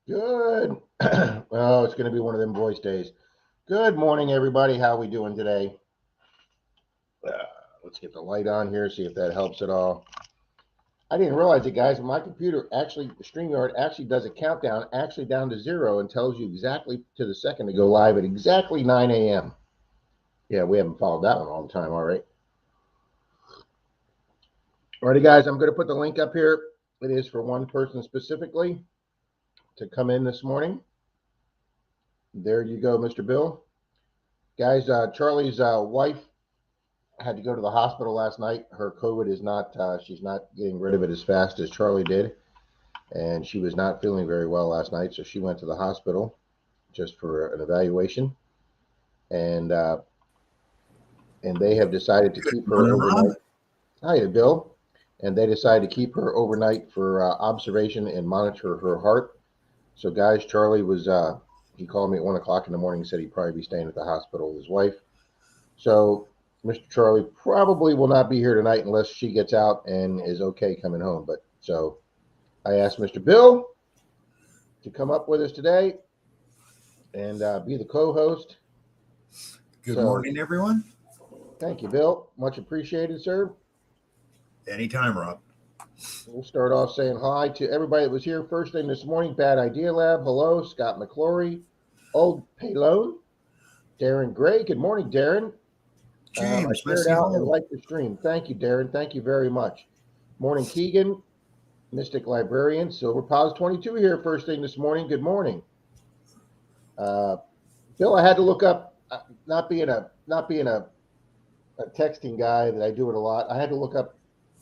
Good. Well, it's going to be one of them voice days. Good morning, everybody. How we doing today? Uh, let's get the light on here, see if that helps at all. I didn't realize it, guys. My computer actually, StreamYard actually does a countdown, actually down to 0, and tells you exactly to the second to go live at exactly 9 a.m. Yeah, we haven't followed that one all the time. All right. Alrighty, guys. I'm going to put the link up here. It is for one person specifically to come in this morning. There you go, Mr. Bill. Guys, Charlie's wife had to go to the hospital last night. Her COVID is not, she's not getting rid of it as fast as Charlie did. And she was not feeling very well last night. So she went to the hospital just for an evaluation. And they have decided to keep her overnight. Hi, Bill. And they decided to keep her overnight for observation and monitor her heart. So, guys, Charlie was, he called me at 1 o'clock in the morning and said he'd probably be staying at the hospital with his wife. So, Mr. Charlie probably will not be here tonight unless she gets out and is okay coming home. But so I asked Mr. Bill to come up with us today and be the co-host. Good morning, everyone. Thank you, Bill. Much appreciated, sir. Anytime, Rob. We'll start off saying hi to everybody that was here first thing this morning. Bad Idea Lab. Hello, Scott McClory. Old Paylone. Darren Gray. Good morning, Darren. James, I shared out and liked the stream. Thank you, Darren. Thank you very much. Morning, Keegan. Mystic Librarian. Silver Pause 22 here first thing this morning. Good morning. Bill, I had to look up, not being a texting guy that I do it a lot, I had to look up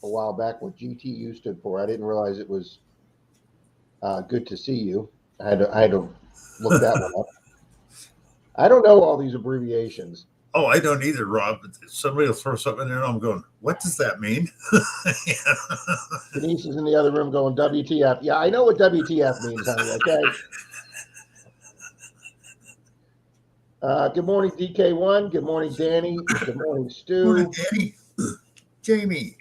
a while back what GTU stood for. I didn't realize it was good to see you. I had to look that one up. I don't know all these abbreviations. Oh, I don't either, Rob. Somebody will throw something in there and I'm going, what does that mean? Denise is in the other room going, WTF. Yeah, I know what WTF means, honey, okay? Good morning, DK1. Good morning, Danny. Good morning, Stu. Good morning, Danny. Jamie.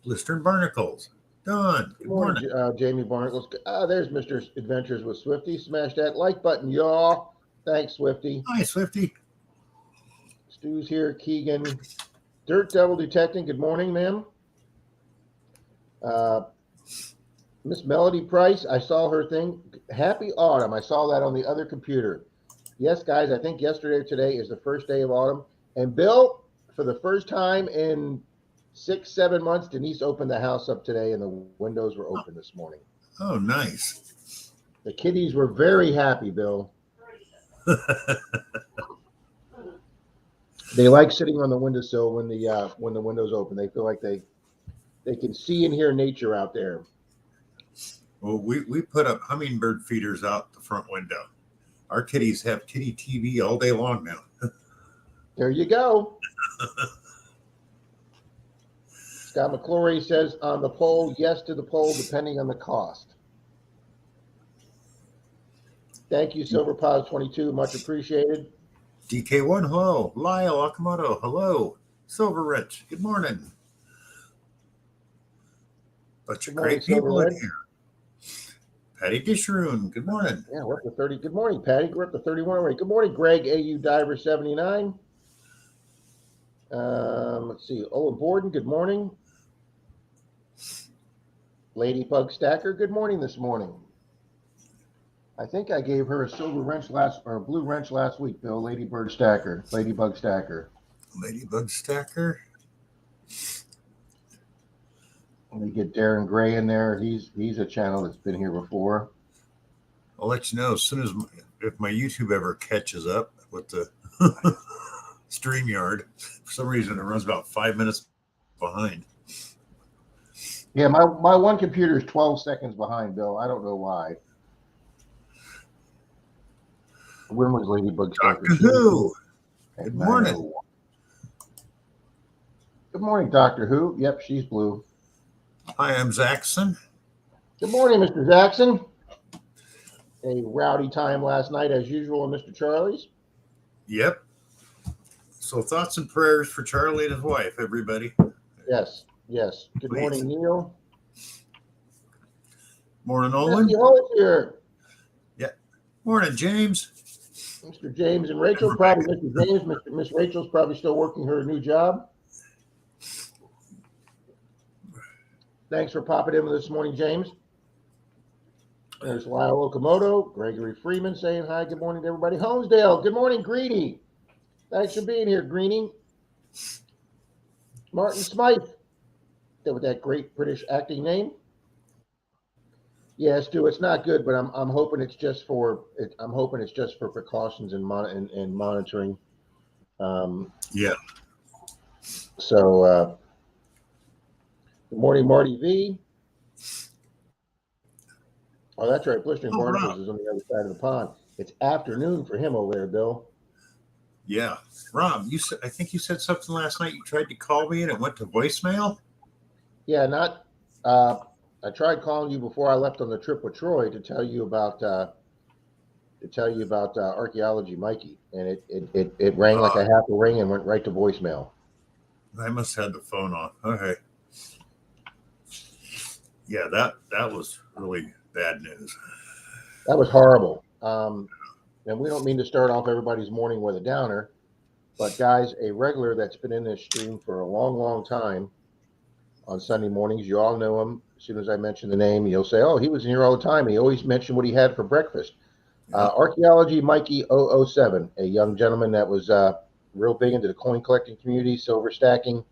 Listern Barnacles. Don. Good morning, Jamie Barnacles. There's Mr. Adventures with Swifty. Smash that like button, y'all. Thanks, Swifty. Hi, Swifty. Stu's here. Keegan. Dirt Devil Detecting. Good morning, ma'am. Miss Melody Price. I saw her thing. Happy autumn. I saw that on the other computer. Yes, guys, I think yesterday or today is the first day of autumn. And Bill, for the first time in 6-7 months, Denise opened the house up today and the windows were open this morning. Oh, nice. The kiddies were very happy, Bill. They like sitting on the windowsill when the windows open. They feel like they can see and hear nature out there. Well, we put up hummingbird feeders out the front window. Our kitties have kitty TV all day long now. There you go. Scott McClory says on the poll, yes to the poll, depending on the cost. Thank you, Silver Pause 22. Much appreciated. DK1, hello. Lyle Akamoto, hello. Silver Rich, good morning. Bunch of great people in here. Patty Dishroon, good morning. Yeah, we're up to 30. Good morning, Patty. We're up to 31 already. Good morning, Greg, AU Diver 79. Let's see. Owen Borden, good morning. Ladybug Stacker, good morning this morning. I think I gave her a silver wrench blue wrench last week, Bill. Ladybug Stacker. Ladybug Stacker. Let me get Darren Gray in there. He's a channel that's been here before. I'll let you know as soon as if my YouTube ever catches up with the StreamYard. For some reason, it runs about 5 minutes behind. Yeah, my one computer is 12 seconds behind, Bill. I don't know why. When was Ladybug Stacker? Doctor Who. Good morning. Good morning, Doctor Who. Yep, she's blue. Hi, I'm Zaxxon. Good morning, Mr. Zaxxon. A rowdy time last night, as usual, in Mr. Charlie's. Yep. So thoughts and prayers for Charlie and his wife, everybody. Yes. Good morning, Neil. Morning, Olin. Jesse Hull is here. Morning, James. Mr. James and Rachel, probably Mr. James. Miss Rachel's probably still working her new job. Thanks for popping in with us this morning, James. There's Lyle Okamoto, Gregory Freeman saying hi. Good morning to everybody. Holmesdale, good morning, Greeny. Thanks for being here, Greeny. Martin Smythe, with that great British acting name. Yeah, Stu, it's not good, but I'm hoping it's just for precautions and monitoring. Yeah. So, good morning, Marty V. Oh, that's right. Blistering Barnacles is on the other side of the pond. It's afternoon for him over there, Bill. Yeah, Rob, I think you said something last night. You tried to call me and it went to voicemail. Yeah, I tried calling you before I left on the trip with Troy to tell you about archaeology, Mikey, and it rang like a half a ring and went right to voicemail. I must have had the phone on. Okay. Yeah, that was really bad news. That was horrible. And we don't mean to start off everybody's morning with a downer, but guys, a regular that's been in this stream for a long, long time on Sunday mornings, you all know him. As soon as I mention the name, you'll say, oh, he was in here all the time. He always mentioned what he had for breakfast. Archaeology Mikey 007, a young gentleman that was real big into the coin collecting community, silver stacking.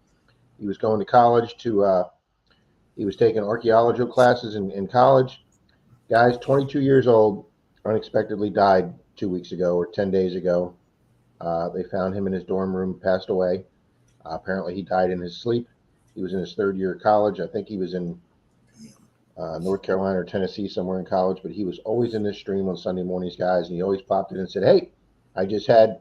He was going to college he was taking archaeological classes in college. Guys, 22 years old, unexpectedly died 2 weeks ago or 10 days ago. They found him in his dorm room, passed away. Apparently he died in his sleep. He was in his third year of college. I think he was in North Carolina or Tennessee, somewhere in college, but he was always in this stream on Sunday mornings, guys, and he always popped in and said, hey, I just had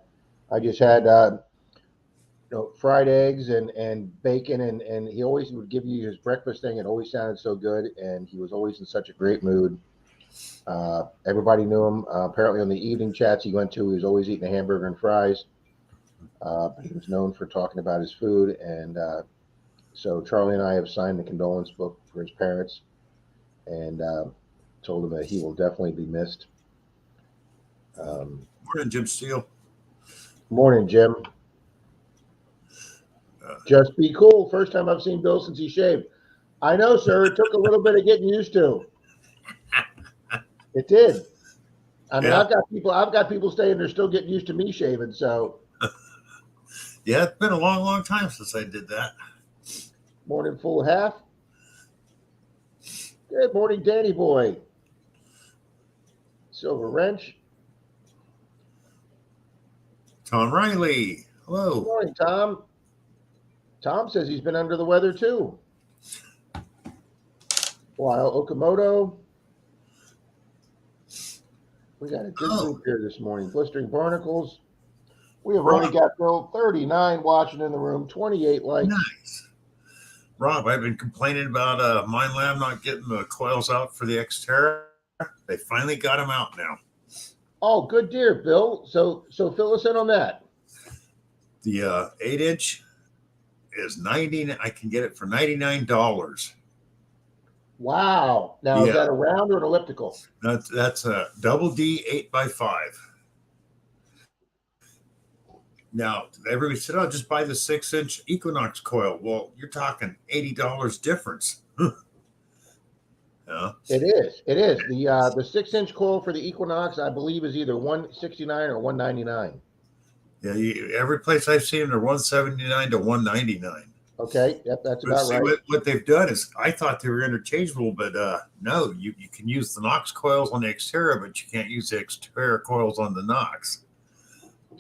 fried eggs and bacon, and he always would give you his breakfast thing. It always sounded so good, and he was always in such a great mood. Everybody knew him. Apparently on the evening chats he went to, he was always eating a hamburger and fries. But he was known for talking about his food, and so Charlie and I have signed the condolence book for his parents, and told him that he will definitely be missed. Morning, Jim Steele. Morning, Jim. Just be cool. First time I've seen Bill since he shaved. I know, sir. It took a little bit of getting used to. It did. I mean, yeah. I've got people saying they're still getting used to me shaving. So, yeah, it's been a long, long time since I did that. Morning, full half. Good morning, Danny boy. Silver Wrench. Tom Riley. Hello. Good morning, Tom. Tom says he's been under the weather too. Lyle Okamoto. We got a good group here this morning. Blistering Barnacles. We have only got Bill 39 watching in the room, 28 likes. Nice. Rob, I've been complaining about Mine Lab not getting the coils out for the Xterra. They finally got them out now. Oh, good dear, Bill. So fill us in on that. The 8-inch is $90. I can get it for $99. Wow. Now, is that a round or an elliptical? That's a double D 8x5. Now, everybody said, oh, just buy the 6-inch Equinox coil. Well, you're talking $80 difference. Yeah. It is. The 6-inch coil for the Equinox, I believe, is either $169 or $199. Yeah, every place I've seen them, they're $179 to $199. Okay, yep, that's about right. What they've done is, I thought they were interchangeable, but no, you can use the Knox coils on the Xterra, but you can't use the Xterra coils on the Knox.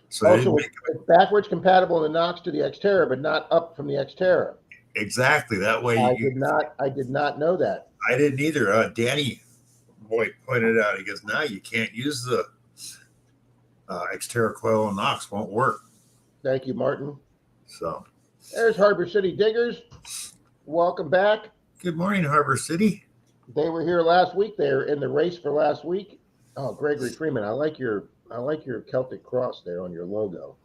So it's backwards compatible in the Knox to the Xterra, but not up from the Xterra. Exactly. That way, I did not know that. I didn't either. Danny Boy pointed out. He goes, "No, you can't use the Xterra coil on Knox. Won't work." Thank you, Martin. So there's Harbor City Diggers. Welcome back. Good morning, Harbor City. They were here last week. They're in the race for last week. Oh, Gregory Freeman, I like your Celtic cross there on your logo.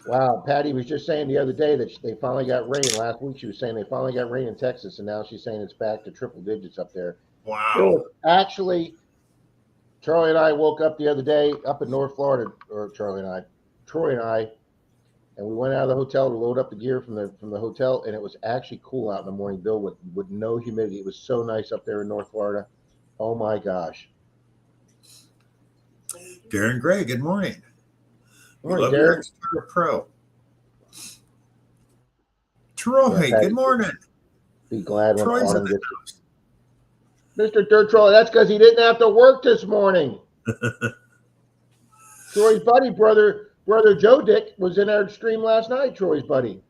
Wow, Patty was just saying the other day that they finally got rain. Last week she was saying they finally got rain in Texas, and now she's saying it's back to triple digits up there. Wow. Bill, actually, Charlie and I woke up the other day up in North Florida, or Troy and I, and we went out of the hotel to load up the gear from the hotel, and it was actually cool out in the morning, Bill, with no humidity. It was so nice up there in North Florida. Oh my gosh. Darren Gray, good morning. We Morning, love your Darren. Xterra Pro. Yeah, Troy, Patty, good morning. be glad when Troy's in autumn the gets. house. Mr. Dirt Troll, that's because he didn't have to work this morning. Troy's buddy, brother Joe Dick, was in our stream last night. Troy's buddy.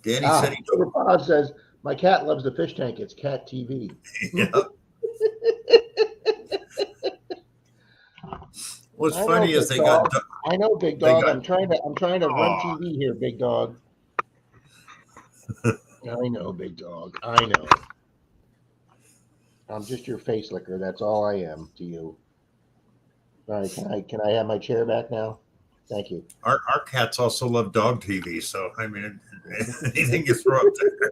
Danny said he. Silver Bob says my cat loves the fish tank. It's Cat TV. Yeah. What's I funny know, is Big they Dog. got. I know, Big They Dog. got. I'm trying to run Aw. TV here, Big Dog. I know, Big Dog. I know. I'm just your face licker. That's all I am to you. All right, can I have my chair back now? Thank you. Our cats also love dog TV, so I mean, anything you throw up there.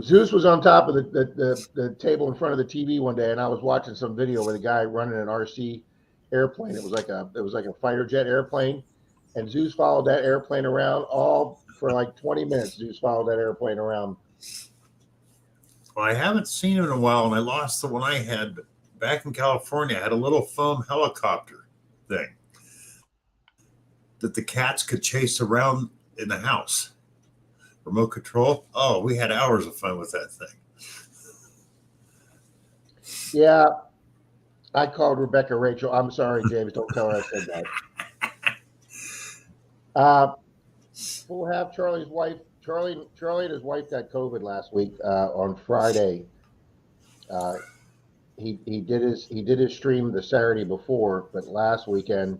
Zeus was on top of the table in front of the TV one day, and I was watching some video with a guy running an RC airplane. It was like a fighter jet airplane, and Zeus followed that airplane around all for like 20 minutes. Zeus followed that airplane around. Well, I haven't seen him in a while, and I lost the one I had back in California. I had a little foam helicopter thing that the cats could chase around in the house. Remote control. Oh, we had hours of fun with that thing. Yeah, I called Rebecca Rachel. I'm sorry, James. Don't tell her I said that. We'll have Charlie's wife. Charlie and his wife got COVID last week on Friday. He did his stream the Saturday before, but last weekend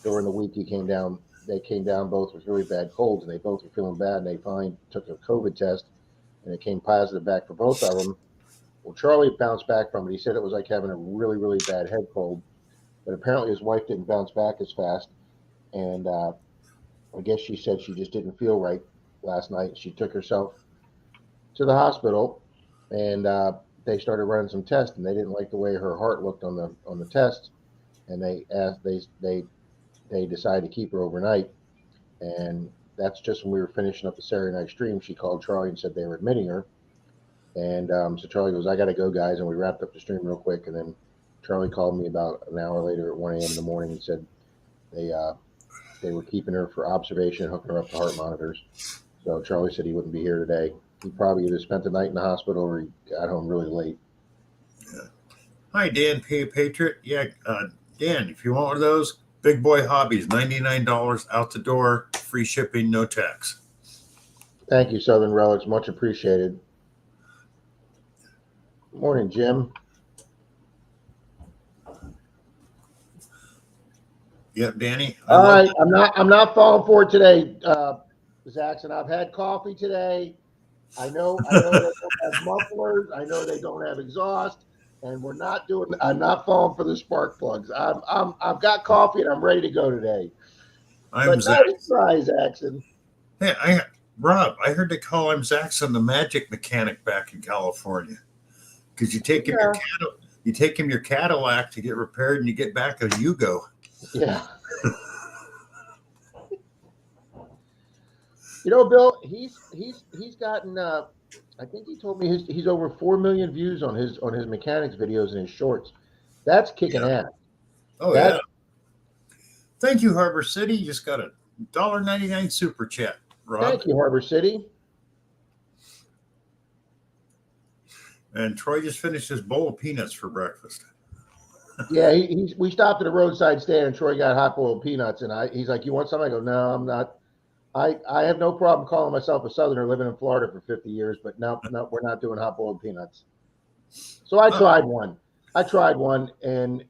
during the week he came down. They came down both with really bad colds, and they both were feeling bad. And they finally took a COVID test, and it came positive back for both of them. Well, Charlie bounced back from it. He said it was like having a really, really bad head cold, but apparently his wife didn't bounce back as fast. And I guess she said she just didn't feel right last night. She took herself to the hospital, and they started running some tests, and they didn't like the way her heart looked on the test, and they decided to keep her overnight. And that's just when we were finishing up the Saturday night stream. She called Charlie and said they were admitting her. And so Charlie goes, I got to go, guys. And we wrapped up the stream real quick. And then Charlie called me about an hour later at 1 a.m. in the morning and said they were keeping her for observation, hooking her up to heart monitors. So Charlie said he wouldn't be here today. He probably either spent the night in the hospital or he got home really late. Yeah. Hi, Dan, Patriot. Yeah, Dan, if you want one of those, Big Boy Hobbies, $99 out the door, free shipping, no tax. Thank you, Southern Relics. Much appreciated. Morning, Jim. Yep, Danny. All right, I'm not falling for it today, Zaxxon. I've had coffee today. I know they don't have mufflers. I know they don't have exhaust, and I'm not falling for the spark plugs. I've got coffee and I'm ready to go today. I'm But nice try, Zaxxon. Hey, Rob, I heard they call him Zaxxon the magic mechanic back in California. Because you take him your Cadillac to get repaired, and you get back a Yugo. Yeah. You know, Bill, he's gotten. I think he told me he's over 4 million views on his mechanics videos and his shorts. That's kicking ass. Oh yeah. Thank you, Harbor City. You just got a $1.99 super chat, Rob. Thank you, Harbor City. And Troy just finished his bowl of peanuts for breakfast. Yeah, we stopped at a roadside stand and Troy got hot boiled peanuts, and he's like, "You want some?" I go, "No, I'm not. I have no problem calling myself a Southerner living in Florida for 50 years, but no, we're not doing hot boiled peanuts." So I tried one. And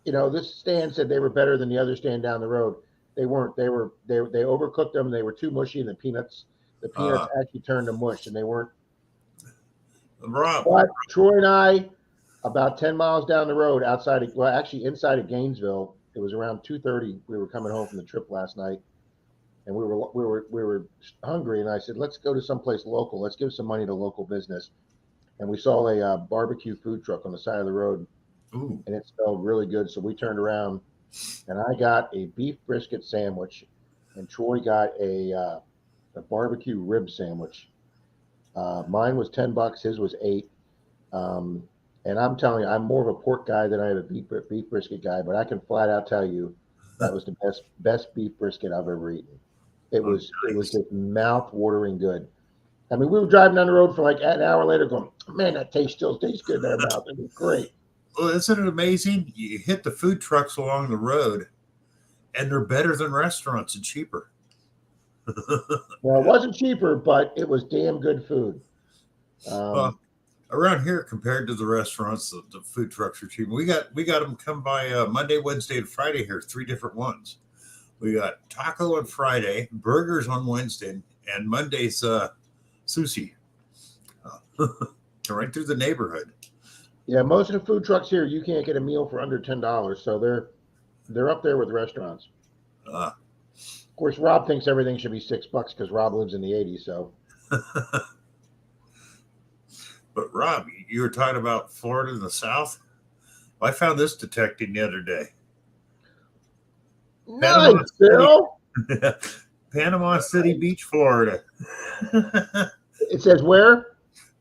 this stand said they were better than the other stand down the road. They weren't. They overcooked them. They were too mushy, and the peanuts The peanuts actually turned to mush, and they weren't. Rob. But Troy and I, about 10 miles down the road, actually inside of Gainesville, it was around 2:30. We were coming home from the trip last night, and we were hungry. And I said, let's go to someplace local. Let's give some money to local business. And we saw a barbecue food truck on the side of the road. Ooh. And it smelled really good. So we turned around, and I got a beef brisket sandwich, and Troy got a barbecue rib sandwich. Mine was $10. His was $8. And I'm telling you, I'm more of a pork guy than I am a beef brisket guy. But I can flat out tell you that was the best beef brisket I've ever eaten. It was just mouth watering good. I mean, we were driving down the road for like an hour later, going, man, that still tastes good in our mouth. It was great. Well, isn't it amazing? You hit the food trucks along the road, and they're better than restaurants and cheaper. Well, it wasn't cheaper, but it was damn good food. Around here, compared to the restaurants, the food trucks are cheap. We got them come by Monday, Wednesday, and Friday here. 3 different ones. We got taco on Friday, burgers on Wednesday, and Monday's sushi. Right through the neighborhood. Yeah, most of the food trucks here, you can't get a meal for under $10, so they're up there with restaurants. Of course, Rob thinks everything should be $6 because Rob lives in the 80s. So, but Rob, you were talking about Florida in the South. I found this detecting the other day. Nice, Bill. Panama City Beach, Florida. It says where?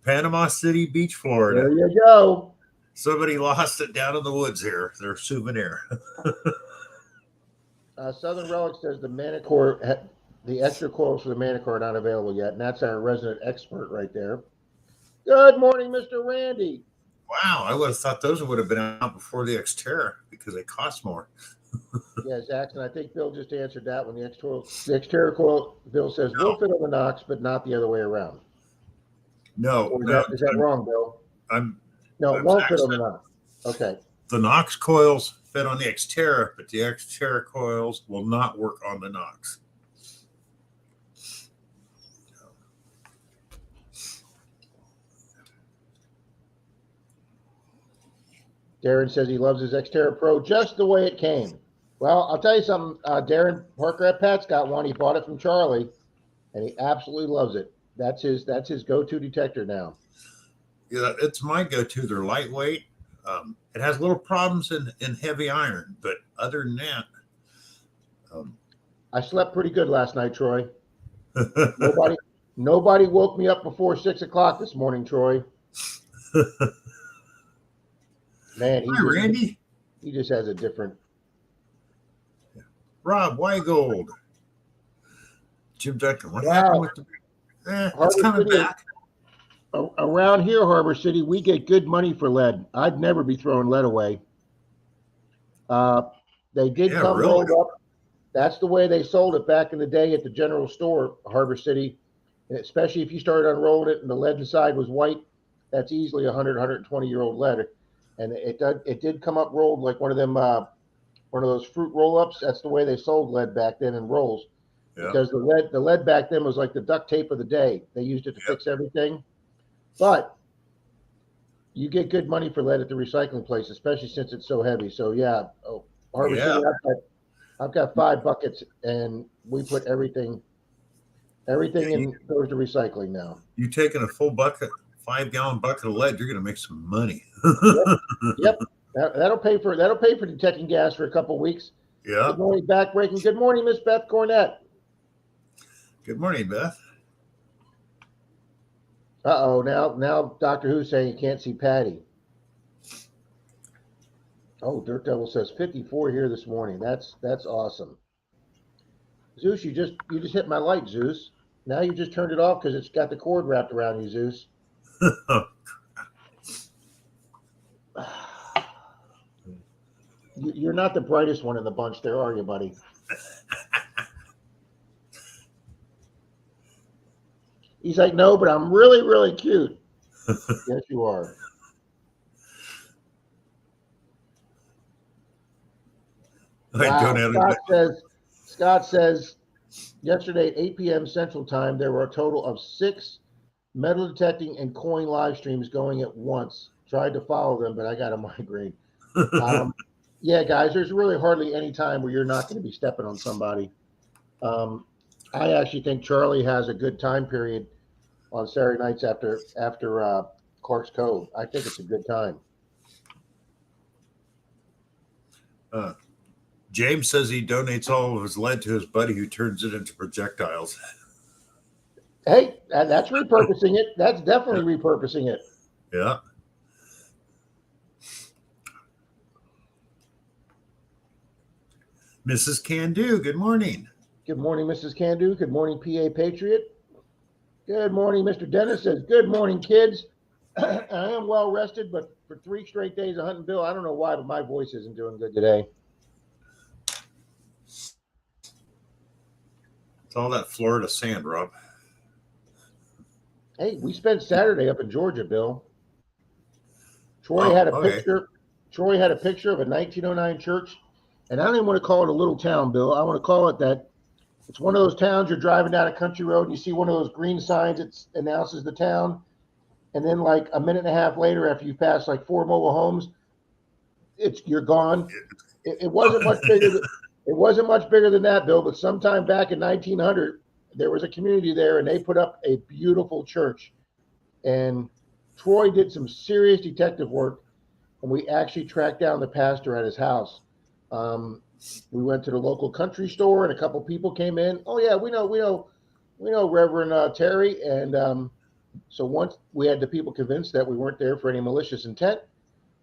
Panama City Beach, Florida. There you go. Somebody lost it down in the woods here. Their souvenir. Southern Relic says the extra coils for the Manicore are not available yet, and that's our resident expert right there. Good morning, Mr. Randy. Wow, I would have thought those would have been out before the Xterra because they cost more. Yeah, Jackson, I think Bill just answered that one. The Xterra coil, Bill says, will fit on the Knox, but not the other way around. No, is that wrong, Bill? It won't fit on the Knox. Okay. The Knox coils fit on the Xterra, but the Xterra coils will not work on the Knox. Darren says he loves his Xterra Pro just the way it came. Well, I'll tell you something. Darren Parker at Pat's got one. He bought it from Charlie, and he absolutely loves it. That's his go-to detector now. Yeah, it's my go-to. They're lightweight. It has little problems in heavy iron, but other than that, I slept pretty good last night, Troy. Nobody woke me up before 6 o'clock this morning, Troy. Man, Randy. He just has a different. Rob, why gold? Jim Duncan, what happened with the? It's coming back. Around here, Harbor City, we get good money for lead. I'd never be throwing lead away. They did come rolled up. That's the way they sold it back in the day at the general store, Harbor City. And especially if you started unrolling it and the lead inside was white, that's easily 100, 120-year-old lead. And it did come up rolled like one of those fruit roll-ups. That's the way they sold lead back then in rolls. Yeah. Because the lead back then was like the duct tape of the day. They used it to fix everything. But you get good money for lead at the recycling place, especially since it's so heavy. So yeah, Harbor City, I've got 5 buckets, and we put everything in goes to recycling now. You taking a full bucket, 5-gallon bucket of lead, you're going to make some money. Yep. That'll pay for detecting gas for a couple of weeks. Yeah. Good morning, backbreaking. Good morning, Miss Beth Cornett. Good morning, Beth. Now Dr. Who's saying you can't see Patty. Oh, Dirt Devil says 54 here this morning. That's awesome. Zeus, you just hit my light, Zeus. Now you just turned it off because it's got the cord wrapped around you, Zeus. You're not the brightest one in the bunch there, are you, buddy? He's like, no, but I'm really, really cute. Yes, you are. Wow. Scott says Yesterday at 8 p.m. Central Time, there were a total of 6 metal detecting and coin live streams going at once. Tried to follow them, but I got a migraine. Yeah, guys, there's really hardly any time where you're not going to be stepping on somebody. I actually think Charlie has a good time period on Saturday nights after Clark's Cove. I think it's a good time. James says he donates all of his lead to his buddy who turns it into projectiles. Hey, that's repurposing it. That's definitely repurposing it. Yeah. Mrs. Can-Do, good morning. Good morning, Mrs. Can-Do. Good morning, PA Patriot. Good morning, Mr. Dennis says, good morning, kids. I am well rested, but for 3 straight days of hunting Bill, I don't know why, but my voice isn't doing good today. It's all that Florida sand, Rob. Hey, we spent Saturday up in Georgia, Bill. Troy had a picture. Troy had a picture of a 1909 church, and I don't even want to call it a little town, Bill. I want to call it that. It's one of those towns you're driving down a country road and you see one of those green signs that announces the town, and then like a minute and a half later, after you pass like 4 mobile homes, you're gone. It wasn't much bigger. It wasn't much bigger than that, Bill. But sometime back in 1900, there was a community there, and they put up a beautiful church. And Troy did some serious detective work, and we actually tracked down the pastor at his house. We went to the local country store, and a couple people came in. Oh yeah, we know Reverend Terry. And so once we had the people convinced that we weren't there for any malicious intent,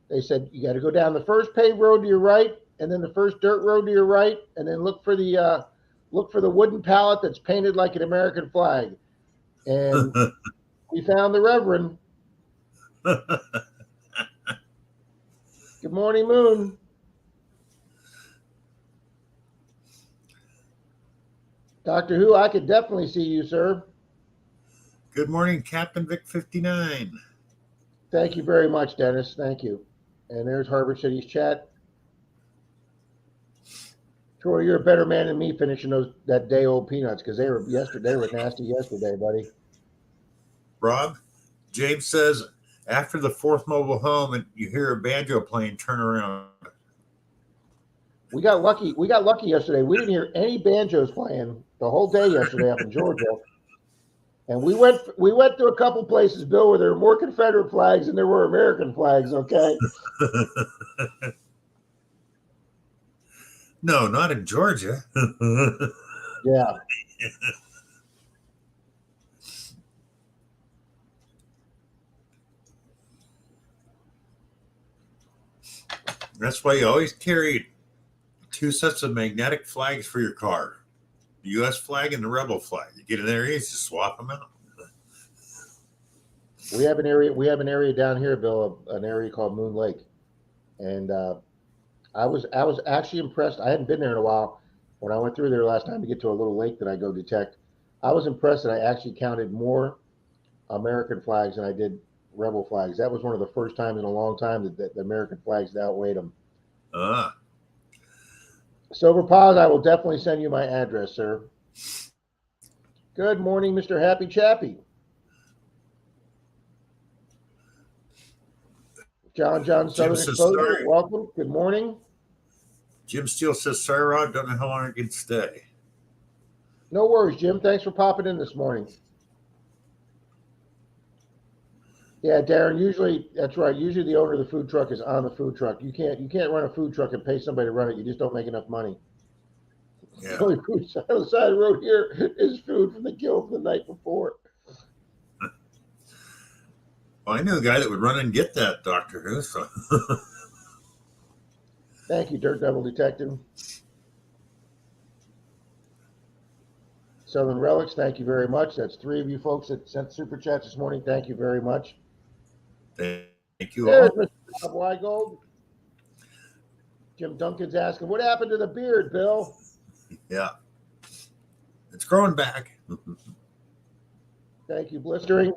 they said you got to go down the first paved road to your right, and then the first dirt road to your right, and then look for the wooden pallet that's painted like an American flag. And we found the Reverend. Good morning, Moon. Dr. Who, I could definitely see you, sir. Good morning, Captain Vic 59. Thank you very much, Dennis. Thank you. And there's Harbor City's chat. Troy, you're a better man than me finishing that day old peanuts, because they were nasty yesterday, buddy. Rob, James says after the 4th mobile home and you hear a banjo playing, turn around. We got lucky. We got lucky yesterday. We didn't hear any banjos playing the whole day yesterday up in Georgia. And we went to a couple places, Bill, where there were more Confederate flags than there were American flags, okay? No, not in Georgia. Yeah. That's why you always carry 2 sets of magnetic flags for your car. The U.S. flag and the rebel flag. You get in there, you just swap them out. We have an area down here, Bill, an area called Moon Lake. And I was actually impressed. I hadn't been there in a while. When I went through there last time to get to a little lake that I go detect, I was impressed that I actually counted more American flags than I did rebel flags. That was one of the first times in a long time that the American flags outweighed them. Silver Paws, I will definitely send you my address, sir. Good morning, Mr. Happy Chappy. John Southern Exposure, welcome. Good morning. Jim Steele says, sorry, Rod, don't know how long I can stay. No worries, Jim. Thanks for popping in this morning. Yeah, Darren, usually, that's right. Usually the owner of the food truck is on the food truck. You can't run a food truck and pay somebody to run it. You just don't make enough money. Yeah. The only food on the side of the road here is food from the kill from the night before. Well, I knew a guy that would run and get that, Dr. Who. So. Thank you, Dirt Devil Detective. Southern Relics, thank you very much. That's 3 of you folks that sent super chats this morning. Thank you very much. Thank you There's all. Mr. Bob Weigold. Jim Duncan's asking, what happened to the beard, Bill? Yeah. It's growing back. Thank you, Blistering.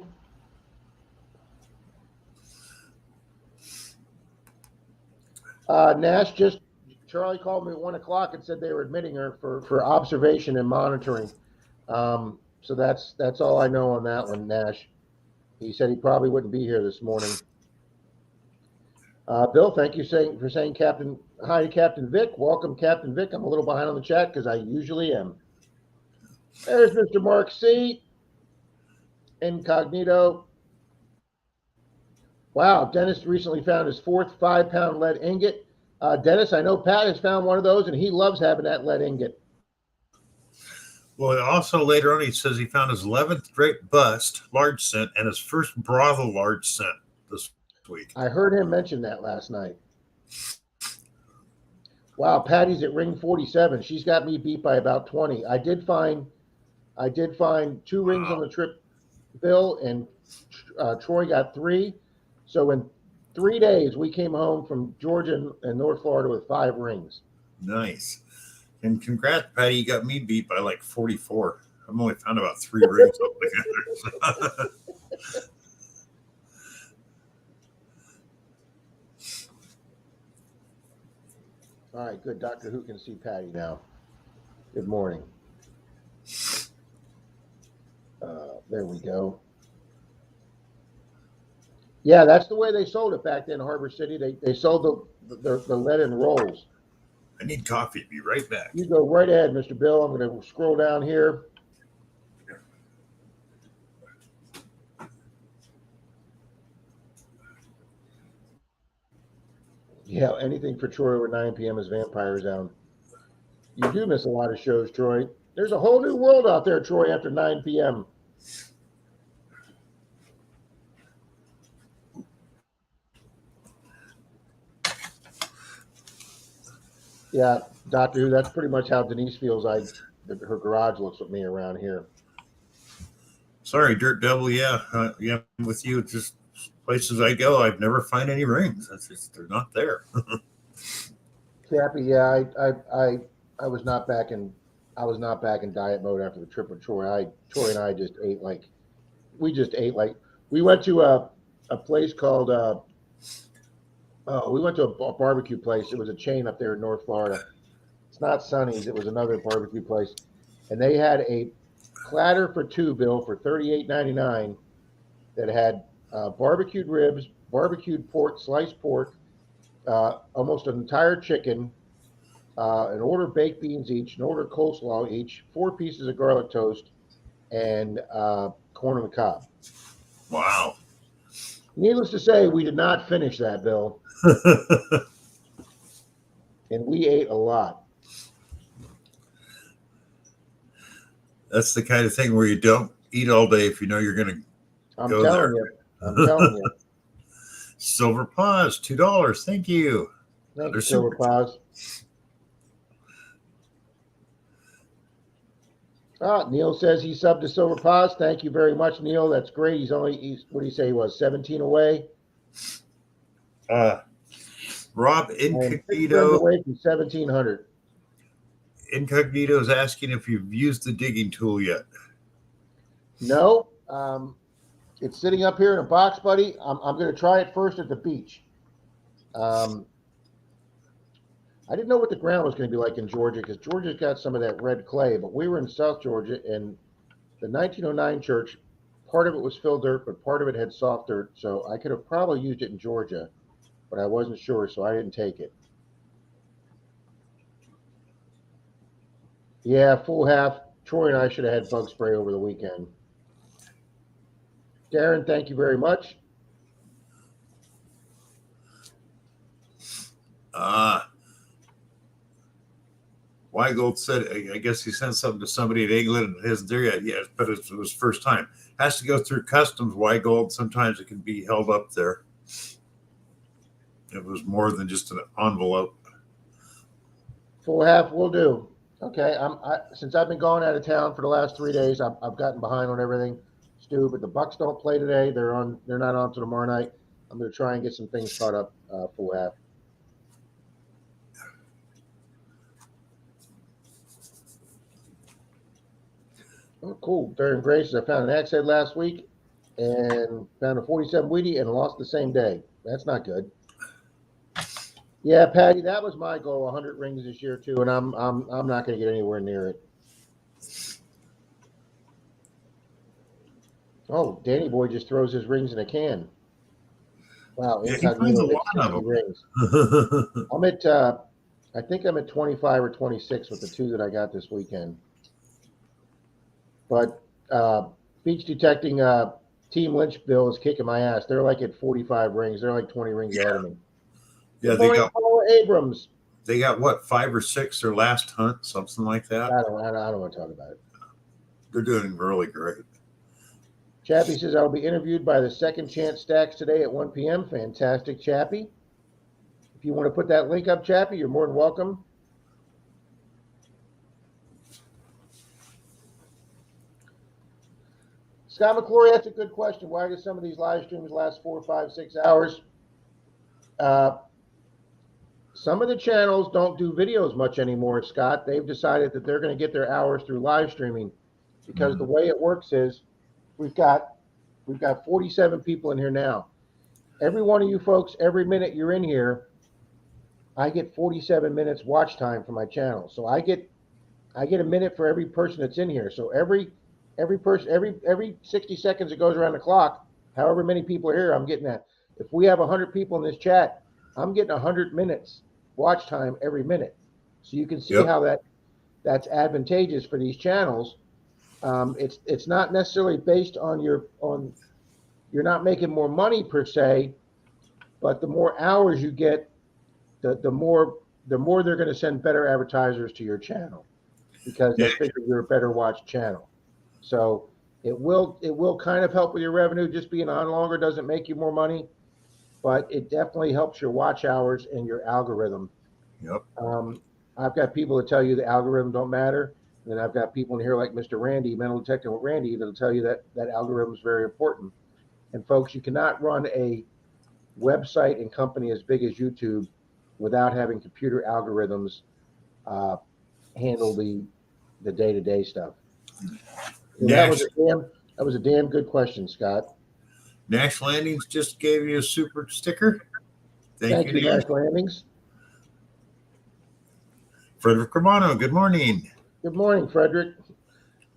Nash just Charlie called me at 1 o'clock and said they were admitting her for observation and monitoring. So that's all I know on that one, Nash. He said he probably wouldn't be here this morning. Bill, thank you for saying Captain. Hi to Captain Vic. Welcome, Captain Vic. I'm a little behind on the chat because I usually am. There's Mr. Mark C. Incognito. Wow, Dennis recently found his 4th 5-pound lead ingot. Dennis, I know Pat has found one of those, and he loves having that lead ingot. Well, also later on, he says he found his 11th great bust, large cent, and his first brothel large cent this week. I heard him mention that last night. Wow, Patty's at ring 47. She's got me beat by about 20. I did find 2 rings on the trip, Bill, and Troy got 3. So in 3 days, we came home from Georgia and North Florida with 5 rings. Nice. And congrats, Patty. You got me beat by like 44. I've only found about 3 rings altogether. All right, good. Doctor Who can see Patty now. Good morning. There we go. Yeah, that's the way they sold it back then in Harbor City. They sold the lead in rolls. I need coffee. Be right back. You go right ahead, Mr. Bill. I'm going to scroll down here. Yeah, anything for Troy over 9 p.m. is Vampire Zone. You do miss a lot of shows, Troy. There's a whole new world out there, Troy, after 9 p.m. Yeah, Doctor Who, that's pretty much how Denise feels her garage looks with me around here. Sorry, Dirt Devil. Yeah, I'm with you. It's just places I go, I've never find any rings. That's just, they're not there. Cappy, yeah, I was not back in diet mode after the trip with Troy. Troy and I just ate like we went to a place called we went to a barbecue place. It was a chain up there in North Florida. It's not Sonny's. It was another barbecue place, and they had a platter for 2, Bill, for $38.99 that had barbecued ribs, barbecued pork, sliced pork, almost an entire chicken, an order of baked beans each, an order of coleslaw each, 4 pieces of garlic toast, and corn on the cob. Wow. Needless to say, we did not finish that, Bill. And we ate a lot. That's the kind of thing where you don't eat all day if you know you're going to go there. I'm telling you. Silver Paws, $2. Thank you. Thank you, Silver Paws. Neil says he subbed to Silver Paws. Thank you very much, Neil. That's great. He's what do you say he was, 17 away? Rob Incognito away from 1,700. Incognito is asking if you've used the digging tool yet. No. It's sitting up here in a box, buddy. I'm going to try it first at the beach. I didn't know what the ground was going to be like in Georgia because Georgia's got some of that red clay, but we were in South Georgia, and the 1909 church, part of it was filled dirt, but part of it had soft dirt, so I could have probably used it in Georgia, but I wasn't sure, so I didn't take it. Yeah, full half. Troy and I should have had bug spray over the weekend. Darren, thank you very much. Weigold said, I guess he sent something to somebody at England and it isn't there yet. Yes, but it was first time. Has to go through customs, Weigold. Sometimes it can be held up there. It was more than just an envelope. Full half will do. Okay, since I've been gone out of town for the last 3 days, I've gotten behind on everything, Stu. But the Bucks don't play today. They're not on till tomorrow night. I'm going to try and get some things caught up. Full half. Oh, cool. Darren Grace, I found an axe head last week and found a 47 Wheatie and lost the same day. That's not good. Yeah, Patty, that was my goal, 100 rings this year too, and I'm not going to get anywhere near it. Oh, Danny Boy just throws his rings in a can. Wow, Yeah, he finds a incognito hit lot 60 of rings. them. I'm at I think I'm at 25 or 26 with the two that I got this weekend. But beach detecting Team Lynchville is kicking my ass. They're like at 45 rings. They're like 20 rings ahead of me. Yeah, Good morning, Paula Abrams. they got what, 5 or 6 their last hunt, something like that. I don't want to talk about it. They're doing really great. Chappie says I'll be interviewed by the Second Chance Stacks today at 1 p.m. Fantastic, Chappie. If you want to put that link up, Chappie, you're more than welcome. Scott McClory, that's a good question. Why do some of these live streams last 4, 5, 6 hours? Some of the channels don't do videos much anymore, Scott. They've decided that they're going to get their hours through live streaming because the way it works is we've got 47 people in here now. Every one of you folks, every minute you're in here, I get 47 minutes watch time for my channel. So I get a minute for every person that's in here. So every 60 seconds it goes around the clock, however many people are here, I'm getting that. If we have 100 people in this chat, I'm getting 100 minutes watch time every minute. So you can see how that's advantageous for these channels. It's not necessarily based on you're not making more money per se, but the more hours you get, the more they're going to send better advertisers to your channel because they figure you're a better watched channel. So it will kind of help with your revenue. Just being on longer doesn't make you more money, but it definitely helps your watch hours and your algorithm. Yep. I've got people that tell you the algorithm don't matter. And then I've got people in here like Mr. Randy, Mental Detecting with Randy, that'll tell you that algorithm is very important. And folks, you cannot run a website and company as big as YouTube without having computer algorithms handle the day-to-day stuff. So that was a damn good question, Scott. Nash Landings just gave you a super sticker. Thank you, Nash Landings. Frederick Romano, good morning. Good morning, Frederick.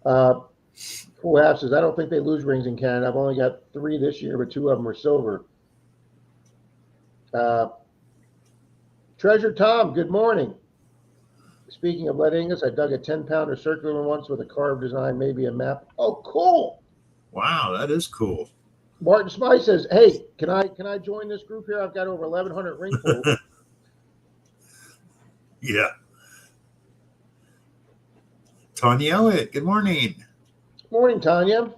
Full Half says, I don't think they lose rings in Canada. I've only got 3 this year, but 2 of them are silver. Treasure Tom, good morning. Speaking of lead ingots, I dug a 10-pounder circular one once with a carved design, maybe a map. Oh, cool. Wow, that is cool. Martin Smythe says, hey, can I join this group here? I've got over 1,100 ring pulls. Yeah. Tanya Elliott, good morning. Good morning, Tanya.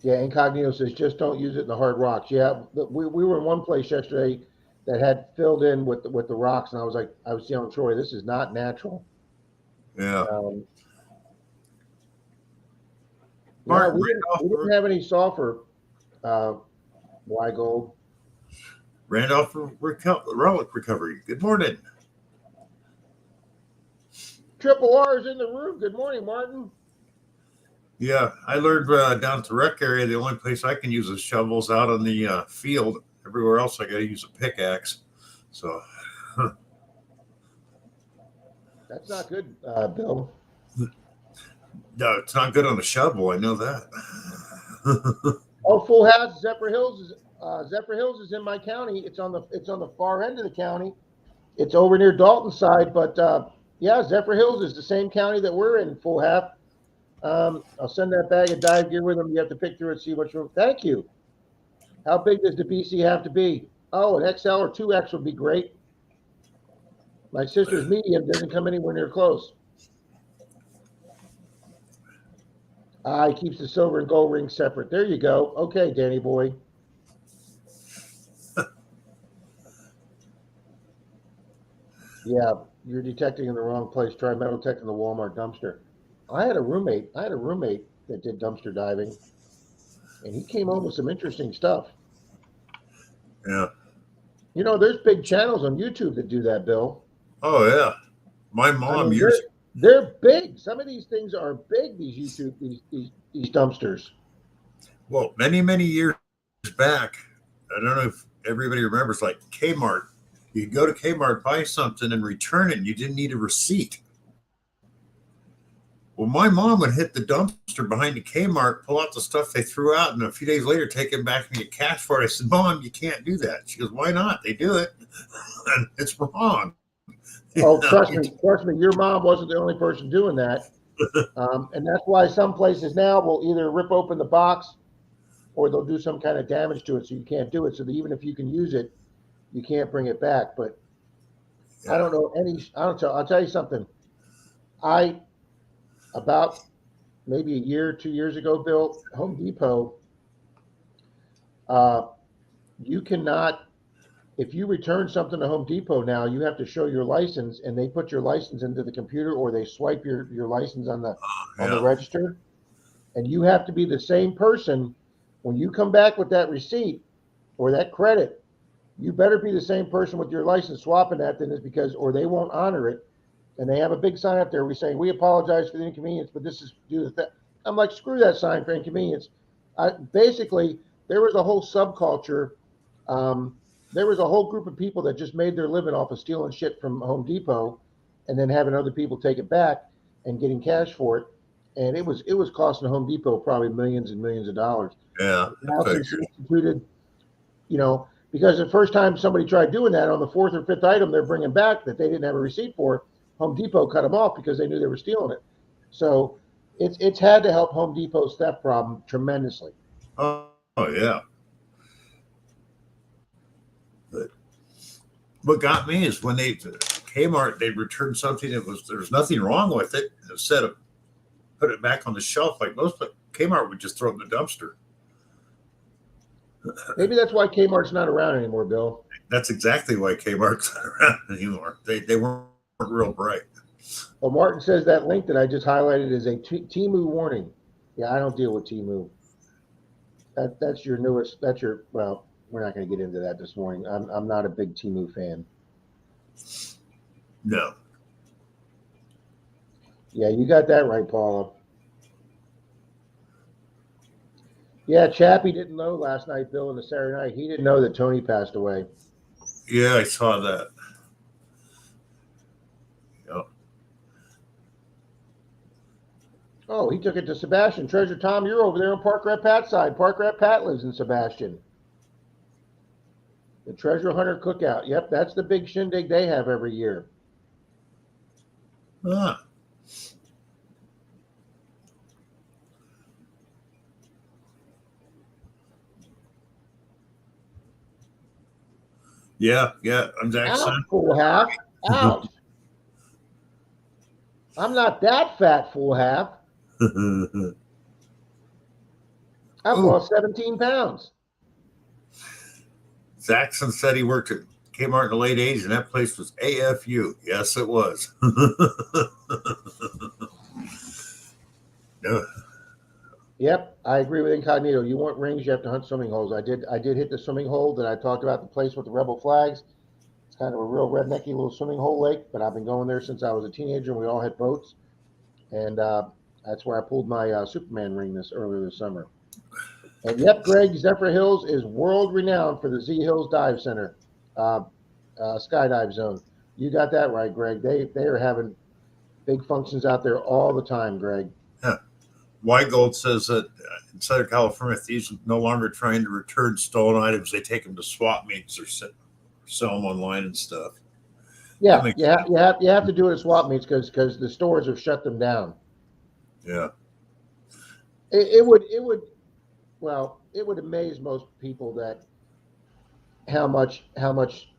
Yeah, Incognito says, just don't use it in the hard rocks. Yeah, we were in one place yesterday that had filled in with the rocks, and I was telling Troy, this is not natural. Yeah. No, we didn't have any sulfur. Why gold? Randolph Relic Recovery. Good morning. Triple R is in the room. Good morning, Martin. Yeah, I learned down at the rec area, the only place I can use is shovels out on the field. Everywhere else, I got to use a pickaxe. So that's not good, Bill. No, it's not good on a shovel. I know that. Oh, Full House, Zephyr Hills is in my county. It's on the far end of the county. It's over near Dalton side, but yeah, Zephyr Hills is the same county that we're in. Full Half. I'll send that bag of dive gear with them. You have to pick through it, see what's room. Thank you. How big does the BC have to be? Oh, an XL or 2X would be great. My sister's medium doesn't come anywhere near close. He keeps the silver and gold rings separate. There you go. Okay, Danny boy. Yeah, you're detecting in the wrong place. Try metal detecting the Walmart dumpster. I had a roommate that did dumpster diving, and he came home with some interesting stuff. Yeah. You know, there's big channels on YouTube that do that, Bill. Oh, yeah. My mom they're big. Some of these things are big, these YouTube, these dumpsters. Well, many, many years back, I don't know if everybody remembers, like Kmart. You could go to Kmart, buy something, and return it, and you didn't need a receipt. Well, my mom would hit the dumpster behind the Kmart, pull out the stuff they threw out, and a few days later take it back and get cash for it. I said, Mom, you can't do that. She goes, why not? They do it. And it's wrong. Oh, trust me, your mom wasn't the only person doing that. And that's why some places now will either rip open the box or they'll do some kind of damage to it so you can't do it. So that even if you can use it, you can't bring it back. But Yeah. I don't know any, I'll tell you something. About maybe a year, 2 years ago, Bill, Home Depot, you cannot, if you return something to Home Depot now, you have to show your license and they put your license into the computer or they swipe your license on the register. And you have to be the same person when you come back with that receipt or that credit. You better be the same person with your license swapping that then is because, or they won't honor it. And they have a big sign up there. We're saying, we apologize for the inconvenience, but this is due to that. I'm like, screw that sign for inconvenience. Basically, there was a whole subculture. There was a whole group of people that just made their living off of stealing shit from Home Depot and then having other people take it back and getting cash for it. And it was costing Home Depot probably millions and millions of dollars. Yeah. Now since instituted, because the first time somebody tried doing that on the fourth or fifth item they're bringing back that they didn't have a receipt for, Home Depot cut them off because they knew they were stealing it. So it's had to help Home Depot's theft problem tremendously. Oh yeah. But what got me is when Kmart, they'd return something that there's nothing wrong with it. Instead of put it back on the shelf like most, but Kmart would just throw it in the dumpster. Maybe that's why Kmart's not around anymore, Bill. That's exactly why Kmart's not around anymore. They weren't real bright. Well, Martin says that link that I just highlighted is a Temu warning. Yeah, I don't deal with Temu. That's your newest. Well, we're not going to get into that this morning. I'm not a big Temu fan. No. Yeah, you got that right, Paula. Yeah, Chappie didn't know last night, Bill, in the Saturday night. He didn't know that Tony passed away. Yeah, I saw that. Yep. Oh, he took it to Sebastian. Treasure Tom, you're over there on Park Rat Pat's side. Park Rat Pat lives in Sebastian. The Treasure Hunter Cookout. Yep, that's the big shindig they have every year. Ah. Yeah. I'm Zach's son. Full half. Ouch. I'm not that fat, full half. I've lost 17 pounds. Zaxxon said he worked at Kmart in the late 80s, and that place was AFU. Yes, it was. No. Yep, I agree with Incognito. You want rings, you have to hunt swimming holes. I did hit the swimming hole that I talked about, the place with the rebel flags. It's kind of a real rednecky little swimming hole lake, but I've been going there since I was a teenager, and we all had boats. And that's where I pulled my Superman ring earlier this summer. And yep, Greg, Zephyr Hills is world renowned for the Z Hills Dive Center, skydive zone. You got that right, Greg. They are having big functions out there all the time, Greg. Yeah. Weigold says that in Southern California, thieves are no longer trying to return stolen items. They take them to swap meets or sell them online and stuff. Yeah, you have to do it at swap meets because the stores have shut them down. Yeah. It would amaze most people that how much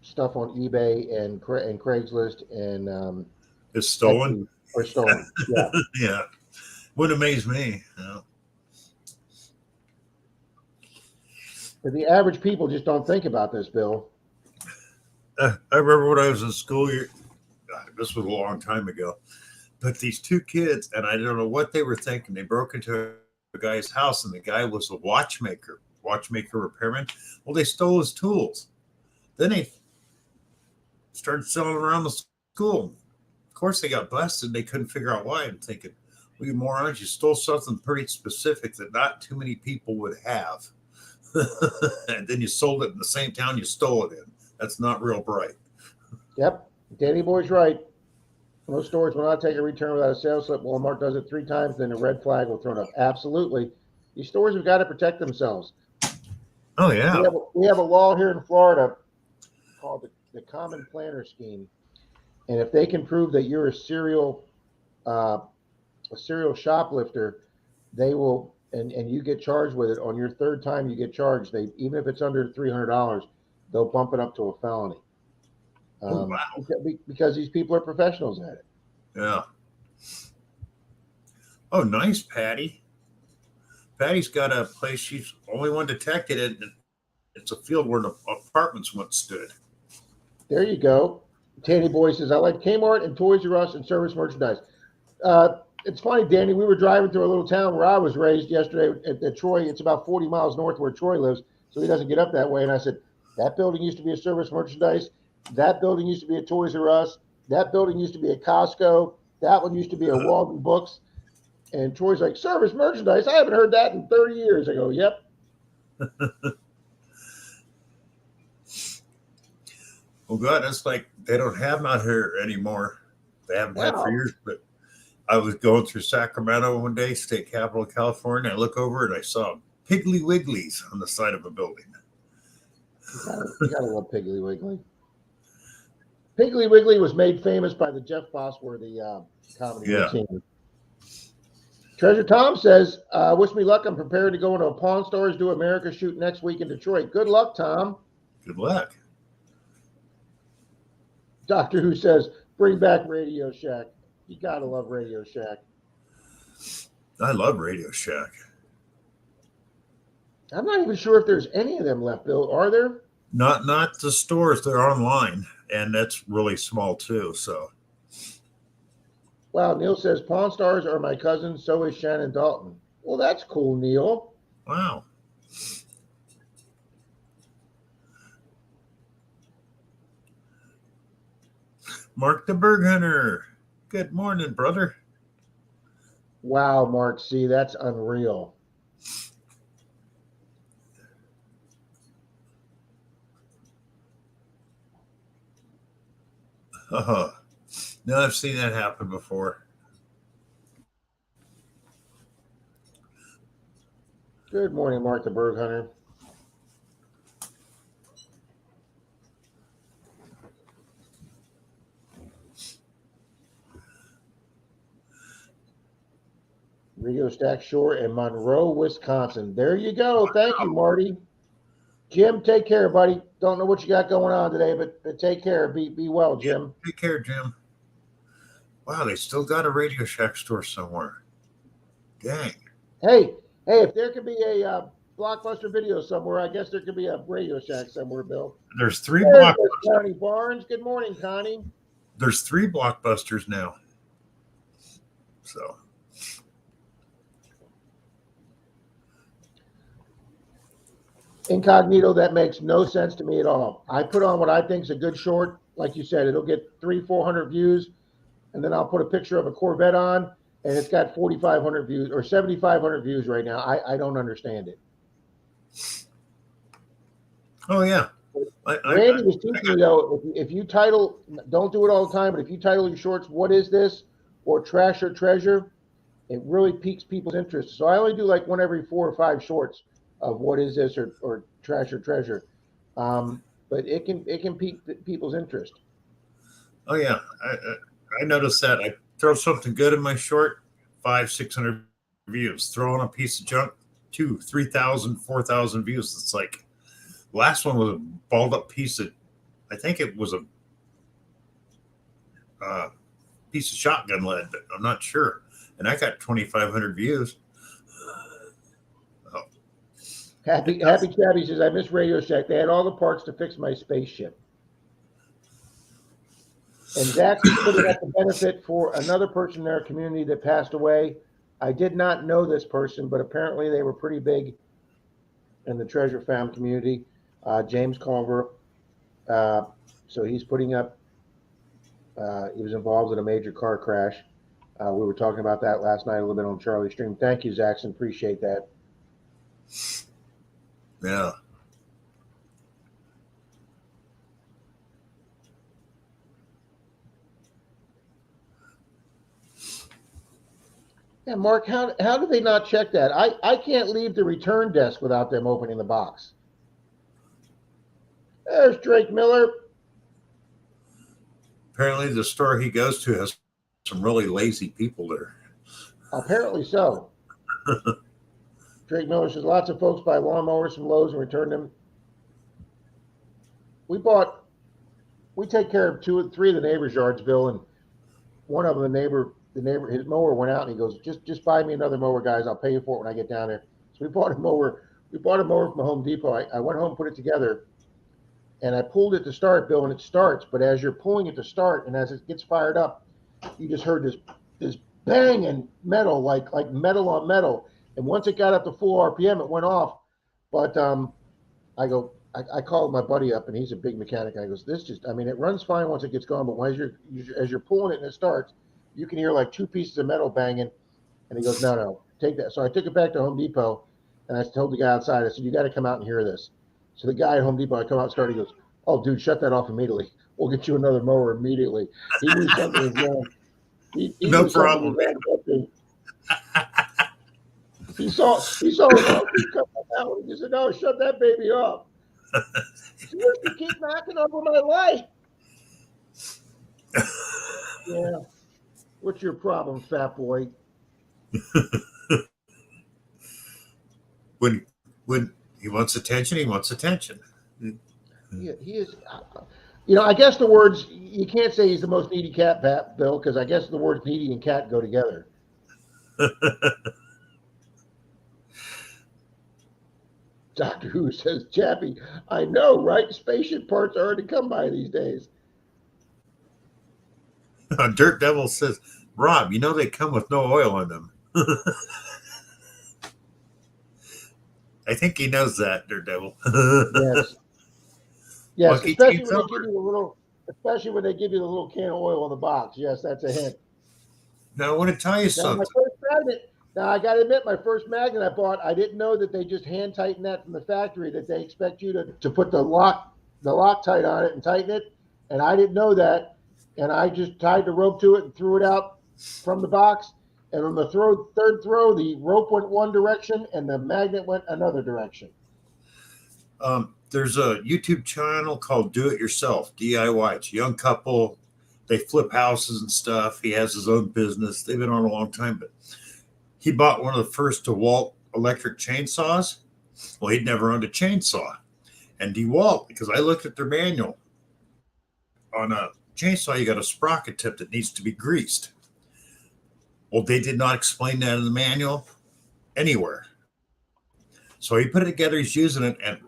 stuff on eBay and Craigslist and is stolen or stolen. Yeah. Yeah. Would amaze me. Yeah. But the average people just don't think about this, Bill. I remember when I was in school. This was a long time ago. But these two kids, and I don't know what they were thinking. They broke into a guy's house, and the guy was a watchmaker repairman. Well, they stole his tools. Then they started selling around the school. Of course, they got busted. They couldn't figure out why. I'm thinking, We morons, you stole something pretty specific that not too many people would have. And then you sold it in the same town you stole it in. That's not real bright. Yep. Danny Boy's right. Most stores will not take a return without a sales slip. Walmart does it 3 times, then a red flag will throw it up. Absolutely. These stores have got to protect themselves. Oh, yeah. We have a law here in Florida called the Common Planner Scheme. And if they can prove that you're a serial shoplifter, they will, and you get charged with it on your 3rd time you get charged, even if it's under $300, they'll bump it up to a felony. Oh, wow. Because these people are professionals at it. Yeah. Oh, nice, Patty. Patty's got a place. She's only one detected it. It's a field where the apartments once stood. There you go. Danny Boy says, I like Kmart and Toys R Us and service merchandise. It's funny, Danny, we were driving through a little town where I was raised yesterday at Troy. It's about 40 miles north where Troy lives, so he doesn't get up that way. And I said, that building used to be a service merchandise. That building used to be a Toys R Us. That building used to be a Costco. That one used to be a Walden Books. And Troy's like, service merchandise? I haven't heard that in 30 years. I go, yep. Oh, God, it's like they don't have them out here anymore. They haven't had for years. But I was going through Sacramento one day, state capital of California. I look over and I saw Piggly Wigglies on the side of a building. You gotta love Piggly Wiggly. Piggly Wiggly was made famous by the Jeff Foxworthy comedy routine. Treasure Tom says, wish me luck. I'm prepared to go into a Pawn Stars Do America shoot next week in Detroit. Good luck, Tom. Good luck. Doctor Who says, bring back Radio Shack. You gotta love Radio Shack. I love Radio Shack. I'm not even sure if there's any of them left, Bill. Are there? Not the stores. They're online, and that's really small too. So. Wow, Neil says Pawn Stars are my cousins. So is Shannon Dalton. Well, that's cool, Neil. Wow. Mark the Berg Hunter. Good morning, brother. Wow, Mark C. That's unreal. No, I've seen that happen before. Good morning, Mark the Berg Hunter. Radio Stack Shore in Monroe, Wisconsin. There you go. Thank you, Marty. Jim, take care, buddy. Don't know what you got going on today, but take care. Be well, Jim. Take care, Jim. Wow, they still got a Radio Shack store somewhere. Dang. Hey, if there could be a Blockbuster Video somewhere, I guess there could be a Radio Shack somewhere, Bill. There's 3 Blockbusters. Connie Barnes. Good morning, Connie. There's 3 Blockbusters now. So. Incognito, that makes no sense to me at all. I put on what I think is a good short. Like you said, it'll get 300-400 views, and then I'll put a picture of a Corvette on, and it's got 4,500 views or 7,500 views right now. I don't understand it. Oh, yeah. Randy was teaching me, though, if you title, don't do it all the time, but if you title your shorts, "What is this?" or "Trash or Treasure," it really piques people's interest. So I only do like one every 4 or 5 shorts of "What is this?" or "Trash or Treasure." But it can pique people's interest. Oh, yeah. I noticed that. I throw something good in my short, 500-600 views. Throw in a piece of junk, 2,000, 3,000, 4,000 views. It's like, last one was a balled up piece of, I think it was a piece of shotgun lead, but I'm not sure. And I got 2,500 views. Happy Chabby says, I miss Radio Shack. They had all the parts to fix my spaceship. And Zach put it at the benefit for another person in our community that passed away. I did not know this person, but apparently they were pretty big in the Treasure Fam community. James Culver. So he's putting up, he was involved in a major car crash. We were talking about that last night a little bit on Charlie's stream. Thank you, Zaxxon. Appreciate that. Yeah. Yeah, Mark, how do they not check that? I can't leave the return desk without them opening the box. There's Drake Miller. Apparently, the store he goes to has some really lazy people there. Apparently so. Drake Miller says lots of folks buy lawnmowers from Lowe's and return them. We take care of 2 or 3 of the neighbors' yards, Bill, and one of them, the neighbor, his mower went out, and he goes, just buy me another mower, guys. I'll pay you for it when I get down there. So we bought a mower. We bought a mower from Home Depot. I went home, put it together, and I pulled it to start, Bill, and it starts. But as you're pulling it to start, and as it gets fired up, you just heard this bang and metal, like metal on metal. And once it got up to full RPM, it went off. But I called my buddy up, and he's a big mechanic. And I goes, it runs fine once it gets going, but as you're pulling it and it starts, you can hear like 2 pieces of metal banging. And he goes, no, take that. So I took it back to Home Depot, and I told the guy outside, I said, you got to come out and hear this. So the guy at Home Depot, I come out and start, he goes, oh, dude, shut that off immediately. We'll get you another mower immediately. He knew something was wrong. He no problem. He saw his uncle come out. He said, no, shut that baby off. You keep knocking over my light. Yeah. What's your problem, fat boy? When he wants attention, he wants attention. He is. I guess the words, you can't say he's the most needy cat, Bill, because I guess the words needy and cat go together. Doctor Who says, Chappie, I know, right? Spaceship parts are hard to come by these days. Dirt Devil says, Rob, they come with no oil on them. I think he knows that, Dirt Devil. Yes. Yes, especially when they give you the little can of oil in the box. Yes, that's a hint. Now I want to tell you something. Now I got to admit, my first magnet I bought, I didn't know that they just hand tighten that from the factory. That they expect you to put the Loctite on it and tighten it, and I didn't know that, and I just tied the rope to it and threw it out from the box. And on the third throw, the rope went one direction and the magnet went another direction. There's a YouTube channel called Do It Yourself, DIY. It's a young couple. They flip houses and stuff. He has his own business. They've been on a long time, but he bought one of the first DeWalt electric chainsaws. Well, he'd never owned a chainsaw. And DeWalt, because I looked at their manual, on a chainsaw, you got a sprocket tip that needs to be greased. Well, they did not explain that in the manual anywhere. So he put it together, he's using it, and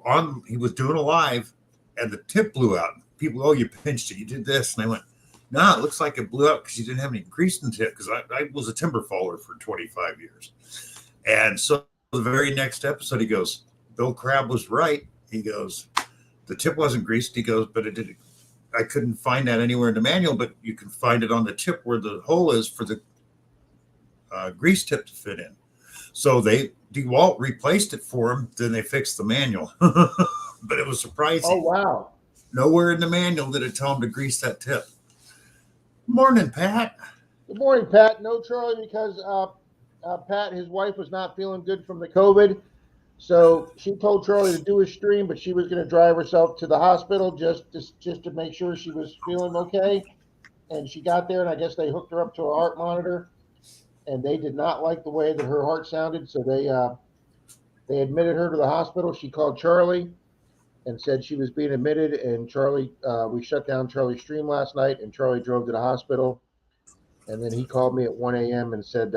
he was doing a live, and the tip blew out. People, oh, you pinched it, you did this. And I went, no, it looks like it blew out because you didn't have any grease in the tip, because I was a timber faller for 25 years. And so the very next episode, he goes, Bill Crabb was right. He goes, the tip wasn't greased. He goes, but I couldn't find that anywhere in the manual, but you can find it on the tip where the hole is for the grease tip to fit in. So DeWalt replaced it for him. Then they fixed the manual, but it was surprising. Oh, wow. Nowhere in the manual did it tell him to grease that tip. Morning, Pat. Good morning, Pat. No, Charlie, because Pat, his wife, was not feeling good from the COVID. So she told Charlie to do his stream, but she was going to drive herself to the hospital just to make sure she was feeling okay. And she got there, and I guess they hooked her up to a heart monitor. And they did not like the way that her heart sounded, so they admitted her to the hospital. She called Charlie and said she was being admitted, and Charlie, we shut down Charlie's stream last night, and Charlie drove to the hospital. And then he called me at 1 a.m. and said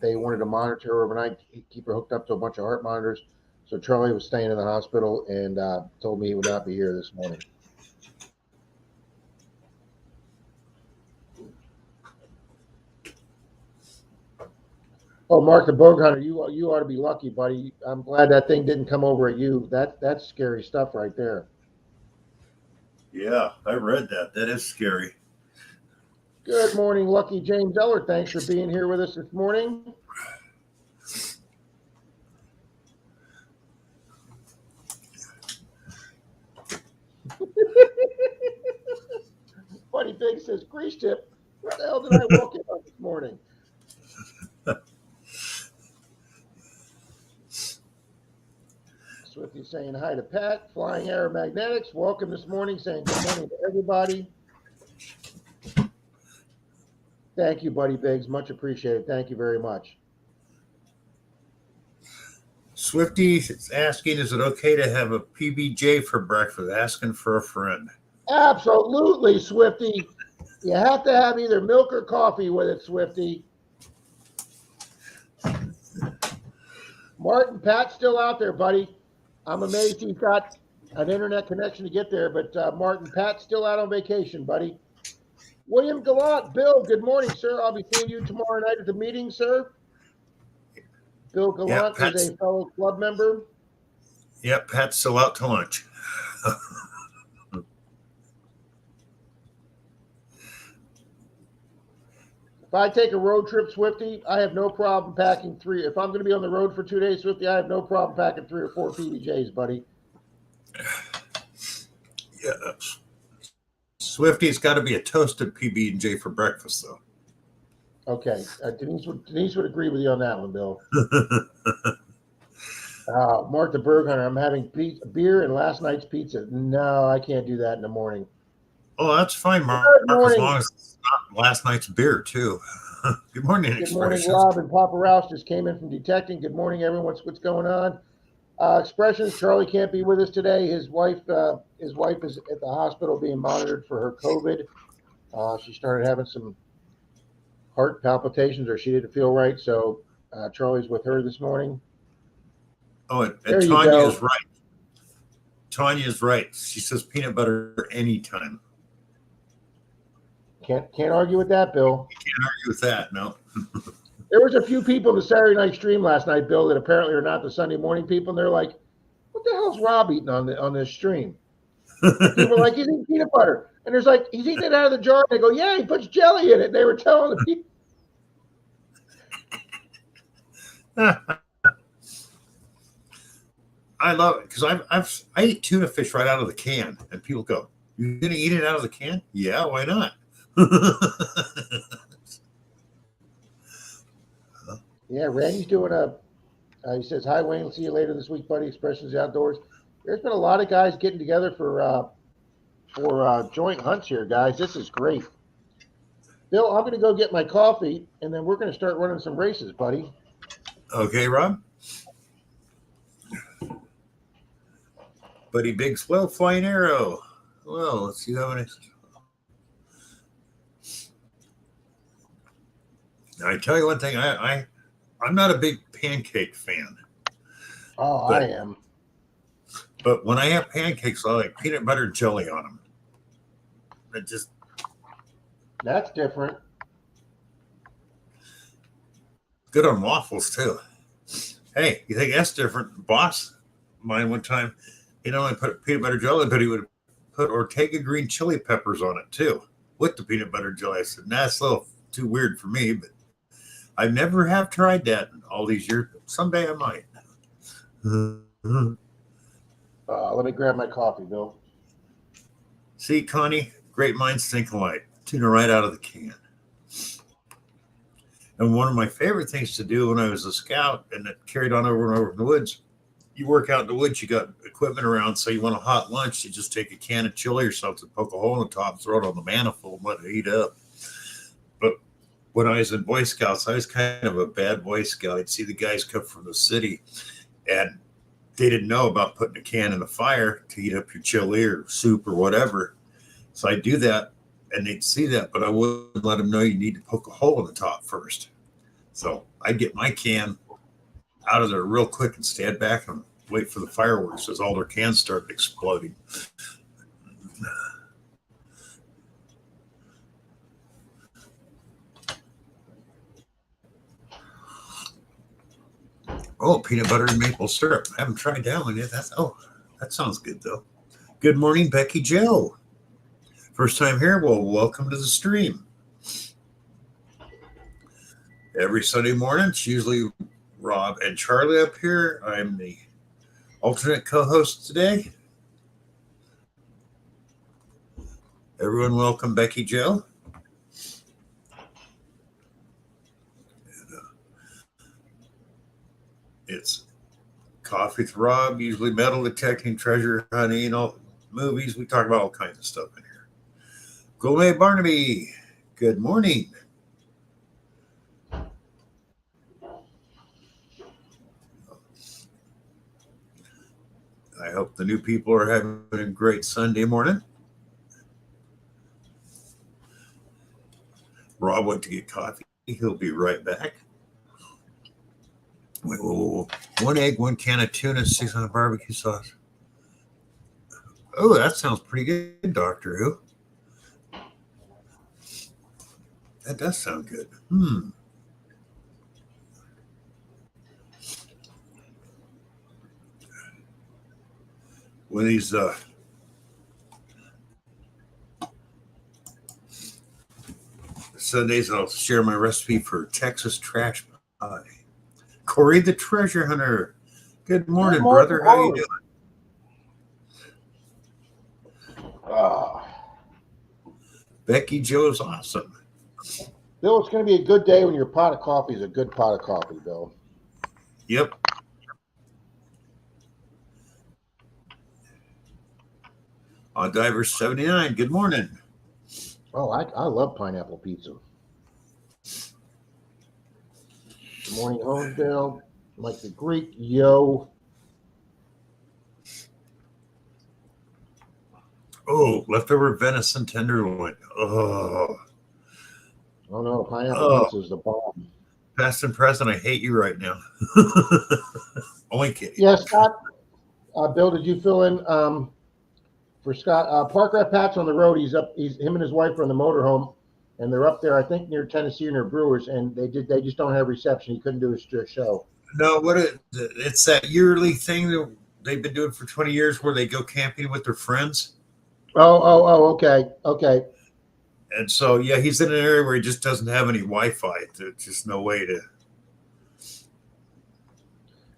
they wanted to monitor her overnight, keep her hooked up to a bunch of heart monitors. So Charlie was staying in the hospital and told me he would not be here this morning. Oh, Mark the Bug Hunter, you ought to be lucky, buddy. I'm glad that thing didn't come over at you. That's scary stuff right there. Yeah, I read that. That is scary. Good morning, Lucky James Eller. Thanks for being here with us this morning. Buddy Big says, grease tip. What the hell did I walk in on this morning? Swifty saying hi to Pat. Flying Arrow Magnetics. Welcome this morning, saying good morning to everybody. Thank you, Buddy Biggs. Much appreciated. Thank you very much. Swifty is asking, is it okay to have a PBJ for breakfast? Asking for a friend. Absolutely, Swifty. You have to have either milk or coffee with it, Swifty. Martin, Pat's still out there, buddy. I'm amazed he's got an internet connection to get there, but Martin, Pat's still out on vacation, buddy. William Gallant, Bill, good morning, sir. I'll be seeing you tomorrow night at the meeting, sir. Bill Gallant is a fellow club member. Yep, Pat's still out to lunch. If I take a road trip, Swifty, I have no problem packing 3. If I'm going to be on the road for 2 days, Swifty, I have no problem packing 3 or 4 PBJs, buddy. Yeah. Swifty's got to be a toasted PB&J for breakfast, though. Okay. Denise would agree with you on that one, Bill. Mark the Berg Hunter, I'm having beer and last night's pizza. No, I can't do that in the morning. Oh, that's fine, Mark. As long as it's not last night's beer, too. Good morning, Good morning, Rob and Papa Rouse just came in from detecting. Good morning, everyone. What's going on? Expressions. Charlie can't be with us today. His wife is at the hospital being monitored for her COVID. She started having some heart palpitations, or she didn't feel right. So Charlie's with her this morning. Oh, and Tanya is right. Tanya is right. She says peanut butter anytime. Can't argue with that, Bill. You can't argue with that, no. There was a few people in the Saturday night stream last night, Bill, that apparently are not the Sunday morning people, and they're like, "What the hell's Rob eating on this stream?" People are like, "He's eating peanut butter," and there's like, "He's eating it out of the jar." And they go, "Yeah, he puts jelly in it." They were telling the people. I love it because I eat tuna fish right out of the can, and people go, "You're gonna eat it out of the can?" Yeah, why not? Yeah, Randy's doing he says, "Hi, Wayne. We'll see you later this week, buddy. Expressions Outdoors." There's been a lot of guys getting together for joint hunts here, guys. This is great. Bill, I'm going to go get my coffee, and then we're going to start running some races, buddy. Okay, Rob. Buddy Biggs, well, Flying Arrow. Well, let's see how many. I tell you one thing, I'm not a big pancake fan. Oh, I am. But when I have pancakes, I like peanut butter and jelly on them. That's different. Good on waffles too. Hey, you think that's different? Boss mine one time, he not only put peanut butter jelly, but he would put Ortega green chili peppers on it too, with the peanut butter jelly. I said, nah, that's a little too weird for me, but I never have tried that in all these years. Someday I might. Let me grab my coffee, Bill. See, Connie, great minds think alike. Tuna right out of the can. And one of my favorite things to do when I was a scout, and it carried on over and over in the woods, you work out in the woods, you got equipment around, so you want a hot lunch, you just take a can of chili or something, poke a hole in the top, throw it on the manifold, and let it heat up. But when I was in Boy Scouts, I was kind of a bad Boy Scout. I'd see the guys come from the city, and they didn't know about putting a can in the fire to heat up your chili or soup or whatever. So I'd do that, and they'd see that, but I wouldn't let them know you need to poke a hole in the top first. So I'd get my can out of there real quick and stand back and wait for the fireworks as all their cans started exploding. Oh, peanut butter and maple syrup. I haven't tried that one yet. That sounds good though. Good morning, Becky Joe. First time here. Well, welcome to the stream. Every Sunday morning, it's usually Rob and Charlie up here. I'm the alternate co-host today. Everyone, welcome Becky Joe. It's Coffee with Rob, usually metal detecting, treasure hunting, all movies. We talk about all kinds of stuff in here. Gourmet Barnaby, good morning. I hope the new people are having a great Sunday morning. Rob went to get coffee. He'll be right back. Wait, whoa. 1 egg, 1 can of tuna, 600 barbecue sauce. Oh, that sounds pretty good, Doctor Who. That does sound good. One of these Sundays, I'll share my recipe for Texas trash pie. Corey the treasure hunter. Good morning, brother. How you doing? Becky Joe's awesome. Bill, it's going to be a good day when your pot of coffee is a good pot of coffee, Bill. Yep. Diver 79. Good morning. Oh, I love pineapple pizza. Good morning, home, Bill. Mike the Greek, yo. Oh, leftover venison tenderloin. Oh no, pineapple pizza is the bomb. Past and present, I hate you right now. Only kidding. Yeah, Scott. Bill, did you fill in for Scott? Parker at Pat's on the road. He's him and his wife are in the motorhome, and they're up there, I think, near Tennessee near Brewers, and they just don't have reception. He couldn't do his show. No, it's that yearly thing that they've been doing for 20 years where they go camping with their friends. Oh, okay. And so, yeah, he's in an area where he just doesn't have any Wi-Fi. There's just no way to.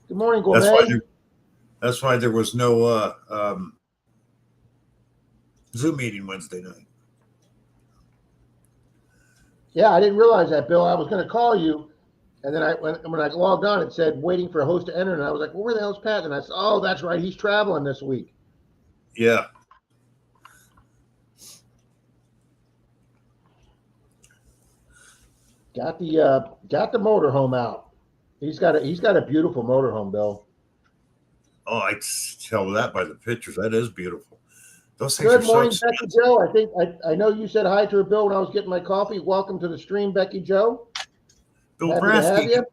Good morning, Gourmet. That's why there was no Zoom meeting Wednesday night. Yeah, I didn't realize that, Bill. I was going to call you, and then when I logged on, it said waiting for a host to enter, and I was like, well, where the hell's Pat? And I said, oh, that's right, he's traveling this week. Yeah. Got the motorhome out. He's got a beautiful motorhome, Bill. Oh, I tell that by the pictures. That is beautiful. Those things Good are morning, so Becky Joe. I think I know you said hi to her, Bill, when I was getting my coffee. Welcome to the stream, Becky Joe. Bill Happy to have you.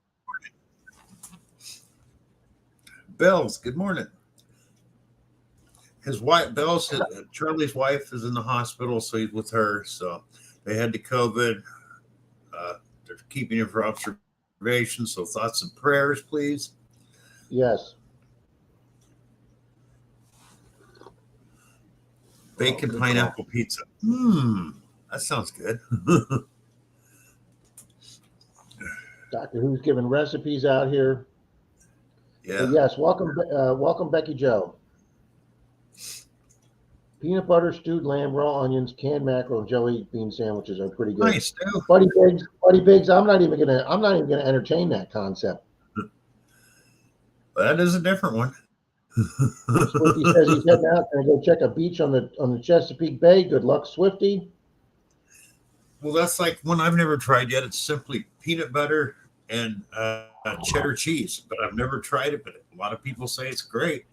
Bells, good morning. His wife, Charlie's wife is in the hospital, so he's with her. So they had the COVID. They're keeping him for observation. So thoughts and prayers, please. Yes. Bacon pineapple pizza. That sounds good. Doctor Who's giving recipes out here. Yeah. But yes, welcome, Becky Joe. Peanut butter, stewed lamb, raw onions, canned mackerel, and jelly bean sandwiches are pretty good. Nice, too. Buddy Biggs. I'm not even gonna entertain that concept. That is a different one. Swifty says he's heading out and go check a beach on the Chesapeake Bay. Good luck, Swifty. Well, that's like one I've never tried yet. It's simply peanut butter and cheddar cheese, but I've never tried it. But a lot of people say it's great.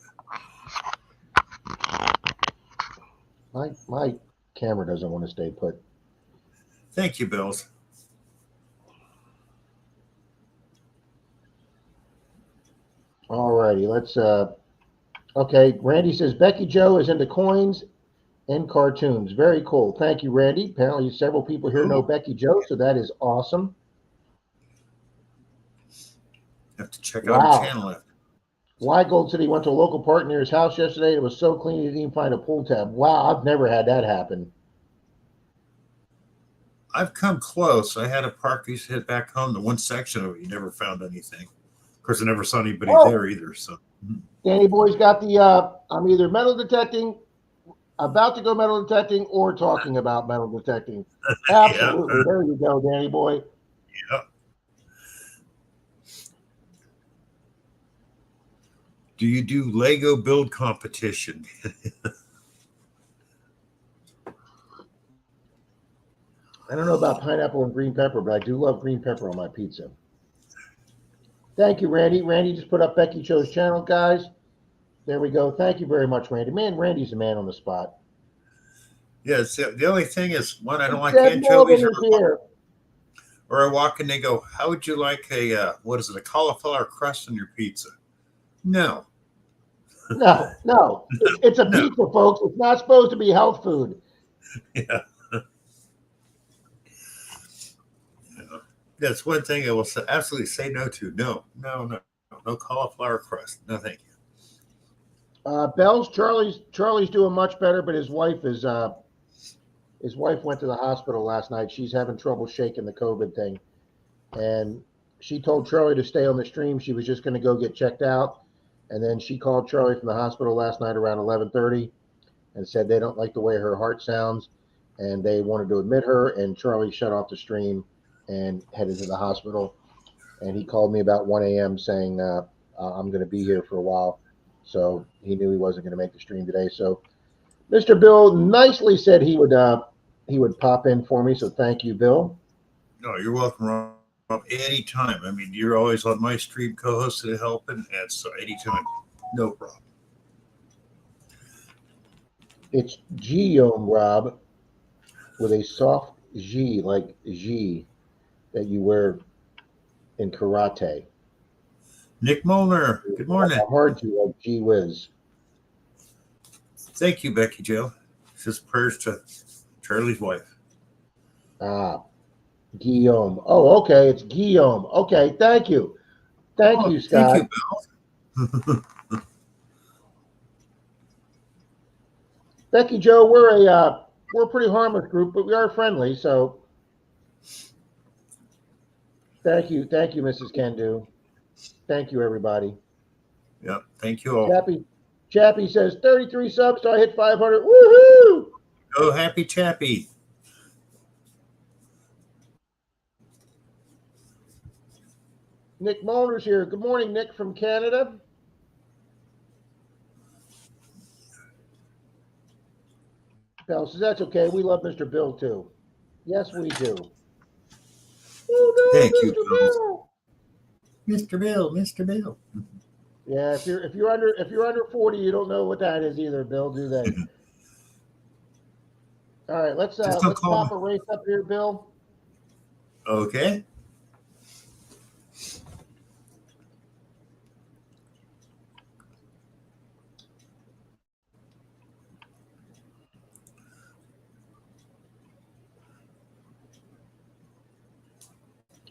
My camera doesn't want to stay put. Thank you, Bills. All righty, let's. Okay, Randy says Becky Joe is into coins and cartoons. Very cool. Thank you, Randy. Apparently, several people here know Becky Joe, so that is awesome. Have to check out her channel after. Weigold said he went to a local park near his house yesterday. It was so clean he didn't even find a pull tab. Wow, I've never had that happen. I've come close. I had a park used to head back home. The one section of it, you never found anything. Of course, I never saw anybody there either. So, Danny Boy's got the. I'm either metal detecting, about to go metal detecting, or talking about metal detecting. Absolutely. yeah. There you go, Danny Boy. Yeah. Do you do Lego build competition? I don't know about pineapple and green pepper, but I do love green pepper on my pizza. Thank you, Randy. Randy just put up Becky Cho's channel, guys. There we go. Thank you very much, Randy. Man, Randy's a man on the spot. Yes. The only thing is, one, I don't like Deb anchovies, Morgan is here. or I walk and they go, "How would you like a what is it? A cauliflower crust on your pizza?" No. No. It's a No. pizza, folks. It's not supposed to be health food. Yeah. That's one thing I will absolutely say no to. No cauliflower crust. No, thank you. Bells, Charlie's doing much better, but his wife went to the hospital last night. She's having trouble shaking the COVID thing, and she told Charlie to stay on the stream. She was just going to go get checked out, and then she called Charlie from the hospital last night around 11:30 and said they don't like the way her heart sounds, and they wanted to admit her. And Charlie shut off the stream and headed to the hospital. And he called me about 1 a.m. saying I'm going to be here for a while. So he knew he wasn't going to make the stream today. So Mr. Bill nicely said he would pop in for me. So thank you, Bill. No, you're welcome, Rob. Anytime. I mean, you're always on my stream co-hosting and helping, and so anytime, no problem. It's Guillaume, Rob, with a soft G, like G, that you wear in karate. Nick Molnar, good morning. A hard G, like G whiz. Thank you, Becky Jo. Just prayers to Charlie's wife. Guillaume. Oh, okay. It's Guillaume. Okay. Thank you. Thank you, Scott. Thank you, Bill. Becky Jo, we're a pretty harmless group, but we are friendly. So thank you, Mrs. Kendu. Thank you, everybody. Yep. Thank you all. Chappie says 33 subs, so I hit 500. Woohoo! Oh, happy Chappie. Nick Molner's here. Good morning, Nick from Canada. Bell says that's okay. We love Mr. Bill too. Yes, we do. Oh, no, thank you, Bill. Mr. Bill. Mr. Bill. Yeah, if you're under 40, you don't know what that is either, Bill, do they? All right, let's pop a race up here, Bill. Okay.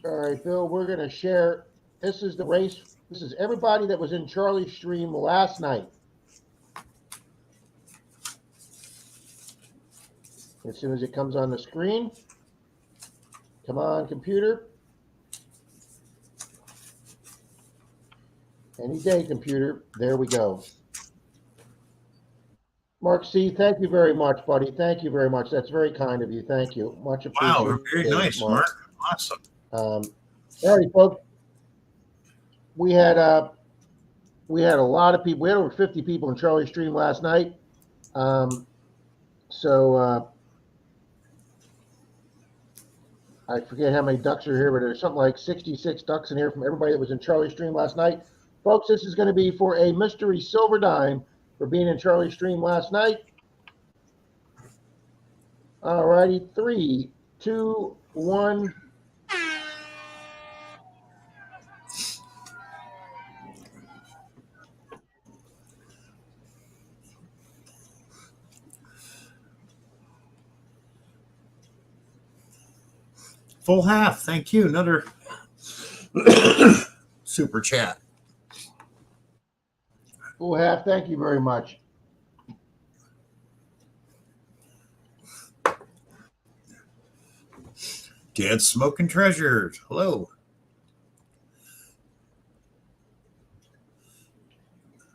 All right, Bill, we're going to share. This is the race. This is everybody that was in Charlie's stream last night. As soon as it comes on the screen. Come on, computer. Any day, computer. There we go. Mark C., thank you very much, buddy. Thank you very much. That's very kind of you. Thank you. Much appreciated. Wow, very nice, Mark. Awesome. All right, folks. We had a lot of people. We had over 50 people in Charlie's stream last night. I forget how many ducks are here, but there's something like 66 ducks in here from everybody that was in Charlie's stream last night. Folks, this is going to be for a mystery silver dime for being in Charlie's stream last night. All righty, 3, 2, 1. Full half. Thank you. Another super chat. Full half. Thank you very much. Dance Smoking Treasures. Hello.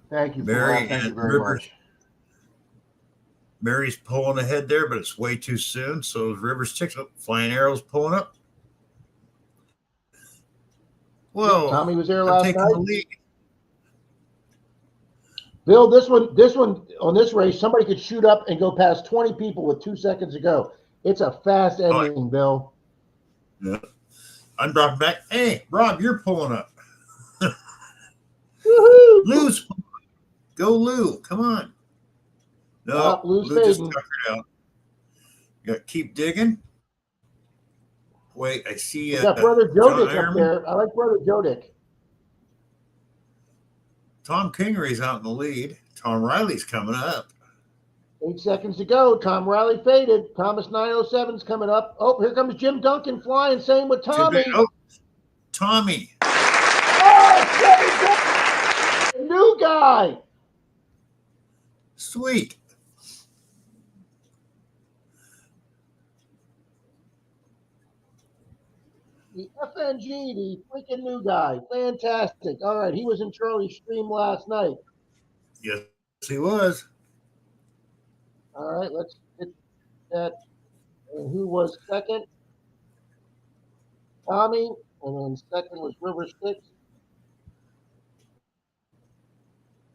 Thank you, Mary Paul. Thank you and very Rivers. much. Mary's pulling ahead there, but it's way too soon. So Rivers ticks up. Flying Arrow's pulling up. Whoa. Tommy was there I'm last taking night. the lead. Bill, this one on this race, somebody could shoot up and go past 20 people with 2 seconds to go. It's a fast ending, Bill. Yeah. I'm dropping back. Hey, Rob, you're pulling up. Woohoo! Lou's go, Lou. Come on. No, Lou's Lou just fading. tuckered out. You got to keep digging. Wait, I see. We got Brother Jodick up there. I like Brother Jodick. Tom Kingery's out in the lead. Tom Riley's coming up. 8 seconds to go. Tom Riley faded. Thomas 907's coming up. Oh, here comes Jim Duncan flying. Same with Tommy. Oh, Tommy. Oh, new guy. Sweet. The FNG, the freaking new guy. Fantastic. All right, he was in Charlie's stream last night. Yes, he was. All right, let's get that. And who was second? Tommy. And then second was River Sticks.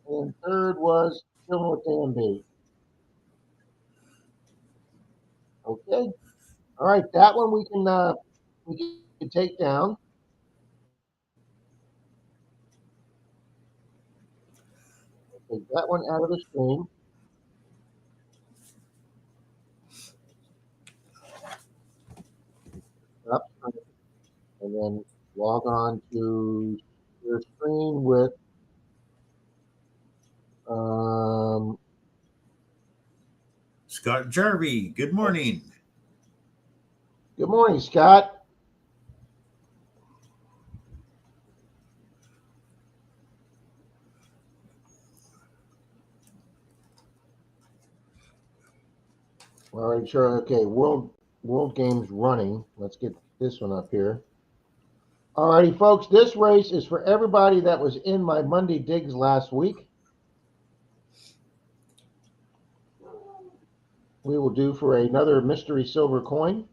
And third was Chilling with Dan B. Okay. All right, that one we can take down. Take that one out of the stream. Up, and then log on to your screen with Scott Jarvie. Good morning. Good morning, Scott. All right, sure. Okay, World Games running. Let's get this one up here. All righty, folks. This race is for everybody that was in my Monday digs last week. We will do for another mystery silver coin.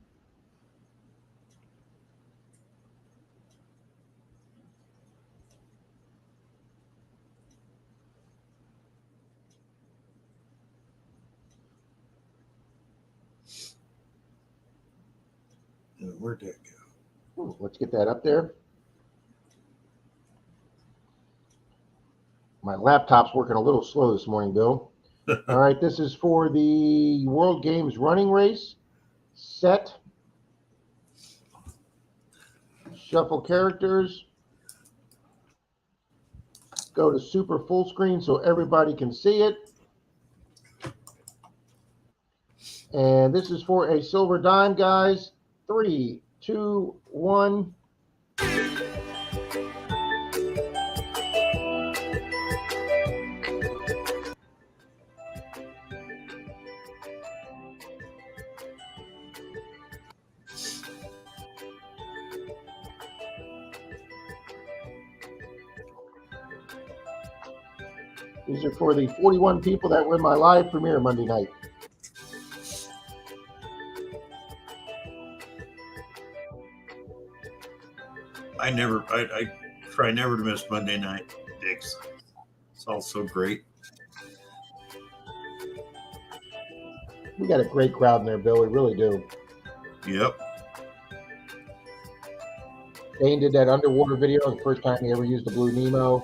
Where'd that go? Let's get that up there. My laptop's working a little slow this morning, Bill. All right, this is for the World Games running race. Set. Shuffle characters. Go to super full screen so everybody can see it. And this is for a silver dime, guys. 3, 2, 1. These are for the 41 people that were in my live premiere Monday night. I try never to miss Monday night digs. It's all so great. We got a great crowd in there, Bill. We really do. Yep. Dane did that underwater video, the first time he ever used the Blue Nemo.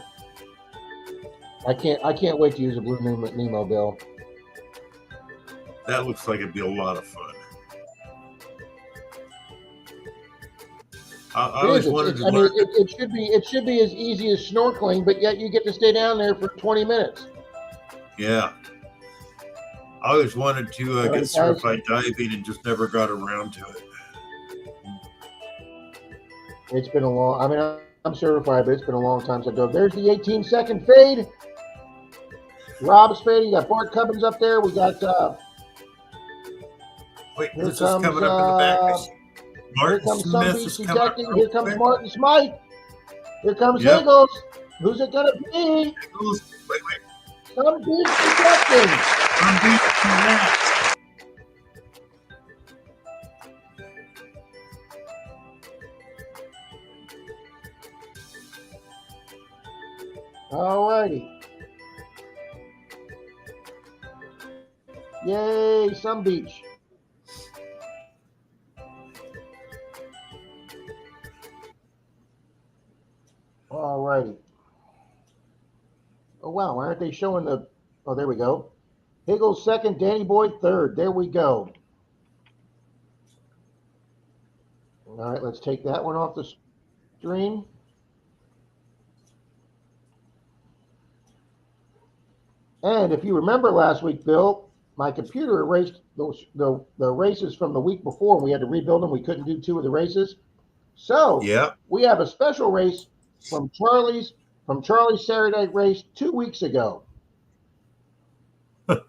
I can't wait to use a Blue Nemo, Bill. That looks like it'd be a lot of fun. I always wanted to learn. It should be as easy as snorkeling, but yet you get to stay down there for 20 minutes. Yeah. I always wanted to get certified diving and just never got around to it. It's been a long, I mean, I'm certified, but it's been a long time since I dove. There's the 18-second fade. Rob's fading. You got Bart Cubbins up there. We got wait, this is coming up in the back. Here comes some Smith beach is coming up ejecting. real Here comes quick. Martin Smythe. Here comes Yep. Higgles. Who's it going to be? Wait. Some beach ejecting. Some beach from that. All righty. Yay, some beach. All righty. Oh, wow. Why aren't they showing the... Oh, there we go. Higgles second, Danny Boyd third. There we go. All right, let's take that one off the screen. And if you remember last week, Bill, my computer erased the races from the week before, and we had to rebuild them. We couldn't do 2 of the races. So Yeah. we have a special race from Charlie's Saturday race 2 weeks ago. And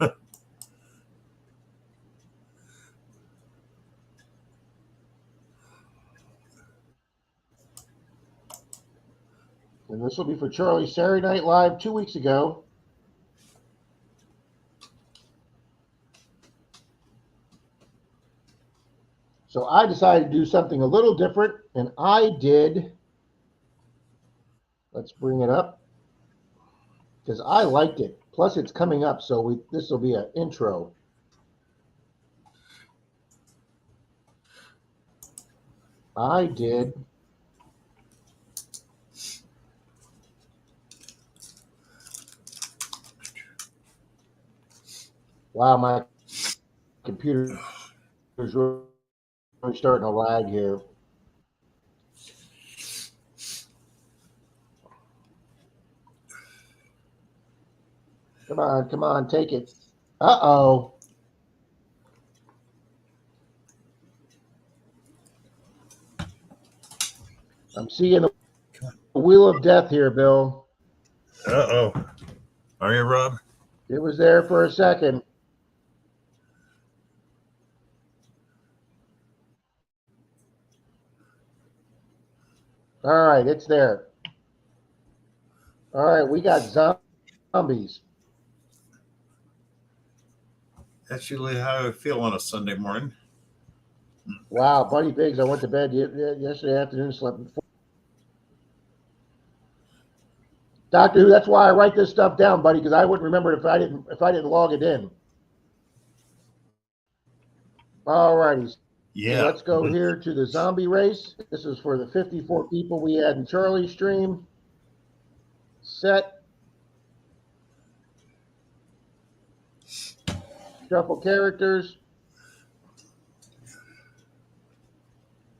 this will be for Charlie's Saturday Night Live 2 weeks ago. So I decided to do something a little different, and I did, let's bring it up, because I liked it. Plus it's coming up, so this will be an intro. I did wow, my computer is really starting to lag here. Come on, take it. Uh-oh. I'm seeing the wheel of death here, Bill. Uh-oh. Are you, Rob? It was there for a second. All right, it's there. All right, we got zombies. That's usually how I feel on a Sunday morning. Wow, Buddy Biggs, I went to bed yesterday afternoon, slept before. Doctor Who, that's why I write this stuff down, buddy, because I wouldn't remember it if I didn't log it in. All righty. Yeah. So let's go here to the zombie race. This is for the 54 people we had in Charlie's stream. Set. Shuffle characters.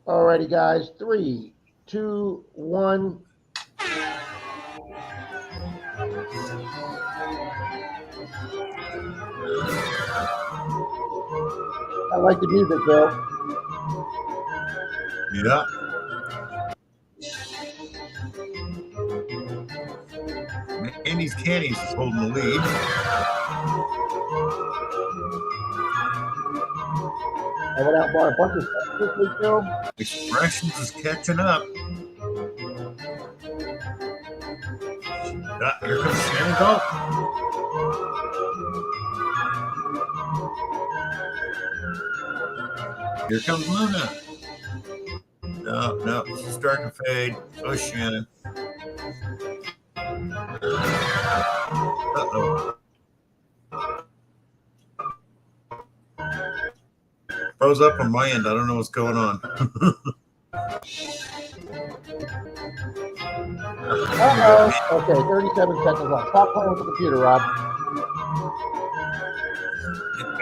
Alrighty, guys. 3, 2, 1. I like the music, Bill. Yeah. Andy's Candies is holding the lead. I went out and bought a bunch of stuff this week, Bill. Expressions is catching up. Here comes Shannon Dalton. Here comes Luna. No, she's starting to fade. Oh, Shannon. Uh-oh. Froze up on my end. I don't know what's going on. Uh-oh. Okay, 37 seconds left. Stop playing with the computer, Rob.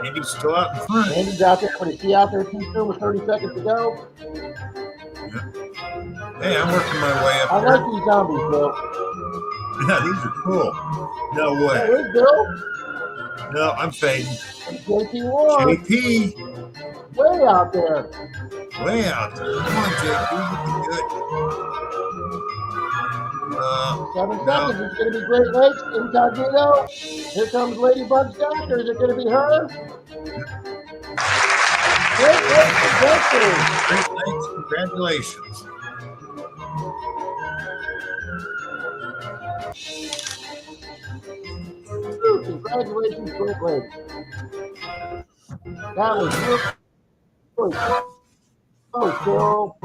Andy's still out in front. Andy's out there, but is he out there too soon with 30 seconds to go? Hey, I'm working my way up. I like these zombies, Bill. Yeah, these are cool. No way. Hey, where's Bill? No, I'm fading. JP Ward. JP. Way out there. Way out there. Come on, JP. Looking good. 7 seconds. It's going to be Great Lakes. Incognito. Here comes Ladybug's doctor. Is it going to be her? Great Lakes Adventures. Great Lakes Congratulations. Woo, congratulations, Great Lakes. That was really close, Bill.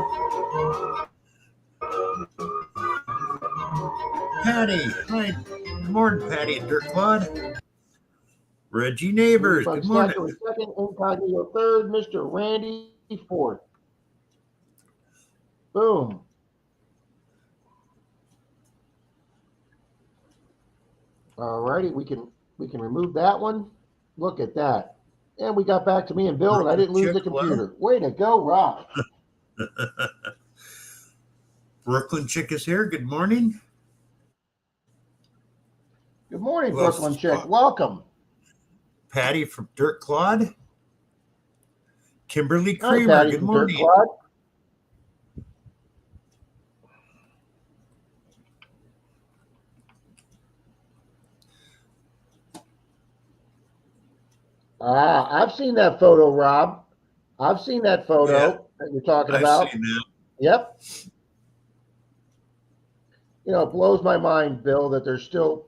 Patty. Hi. Good morning, Patty and Dirk Claude. Reggie Neighbors. Good morning. Stagger was second, Incognito third, Mr. Randy fourth. Boom. All righty, we can remove that one. Look at that. And we got back to me and Bill, and I didn't lose the computer. Way to go, Rob. Brooklyn Chick is here. Good morning. Good morning, Brooklyn Chick. Welcome. Patty from Dirk Claude. Kimberly Hi, Creamer. Patty Good from morning. Dirk Claude. I've seen that photo, Rob. I've seen that photo that you're talking about. I've seen that. Yep. You know, it blows my mind, Bill, that there's still.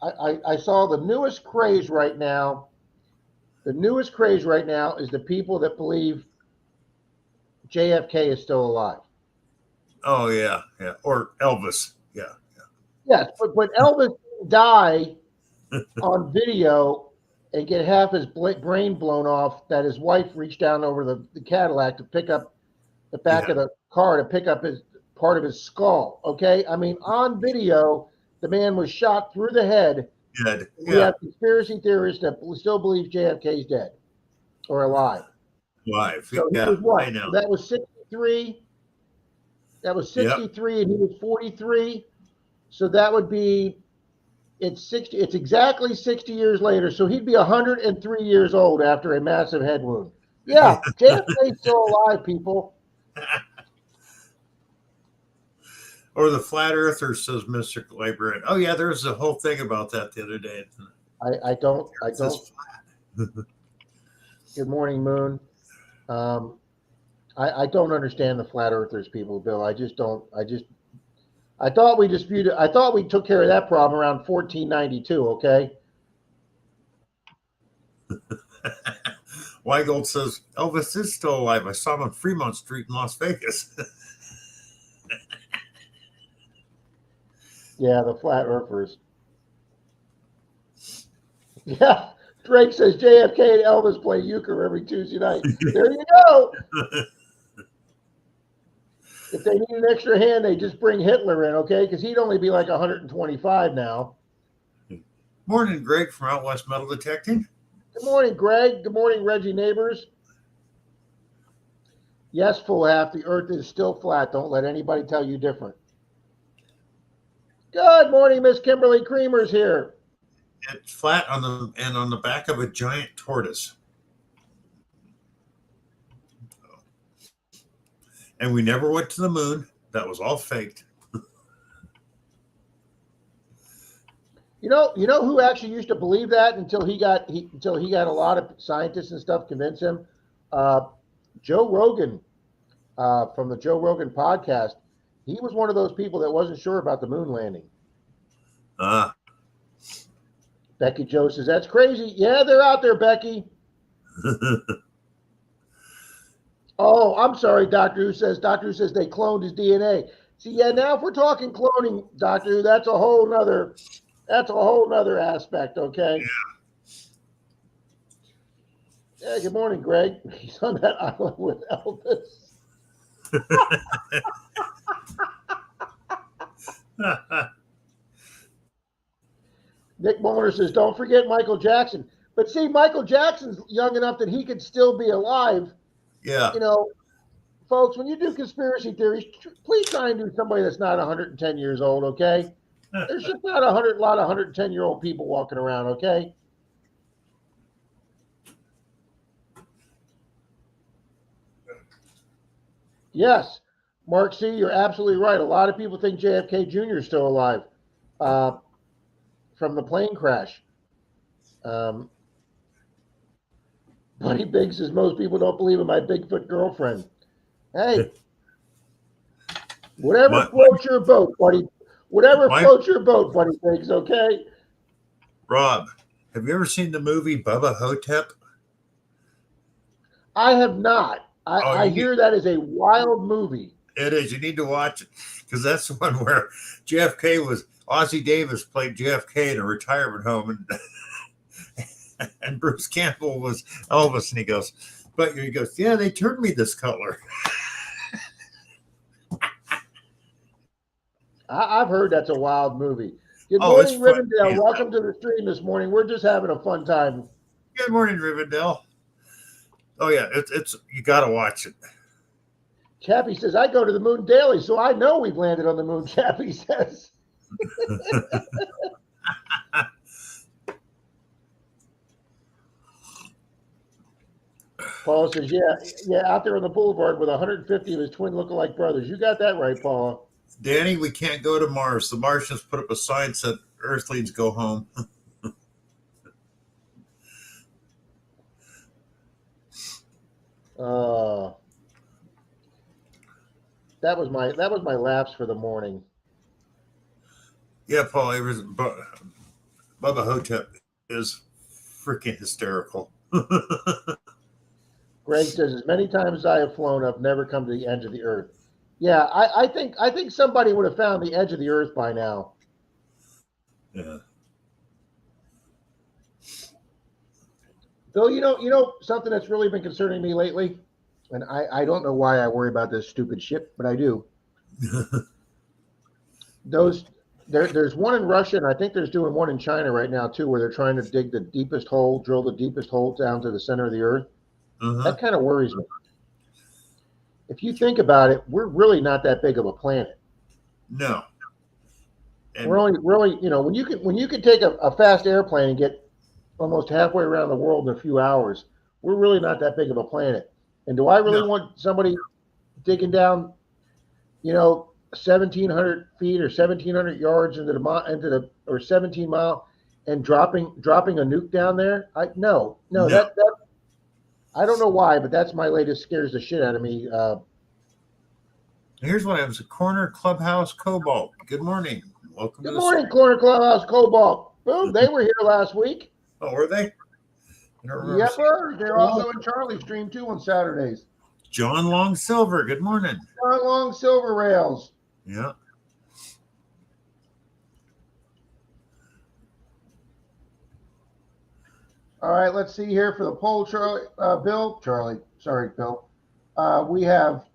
I saw the newest craze right now. The newest craze right now is the people that believe JFK is still alive. Oh yeah, yeah. Or Elvis. Yeah, yeah. Yes, but Elvis didn't die on video and get half his brain blown off that his wife reached down over the Cadillac to pick up the back of the car to pick up his part of his skull. Okay, I mean on video, the man was shot through the head. Dead. We have conspiracy theorists that still believe JFK's dead or alive. Live. So he was what? I know. That was 63. That was 63, and he was 43. So that would be it's 60. It's exactly 60 years later. So he'd be 103 years old after a massive head wound. Yeah, JFK's still alive, people. Or the flat earther, says Mr. Librarian. Oh yeah, there was a whole thing about that the other day. I don't. Good morning, Moon. I don't understand the flat earthers, people, Bill. I just don't. I thought we disputed. I thought we took care of that problem around 1492. Okay. Weigold says Elvis is still alive. I saw him on Fremont Street in Las Vegas. Yeah, the flat earthers. Yeah, Drake says JFK and Elvis play euchre every Tuesday night. There you go. If they need an extra hand, they just bring Hitler in, okay? Because he'd only be like 125 now. Morning, Greg from Out West Metal Detecting. Good morning, Greg. Good morning, Reggie Neighbors. Yes, full half. The earth is still flat. Don't let anybody tell you different. Good morning, Miss Kimberly Creamer's here. It's flat on the back of a giant tortoise. And we never went to the moon. That was all faked. You know who actually used to believe that until he got a lot of scientists and stuff convince him? Joe Rogan from the Joe Rogan podcast. He was one of those people that wasn't sure about the moon landing. Becky Joe says, that's crazy. Yeah, they're out there, Becky. Oh, I'm sorry, Doctor Who says they cloned his DNA. See, yeah, now if we're talking cloning, Doctor Who, that's a whole nother aspect, okay? Yeah, good morning, Greg. He's on that island with Elvis. Nick Muller says, don't forget Michael Jackson. But see, Michael Jackson's young enough that he could still be alive. Yeah. You know, folks, when you do conspiracy theories, please try and do somebody that's not 110 years old, okay? There's just not a lot of 110-year-old people walking around, okay? Yes, Mark C., you're absolutely right. A lot of people think JFK Jr. is still alive from the plane crash. Buddy Big says most people don't believe in my Bigfoot girlfriend. Hey, Whatever My, floats your boat, buddy. Whatever my floats your boat, buddy thinks, okay? Rob, have you ever seen the movie Bubba Hotep? I have not. Oh, I hear that is a wild movie. it is. You need to watch it because that's the one where JFK was Ozzie Davis played JFK in a retirement home, and Bruce Campbell was Elvis, and he goes, yeah, they turned me this color. I've heard that's a wild movie. Good Oh, it's morning, fun. Rivendell. Welcome to the stream this morning. We're just having a fun time. Good morning, Rivendell. Oh yeah, it's you got to watch it. Chappie says, I go to the moon daily, so I know we've landed on the moon, Chappie says. Paula says, yeah, out there on the boulevard with 150 of his twin lookalike brothers. You got that right, Paula. Danny, we can't go to Mars. The Martians put up a sign that said Earthlings go home. That was my lapse for the morning. Yeah, Paul, Bubba Hotep is freaking hysterical. Greg says, as many times as I have flown, I've never come to the edge of the earth. Yeah, I think somebody would have found the edge of the earth by now. Yeah. Bill, you know something that's really been concerning me lately, and I don't know why I worry about this stupid shit, but I do. There's one in Russia, and I think there's doing one in China right now too, where they're trying to drill the deepest hole down to the center of the earth. That kind of worries me. If you think about it, we're really not that big of a planet. No. And we're only when you can take a fast airplane and get almost halfway around the world in a few hours, we're really not that big of a planet. And do I really want somebody digging down, 1,700 feet or 1,700 yards or 17 mile and dropping a nuke down there? No. That I don't know why, but that's my latest scares the shit out of me. Here's what happens: a corner clubhouse Cobalt. Good morning. Welcome. Good morning, corner clubhouse Cobalt. Boom, they were here last week. Oh, were they? Yep, they're also in Charlie's stream too on Saturdays. John Long Silver. Good morning. John Long Silver Rails. Yeah. All right, let's see here for the poll, Bill. Bill. We have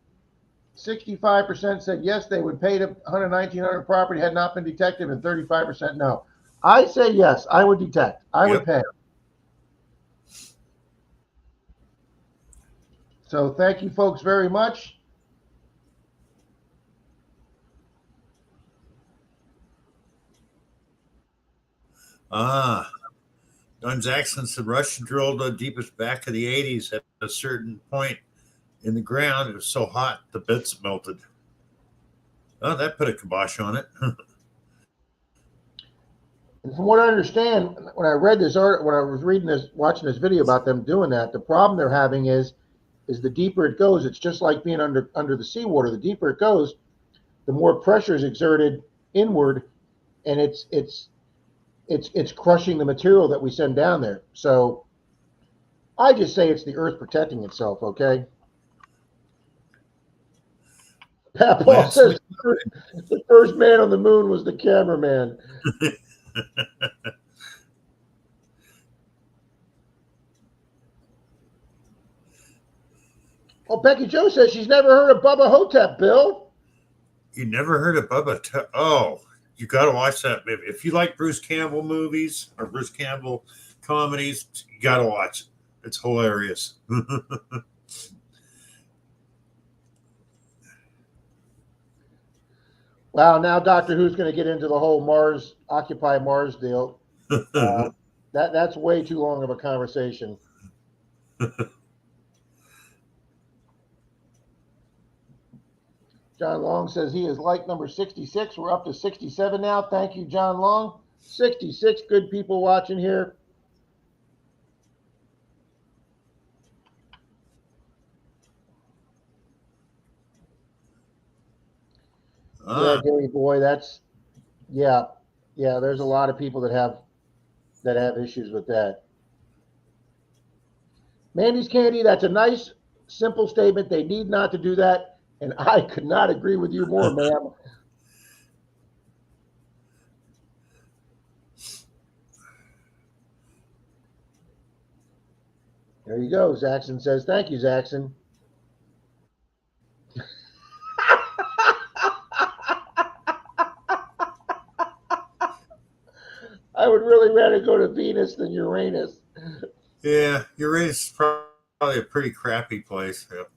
65% said yes, they would pay to 11900 property had not been detected, and 35% no. I say yes, I would detect. I would pay. So thank you folks very much. Don Jackson said Russia drilled the deepest back of the 80s at a certain point in the ground. It was so hot, the bits melted. Oh, that put a kibosh on it. And from what I understand, when I read this article, when I was watching this video about them doing that, the problem they're having is the deeper it goes, it's just like being under the seawater. The deeper it goes, the more pressure is exerted inward, and it's crushing the material that we send down there. So I just say it's the Earth protecting itself, okay? Pat Paul says the first man on the moon was the cameraman. Oh, Becky Joe says she's never heard of Bubba Hotep, Bill. You never heard of Bubba? Oh, you got to watch that. If you like Bruce Campbell movies or Bruce Campbell comedies, you got to watch it. It's hilarious. Wow, now Doctor Who's going to get into the whole Occupy Mars deal. That's way too long of a conversation. John Long says he is like number 66. We're up to 67 now. Thank you, John Long. 66 good people watching here. Yeah, Danny boy, yeah. There's a lot of people that have issues with that. Mandy's Candy, that's a nice, simple statement. They need not to do that, and I could not agree with you more, ma'am. There you go. Zaxxon says, thank you, Zaxxon. I would really rather go to Venus than Uranus. Yeah, Uranus is probably a pretty crappy place. Yep.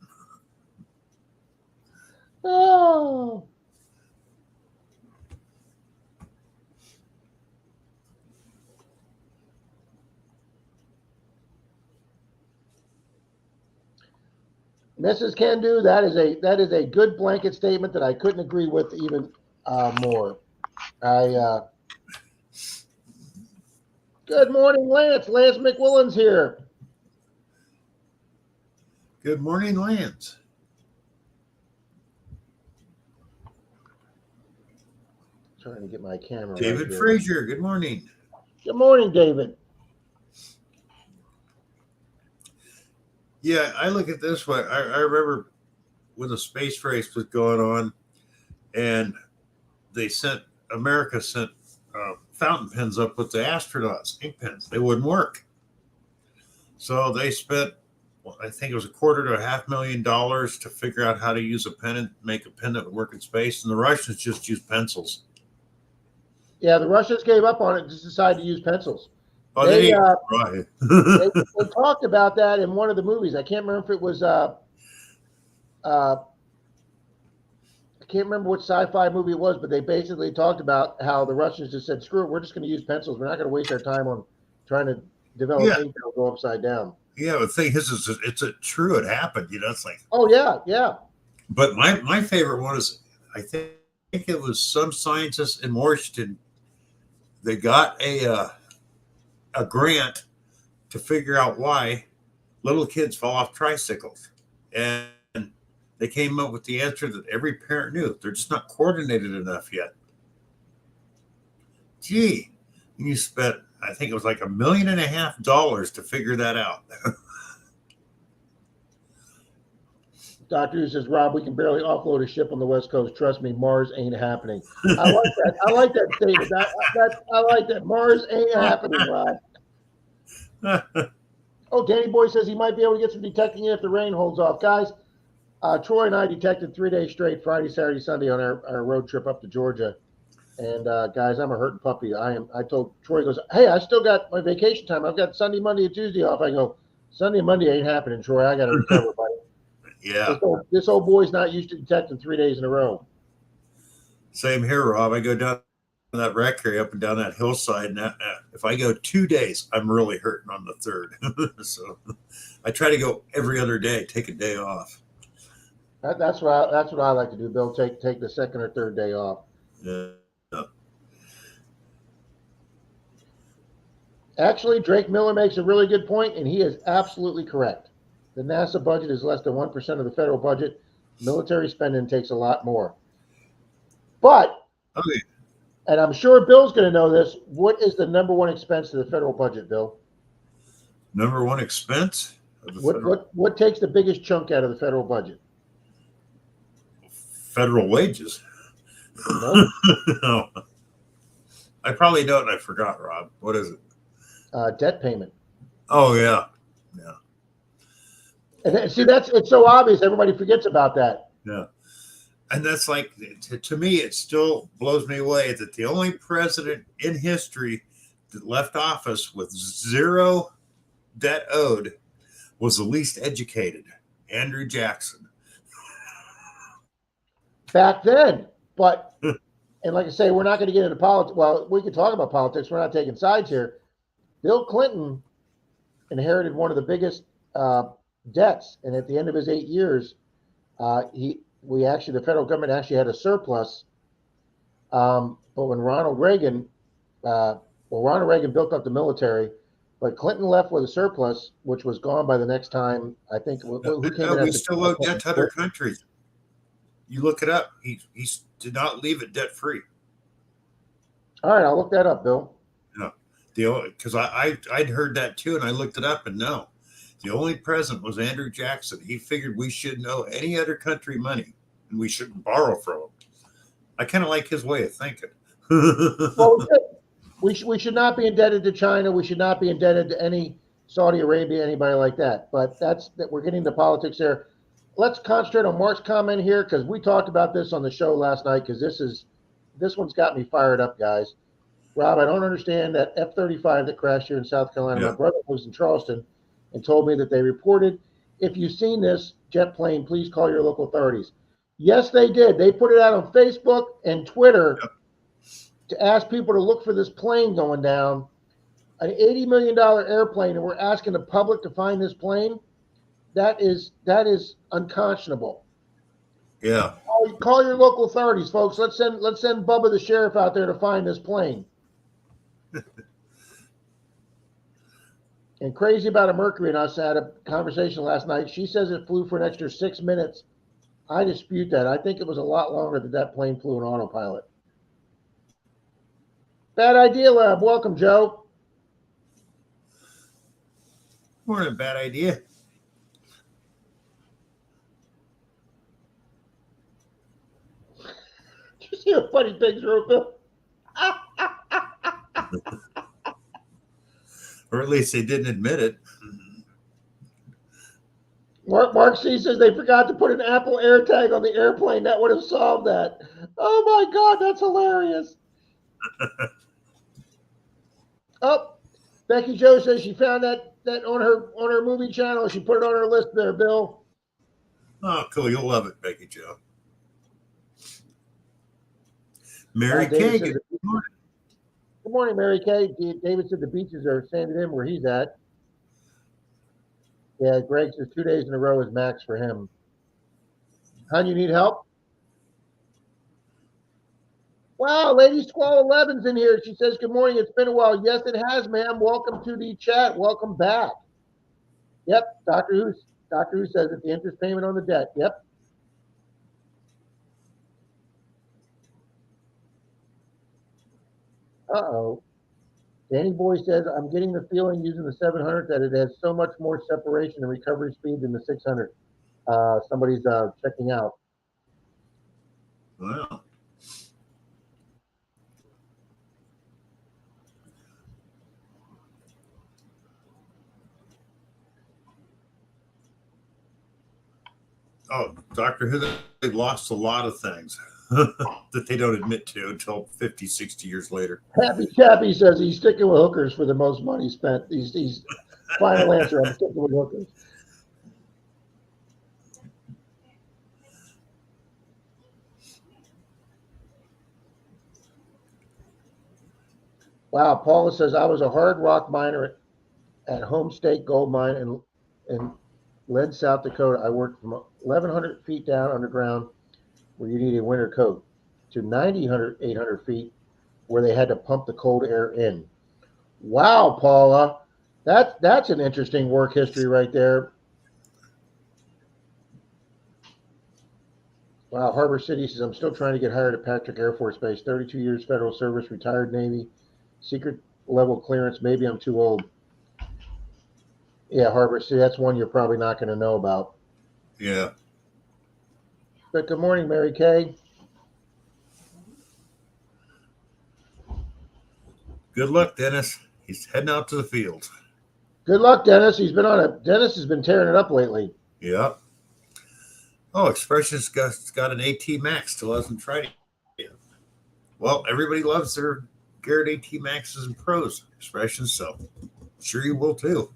Oh. Mrs. Candu, that is a good blanket statement that I couldn't agree with even more. Good morning, Lance. Lance McWilliams here. Good morning, Lance. Trying to get my camera. David right Frazier, good morning. Good morning, David. Yeah, I look at this way. I remember when the space race was going on, and America sent fountain pens up with the astronauts, ink pens. They wouldn't work. So they spent, I think it was $250,000 to $500,000 to figure out how to use a pen and make a pen that would work in space. And the Russians just used pencils. Yeah, the Russians gave up on it and just decided to use pencils. Oh, they talked about that in one of the movies. I can't remember if it was I can't remember what sci-fi movie it was, but they basically talked about how the Russians just said, "Screw it, we're just going to use pencils. We're not going to waste our time on trying to develop ink that'll go upside down." Yeah, the thing is it's true. It happened. It's like, oh yeah. But my favorite one is, I think it was some scientists in Washington. They got a grant to figure out why little kids fall off tricycles, and they came up with the answer that every parent knew. They're just not coordinated enough yet. Gee, you spent, I think it was like $1.5 million to figure that out. Dr. says, Rob, we can barely offload a ship on the West Coast. Trust me, Mars ain't happening. I like that. I like that statement. I like that. Mars ain't happening, Rob. Oh, Danny Boy says he might be able to get some detecting in if the rain holds off. Guys, Troy and I detected 3 days straight, Friday, Saturday, Sunday on our road trip up to Georgia. And guys, I'm a hurting puppy. I told Troy, goes, hey, I still got my vacation time. I've got Sunday, Monday, and Tuesday off. I go, Sunday and Monday ain't happening, Troy. I got to recover, buddy. Yeah. This old boy's not used to detecting 3 days in a row. Same here, Rob. I go down that rec area up and down that hillside. And if I go 2 days, I'm really hurting on the third. So I try to go every other day, take a day off. That's what I like to do, Bill. Take the second or third day off. Yeah. Actually, Drake Miller makes a really good point, and he is absolutely correct. The NASA budget is less than 1% of the federal budget. Military spending takes a lot more. But, and I'm sure Bill's going to know this, what is the number one expense to the federal budget, Bill? Number one expense? What takes the biggest chunk out of the federal budget? Federal wages. No. No. I probably don't. I forgot, Rob. What is it? Debt payment. Oh, yeah. Yeah. And see, it's so obvious. Everybody forgets about that. Yeah. And that's like, to me, it still blows me away that the only president in history that left office with zero debt owed was the least educated, Andrew Jackson. Back then. But, and like I say, we're not going to get into politics. Well, we can talk about politics. We're not taking sides here. Bill Clinton inherited one of the biggest debts, and at the end of his 8 years, the federal government actually had a surplus. But when Ronald Reagan built up the military, but Clinton left with a surplus, which was gone by the next time. I think we still owe debt to other countries. You look it up. He did not leave it debt free. All right, I'll look that up, Bill. Yeah, because I'd heard that too, and I looked it up, and no, the only president was Andrew Jackson. He figured we shouldn't owe any other country money, and we shouldn't borrow from them. I kind of like his way of thinking. Well, we should not be indebted to China. We should not be indebted to any Saudi Arabia, anybody like that. But we're getting into politics there. Let's concentrate on Mark's comment here because we talked about this on the show last night because this one's got me fired up, guys. Rob, I don't understand that F-35 that crashed here in South Carolina. Yeah. My brother lives in Charleston and told me that they reported, if you've seen this jet plane, please call your local authorities. Yes, they did. They put it out on Facebook and Twitter to ask people to look for this plane going down, an $80 million airplane, and we're asking the public to find this plane. That is unconscionable. Yeah. Call your local authorities, folks. Let's send Bubba the sheriff out there to find this plane. And Crazy About a Mercury and us had a conversation last night. She says it flew for an extra 6 minutes. I dispute that. I think it was a lot longer that plane flew on autopilot. Bad Idea Lab. Welcome, Joe. Morning, Bad Idea. Did you see what funny pigs wrote, Bill? Or at least they didn't admit it. Mark C says they forgot to put an Apple AirTag on the airplane. That would have solved that. Oh my God, that's hilarious. Oh, Becky Jo says she found that on her movie channel. She put it on her list there, Bill. Oh, cool. You'll love it, Becky Jo. Mary Kay. Good morning. Good morning, Mary Kay. David said the beaches are sanded in where he's at. Yeah, Greg says 2 days in a row is max for him. Hon, you need help? Wow, Lady Squall 11's in here. She says, good morning. It's been a while. Yes, it has, ma'am. Welcome to the chat. Welcome back. Yep, Dr. Who says it's the interest payment on the debt. Yep. Uh-oh. Danny Boy says, I'm getting the feeling using the 700 that it has so much more separation and recovery speed than the 600. Somebody's checking out. Wow. Oh, Doctor Who, they've lost a lot of things that they don't admit to until 50, 60 years later. Happy Chappy says he's sticking with hookers for the most money spent. He's final answer. I'm sticking with hookers. Wow, Paula says I was a hard rock miner at Home State Gold Mine in Lead, South Dakota. I worked from 1,100 feet down underground where you need a winter coat to 800 feet where they had to pump the cold air in. Wow, Paula, that's an interesting work history right there. Wow, Harbor City says, I'm still trying to get hired at Patrick Air Force Base. 32 years federal service, retired Navy, secret level clearance. Maybe I'm too old. Yeah, Harbor City, that's one you're probably not going to know about. Yeah. But good morning, Mary Kay. Good luck, Dennis. He's heading out to the field. Good luck, Dennis. Dennis has been tearing it up lately. Yep. Oh, Expression's got an AT Max, still hasn't tried it yet. Well, everybody loves their Garrett AT Maxes and Pros Expressions, so sure you will too.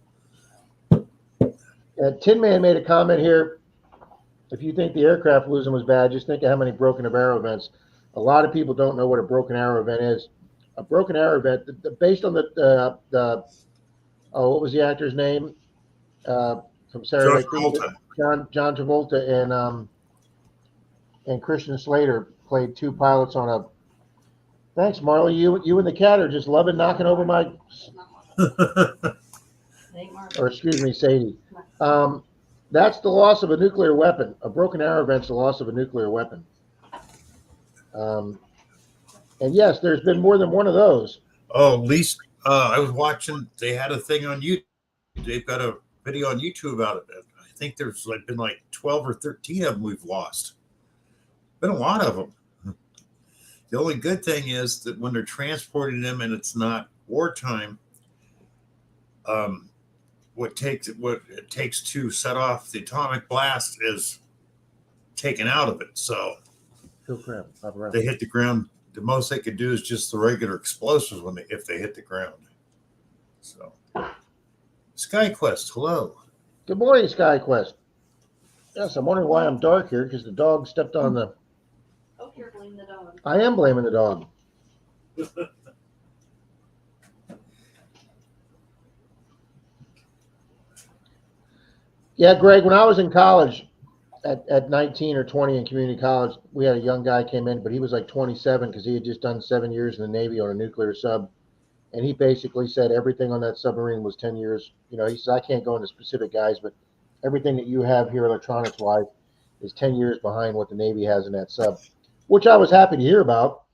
Tin Man made a comment here. If you think the aircraft losing was bad, just think of how many broken arrow events. A lot of people don't know what a broken arrow event is. A broken arrow event, based on what was the actor's name from Saturday Night Fever? John Travolta and Christian Slater played two pilots on a. Thanks, Marley. You and the cat are just loving knocking over my. Or excuse me, Sadie. That's the loss of a nuclear weapon. A broken arrow event's the loss of a nuclear weapon. And yes, there's been more than one of those. Oh, at least I was watching. They had a thing on YouTube. They've got a video on YouTube about it. I think there's been like 12 or 13 of them we've lost. Been a lot of them. The only good thing is that when they're transporting them and it's not wartime, what it takes to set off the atomic blast is taken out of it. So Oh crap! they hit the ground. The most they could do is just the regular explosives if they hit the ground. So, SkyQuest, hello. Good morning, SkyQuest. Yes, I'm wondering why I'm dark here because the dog stepped on the. Oh, you're blaming the dog. I am blaming the dog. Yeah, Greg, when I was in college at 19 or 20 in community college, we had a young guy came in, but he was like 27 because he had just done 7 years in the Navy on a nuclear sub. And he basically said everything on that submarine was 10 years. You know, he said, I can't go into specific guys, but everything that you have here electronics wise is 10 years behind what the Navy has in that sub, which I was happy to hear about.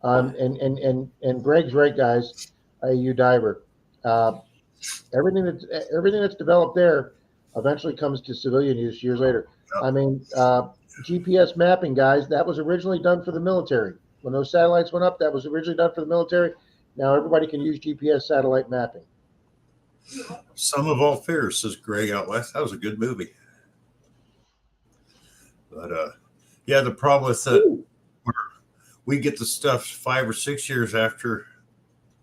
And Greg's right, guys, you diver. Everything that's developed there eventually comes to civilian use years later. I mean, GPS mapping, guys, that was originally done for the military. When those satellites went up, that was originally done for the military. Now everybody can use GPS satellite mapping. Sum of All Fears, says Greg out west. That was a good movie. But yeah, the problem with that, we get the stuff 5 or 6 years after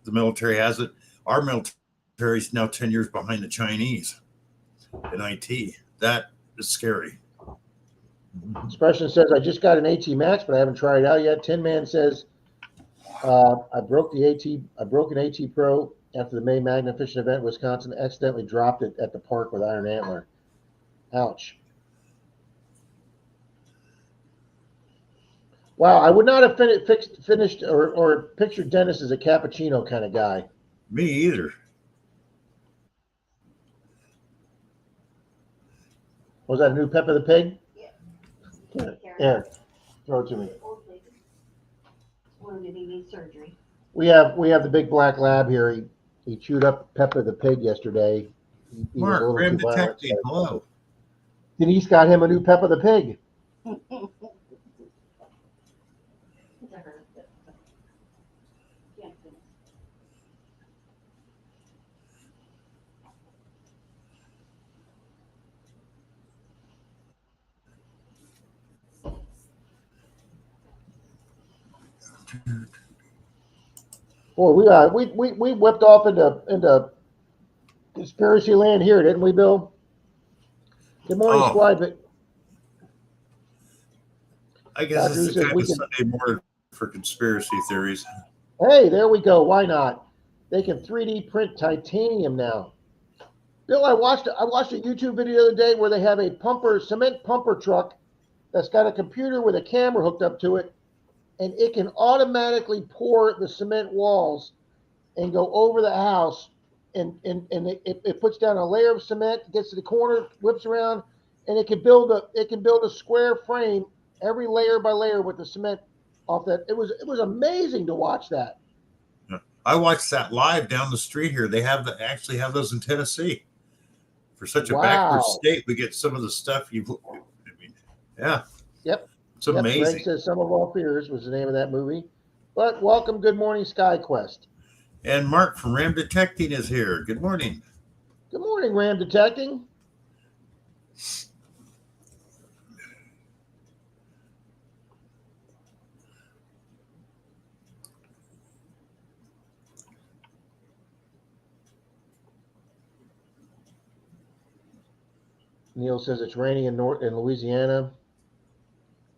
the military has it. Our military is now 10 years behind the Chinese in IT. That is scary. Expression says, I just got an AT Max, but I haven't tried it out yet. Tin Man says, I broke an AT Pro after the May Magna Fishing event in Wisconsin. Accidentally dropped it at the park with Iron Antler. Ouch. Wow, I would not have finished or pictured Dennis as a cappuccino kind of guy. Me either. Was that a new Peppa the Pig? Yeah. Here, throw it to me. Wounded, he needs surgery. We have the big black lab here. He chewed up Peppa the Pig yesterday. He was a Mark, little too violent. Detective, hello. Denise got him a new Peppa the Pig. Boy, we whipped off into conspiracy land here, didn't we, Bill? Good morning, squad. But I guess it's the kind of Sunday morning for conspiracy theories. Hey, there we go. Why not? They can 3D print titanium now. Bill, I watched a YouTube video the other day where they have a cement pumper truck that's got a computer with a camera hooked up to it, and it can automatically pour the cement walls and go over the house, and it puts down a layer of cement, gets to the corner, whips around, and it can build a square frame every layer by layer with the cement off that. It was amazing to watch that. I watched that live down the street here. They actually have those in Tennessee. For such a backward state, we get some of the stuff yeah. Yep. It's amazing. Greg says Sum of All Fears was the name of that movie. But welcome, good morning, SkyQuest. And Mark from Ram Detecting is here. Good morning. Good morning, Ram Detecting. Neil says it's raining in Louisiana.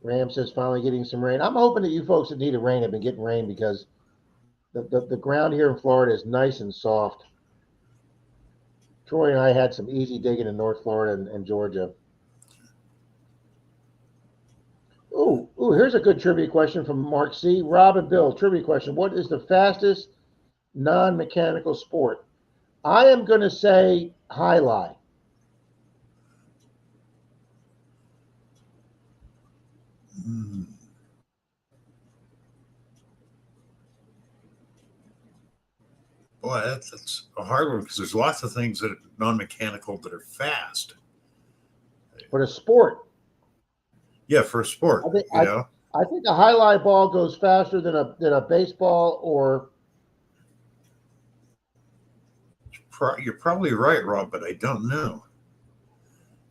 Ram says finally getting some rain. I'm hoping that you folks that need rain have been getting rain because the ground here in Florida is nice and soft. Troy and I had some easy digging in North Florida and Georgia. Ooh, here's a good trivia question from Mark C. Rob and Bill, trivia question. What is the fastest non-mechanical sport? I am going to say high-lie. Boy, that's a hard one because there's lots of things that are non-mechanical that are fast. For a sport. Yeah, for a sport, I think you know. I think a highlight ball goes faster than a baseball or. You're probably right, Rob, but I don't know.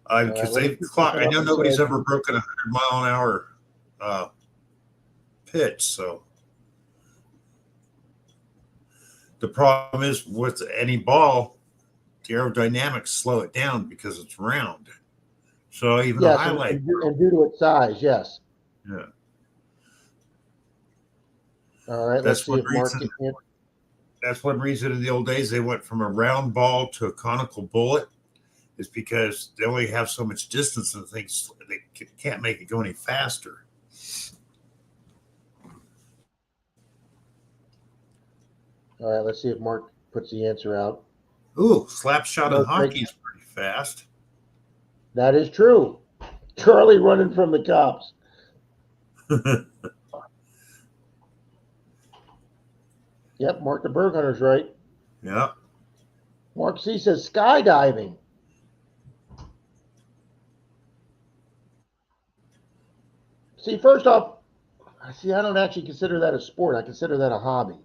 All right, Because let me they've keep clocked. looking I up know and nobody's say, ever broken 100-mile-an-hour pitch. So the problem is with any ball, the aerodynamics slow it down because it's round. So even a yes, highlight, and due to its size, yes. yeah, All right, let's that's see one if Mark reason. can. That's one reason in the old days they went from a round ball to a conical bullet, is because they only have so much distance and things they can't make it go any faster. All right, let's see if Mark puts the answer out. Ooh, slap shot in No, Craig, hockey is pretty fast. that is true. Charlie running from the cops. Yep, Mark the Berg Hunter's right. Yeah. Mark C says skydiving. See, first off, I don't actually consider that a sport. I consider that a hobby.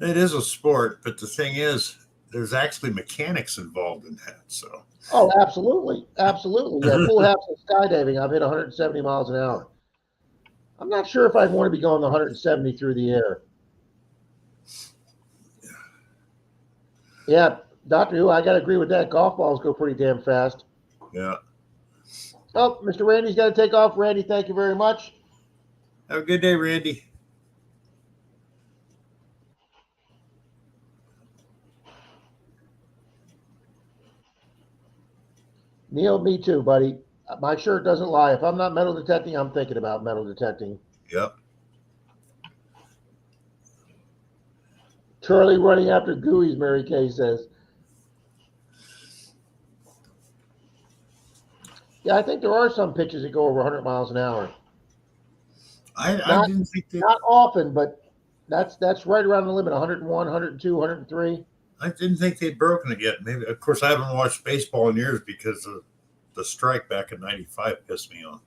It is a sport, but the thing is, there's actually mechanics involved in that. So, Oh, absolutely. Absolutely. Yeah, full house of skydiving. I've hit 170 miles an hour. I'm not sure if I'd want to be going 170 through the air. Yeah, Doctor Who, I got to agree with that. Golf balls go pretty damn fast. yeah. Oh, Mr. Randy's got to take off. Randy, thank you very much. Have a good day, Randy. Neil, me too, buddy. My shirt doesn't lie. If I'm not metal detecting, I'm thinking about metal detecting. Yep. Charlie running after gooey's, Mary Kay says. Yeah, I think there are some pitches that go over 100 miles an hour. I didn't think that. Not often, but that's right around the limit. 101, 102, 103. I didn't think they'd broken it yet. Maybe, of course, I haven't watched baseball in years because of the strike back in '95 pissed me off.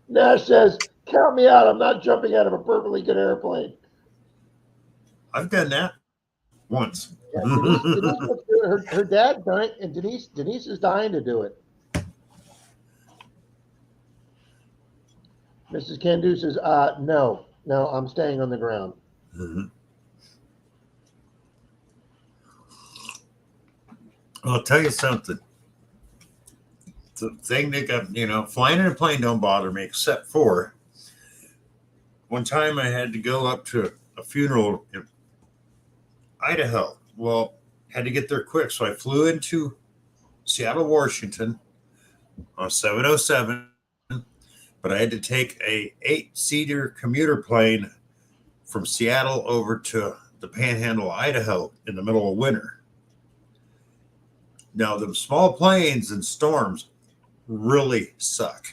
Nash says, "Count me out. I'm not jumping out of a perfectly good airplane." I've done that once. Yeah, Denise wants to do it. Her dad done it, and Denise is dying to do it. Mrs. Candu says, no, I'm staying on the ground. Mm-hmm. I'll tell you something. The thing that got, flying in a plane don't bother me, except for one time I had to go up to a funeral in Idaho. Well, had to get there quick. So I flew into Seattle, Washington on 707, but I had to take a 8-seater commuter plane from Seattle over to the Panhandle, Idaho in the middle of winter. Now, the small planes and storms really suck.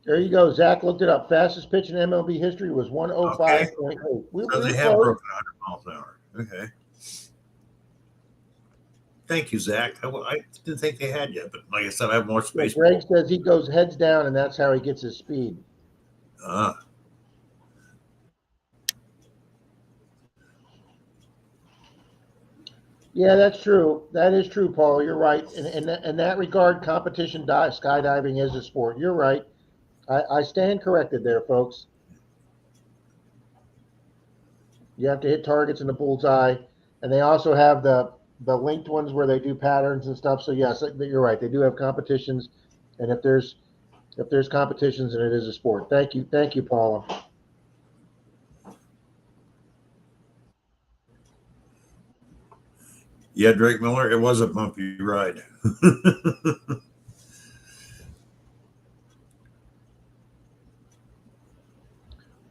There you go. Zach looked it up. Fastest pitch in MLB history was 105.8. Okay. We So were they have close. broken 100 miles an hour. Okay. Thank you, Zach. I didn't think they had yet, but like I said, I haven't watched baseball. Greg says he goes heads down, and that's how he gets his speed. Yeah, that's true. That is true, Paul. You're right. In that regard, competition skydiving is a sport. You're right. I stand corrected there, folks. You have to hit targets in the bullseye, and they also have the linked ones where they do patterns and stuff. So yes, you're right. They do have competitions, and if there's competitions, then it is a sport. Thank you, Paula. Yeah, Drake Miller, it was a bumpy ride.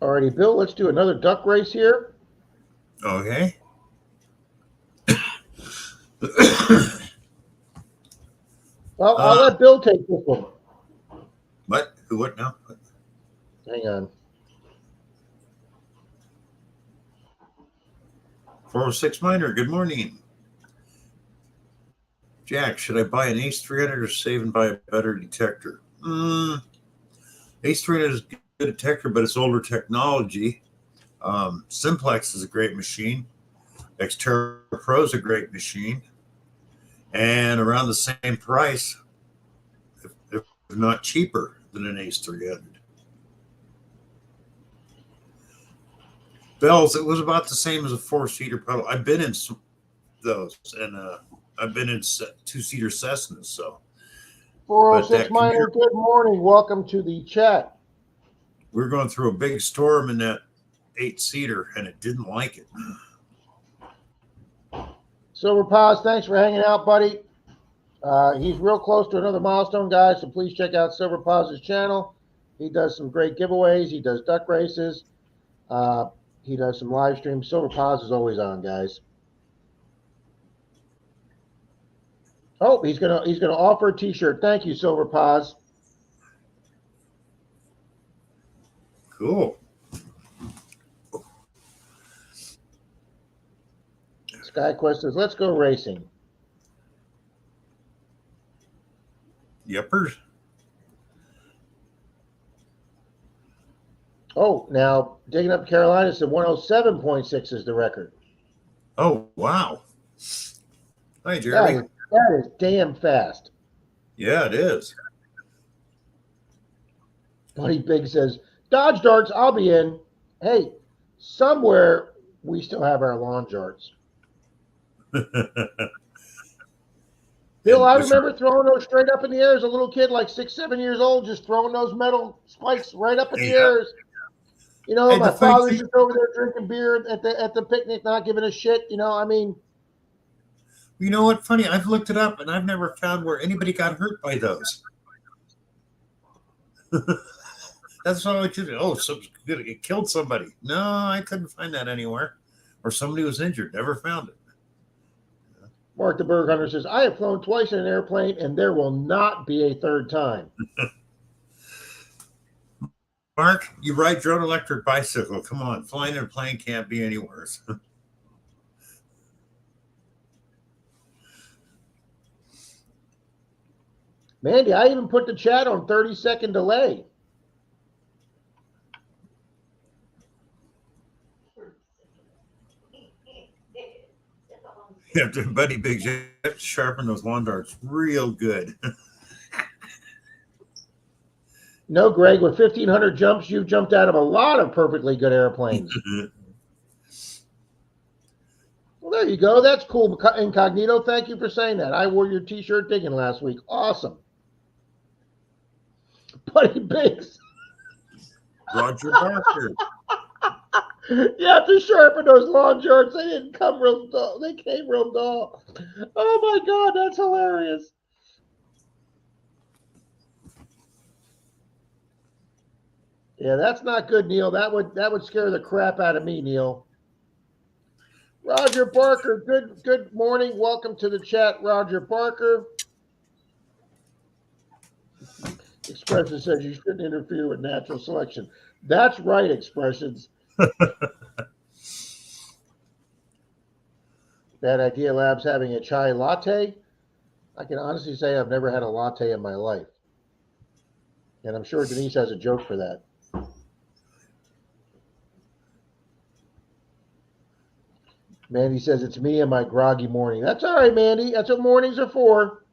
Alrighty, Bill, let's do another duck race here. Okay. Well, I'll let Bill take this one. What? Who? What now? Hang on. 406 Miner, good morning. Jack, should I buy an Ace 300 or save and buy a better detector? Ace 300 is a good detector, but it's older technology. Simplex is a great machine. Xterra Pro is a great machine. And around the same price, if not cheaper than an Ace 300. Bells, it was about the same as a four-seater pedal. I've been in those, and I've been in two-seater Cessnas. So 406 Miner, good morning. Welcome to the chat. We're going through a big storm in that 8-seater, and it didn't like it. Silver Paz, thanks for hanging out, buddy. He's real close to another milestone, guys, so please check out Silver Paz's channel. He does some great giveaways. He does duck races. He does some live streams. Silver Paz is always on, guys. Oh, he's gonna offer a T-shirt. Thank you, Silver Paz. Cool. SkyQuest says, let's go racing. Yepers. Oh, now Digging Up Carolina said 107.6 is the record. Oh, wow. Hi, Jeremy. That is damn fast. Yeah, it is. Buddy Big says, Dodge darts, I'll be in. Hey, somewhere we still have our lawn darts. Bill, I remember throwing those straight up in the air as a little kid, like 6, 7 years old, just throwing those metal spikes right up in the air. You know, my father's just over there drinking beer at the picnic, not giving a shit. You know, I mean. You know what? Funny, I've looked it up, and I've never found where anybody got hurt by those. That's all I could do. Oh, it killed somebody. No, I couldn't find that anywhere. Or somebody was injured. Never found it. Mark the Berg Hunter says, I have flown twice in an airplane, and there will not be a third time. Mark, you ride your own electric bicycle. Come on. Flying in a plane can't be any worse. Mandy, I even put the chat on 30-second delay. Yeah, Buddy Big, you have to sharpen those lawn darts real good. No, Greg, with 1,500 jumps, you jumped out of a lot of perfectly good airplanes. Well, there you go. That's cool, Incognito. Thank you for saying that. I wore your T-shirt digging last week. Awesome. Buddy Biggs. Roger Barker. You have to sharpen those lawn darts. They didn't come real dull. They came real dull. Oh, my God. That's hilarious. Yeah, that's not good, Neil. That would scare the crap out of me, Neil. Roger Barker, good morning. Welcome to the chat, Roger Barker. Expression says you shouldn't interfere with natural selection. That's right, Expressions. Bad Idea Labs having a chai latte. I can honestly say I've never had a latte in my life. And I'm sure Denise has a joke for that. Mandy says, it's me and my groggy morning. That's all right, Mandy. That's what mornings are for.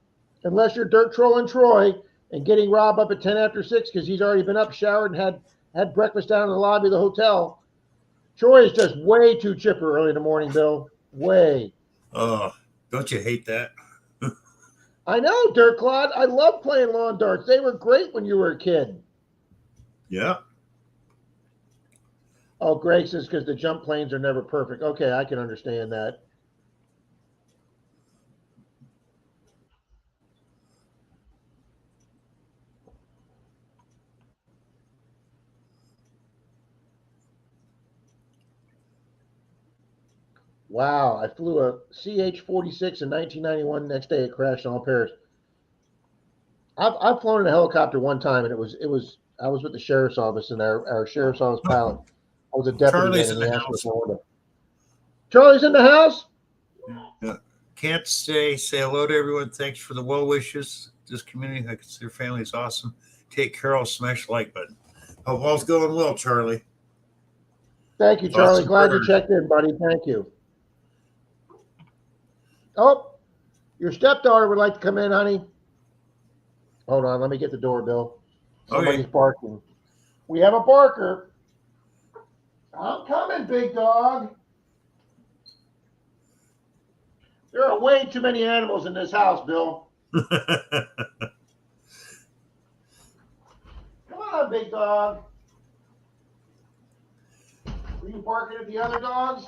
Unless you're dirt trolling Troy and getting Rob up at 10 after 6 because he's already been up, showered, and had breakfast down in the lobby of the hotel. Troy is just way too chipper early in the morning, Bill. Way. Oh, don't you hate that? I know, Dirt Clod. I love playing lawn darts. They were great when you were a kid. Yeah. Oh, Greg says because the jump planes are never perfect. Okay, I can understand that. Wow, I flew a CH-46 in 1991. Next day, it crashed in all pairs. I've flown in a helicopter one time, and it was I was with the sheriff's office and our sheriff's office pilot. I was a deputy Charlie's then, in and he the asked me house. for order. Charlie's in the house. Yeah. Can't say hello to everyone. Thanks for the well wishes. This community, I consider family is awesome. Take care. I'll smash the like button. Hope all's going well, Charlie. Thank you, Thoughts Charlie. and Glad you prayers. checked in, buddy. Thank you. Oh, your stepdaughter would like to come in, honey. Hold on, let me get the doorbell. Somebody's Okay. barking. We have a barker. I'm coming, big dog. There are way too many animals in this house, Bill. Come on, big dog. Were you barking at the other dogs?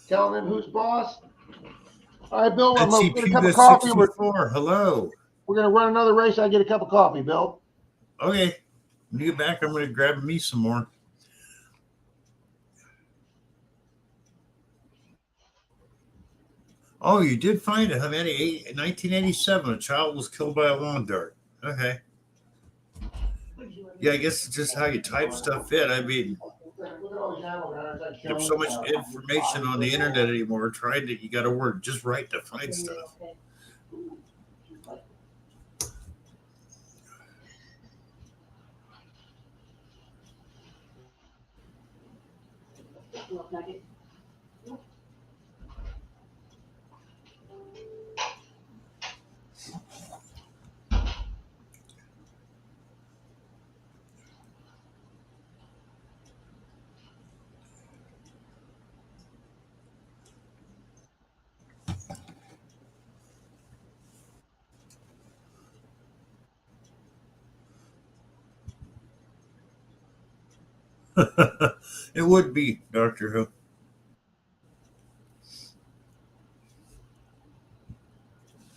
Telling them who's boss? All right, Bill, I'm going to get a cup of coffee. Hello. We're going to run another race. I get a cup of coffee, Bill. Okay. When you get back, I'm going to grab me some more. Oh, you did find it. I mean, in 1987, a child was killed by a lawn dart. Okay. Yeah, I guess it's just how you type stuff in. I mean, there's so much information on the internet anymore. You got to work just right to find stuff. It would be, Doctor Who.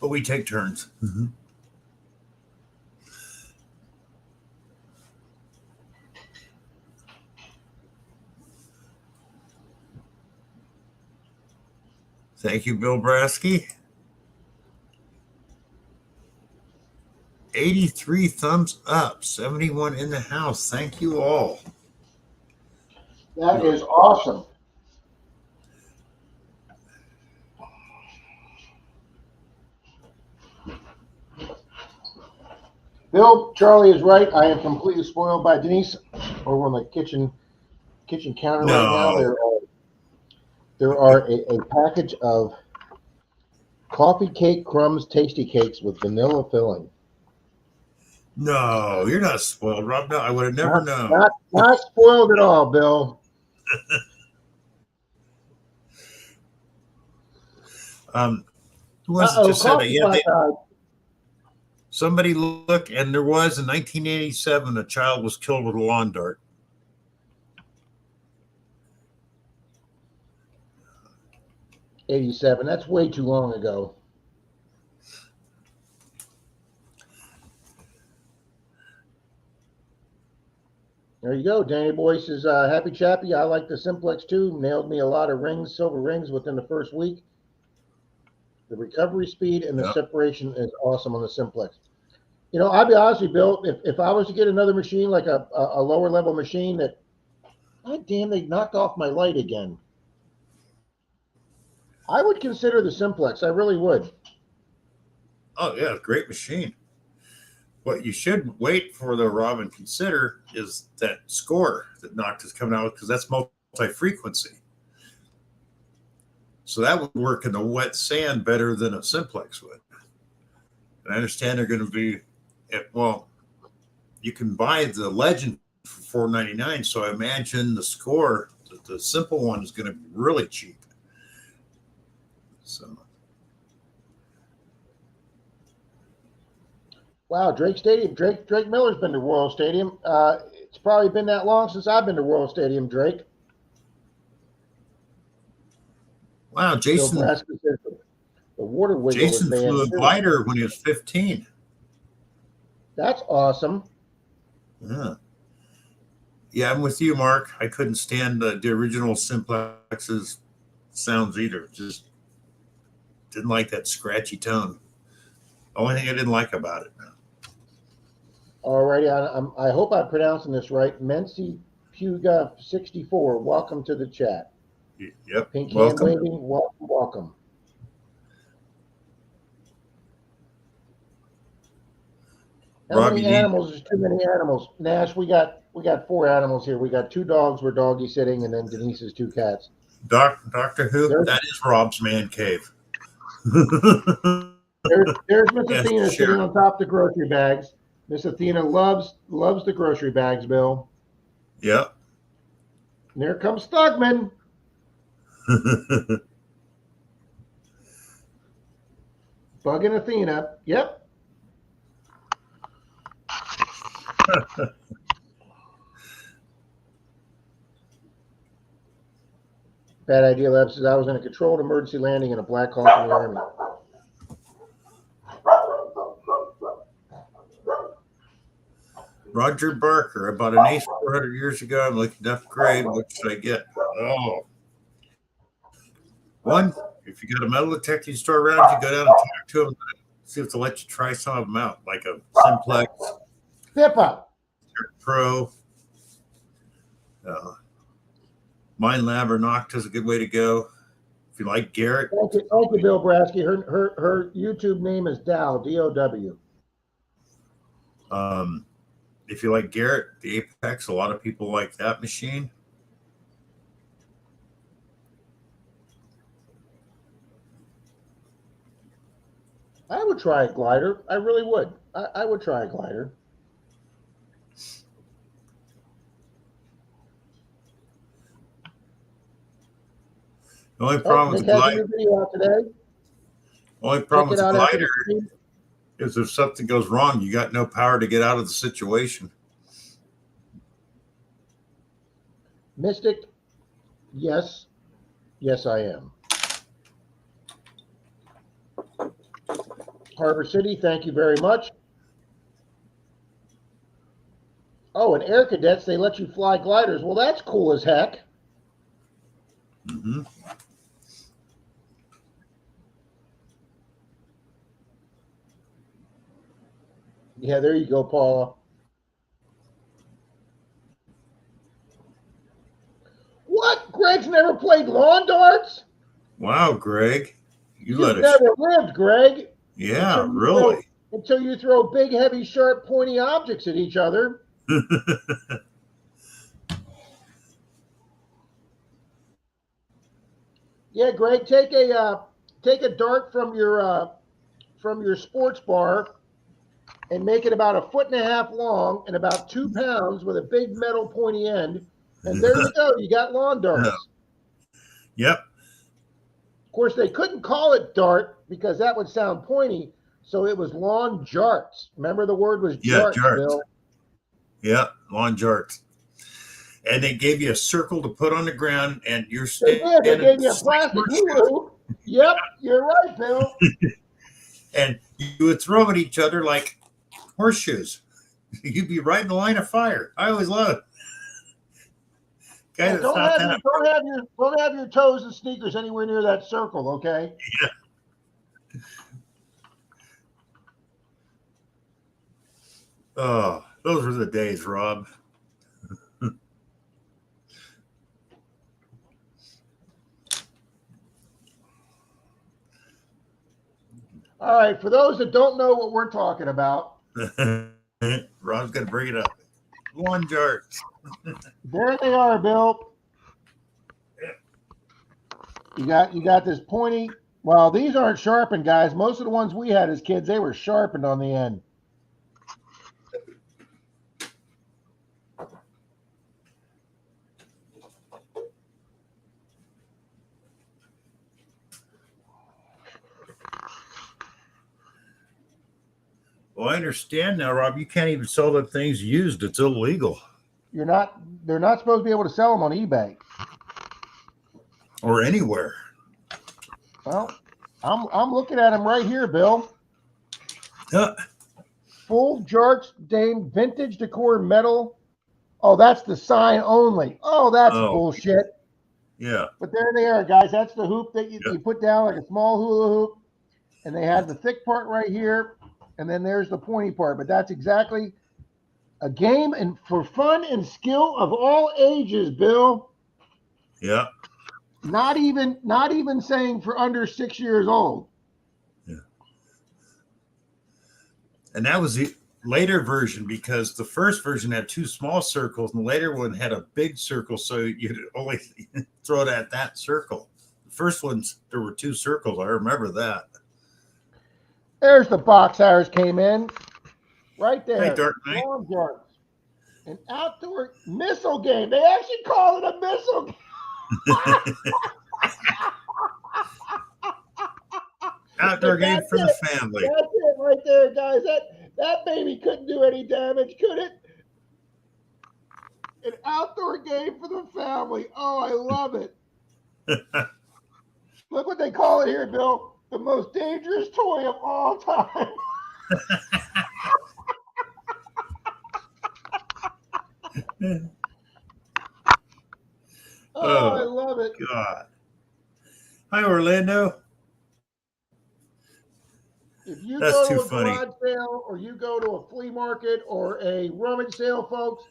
But we take turns. Mm-hmm. Thank you, Bill Brasky. 83 thumbs up, 71 in the house. Thank you all. That is awesome. Bill, Charlie is right. I am completely spoiled by Denise over on the kitchen counter right now. There are a package of coffee cake crumbs tasty cakes with vanilla filling. No, you're not spoiled, Rob. No, I would have never known. Not spoiled at all, Bill. Who was it just said that? Yeah, somebody looked, and there was in 1987 a child was killed with a lawn dart. '87. That's way too long ago. There you go. Danny Boy says, happy chappy. I like the Simplex too. Nailed me a lot of rings, silver rings within the first week. The recovery speed and the separation is awesome on the Simplex. You know, I'll be honest with you, Bill, if I was to get another machine, like a lower level machine that, God damn, they knocked off my light again. I would consider the Simplex. I really would. Oh, yeah, great machine. What you should wait for, though, Rob, and consider is that score that Noct is coming out with, because that's multi-frequency. So that would work in the wet sand better than a Simplex would. And I understand they're going to be, well, you can buy the Legend for $4.99. So I imagine the score, the simple one, is going to be really cheap. So. Wow, Drake Stadium. Drake Miller's been to Royal Stadium. It's probably been that long since I've been to Royal Stadium, Drake. Wow, Jason. The water wiggle Jason flew a glider when he was 15. That's awesome. Yeah. Yeah, I'm with you, Mark. I couldn't stand the original Simplex's sounds either. Just didn't like that scratchy tone. Only thing I didn't like about it. All righty. I hope I'm pronouncing this right. Mency Puga 64. Welcome to the chat. Yep. Pink hand Welcome. waving. Welcome. Welcome. How Rob, many you need animals is too many animals? Nash, we got 4 animals here. We got 2 dogs. We're doggy sitting, and then Denise's 2 cats. Doctor Who? There's, That is Rob's man cave. there's Miss Yes, Athena sure. sitting on top of the grocery bags. Miss Athena loves the grocery bags, Bill. Yep. And there comes Stugman. Bugging Athena. Yep. Bad idea, Lab says I was in a controlled emergency landing in a Black Hawk in the Army. Roger Barker. I bought an Ace 400 years ago. I'm looking to upgrade. What should I get? Oh. One, if you got a metal detecting store around, you go down and talk to them. See if they'll let you try some of them out, like a Simplex Pippa. Pro. Mind Lab or Nocta is a good way to go. If you like Garrett. Thank you, Bill Brasky. Her YouTube name is Dow, D-O-W. If you like Garrett, the Apex, a lot of people like that machine. I would try a glider. I really would. I would try a glider. The only problem with the glider, video out today. only problem with the glider is if something goes wrong, you got no power to get out of the situation. Mystic, yes. Yes, I am. Harbor City, thank you very much. Oh, and Air Cadets, they let you fly gliders. Well, that's cool as heck. Mm-hmm. Yeah, there you go, Paula. What? Greg's never played lawn darts? Wow, Greg. You You've let us. never lived, Greg. Yeah, really. Until you throw big, heavy, sharp, pointy objects at each other. Yeah, Greg, take a dart from your sports bar and make it about 1.5 feet long and about 2 pounds with a big metal pointy end. And there you go. You got lawn darts. Yep. Of course, they couldn't call it dart because that would sound pointy. So it was lawn jarts. Remember the word was jarts, Bill? Yeah, lawn jarts. And they gave you a circle to put on the ground, and you're standing. They gave you a plastic hula hoop. Yep, you're right, Bill. And you would throw them at each other like horseshoes. You'd be right in the line of fire. I always love it. Yeah, don't have your toes and sneakers anywhere near that circle, okay? Yeah. Oh, those were the days, Rob. All right, for those that don't know what we're talking about, Rob's going to bring it up. Lawn jarts. There they are, Bill. You got this pointy. Well, these aren't sharpened, guys. Most of the ones we had as kids, they were sharpened on the end. Well, I understand now, Rob. You can't even sell them things used. It's illegal. They're not supposed to be able to sell them on eBay or anywhere. Well, I'm looking at them right here, Bill. Full Jarts Dame vintage decor metal. Oh, that's the sign only. Oh, that's bullshit. Yeah. But there they are, guys. That's the hoop that you put down like a small hula hoop. And they have the thick part right here. And then there's the pointy part. But that's exactly A game and for fun and skill of all ages, Bill. Yeah. Not even saying for under 6 years old. Yeah. And that was the later version because the first version had two small circles and the later one had a big circle, so you'd only throw it at that circle. The first ones, there were two circles. I remember that. There's the box ours came in. Right there. Hey, Dark Knight. Long darts. An outdoor missile game. They actually call it a missile game. Outdoor game for the family. That's it right there, guys. That baby couldn't do any damage, could it? An outdoor game for the family. Oh, I love it. Look what they call it here, Bill. The most dangerous toy of all time. Oh, I love it. God. Hi, Orlando. If you That's go too to a funny. garage sale or you go to a flea market or a rummage sale, folks,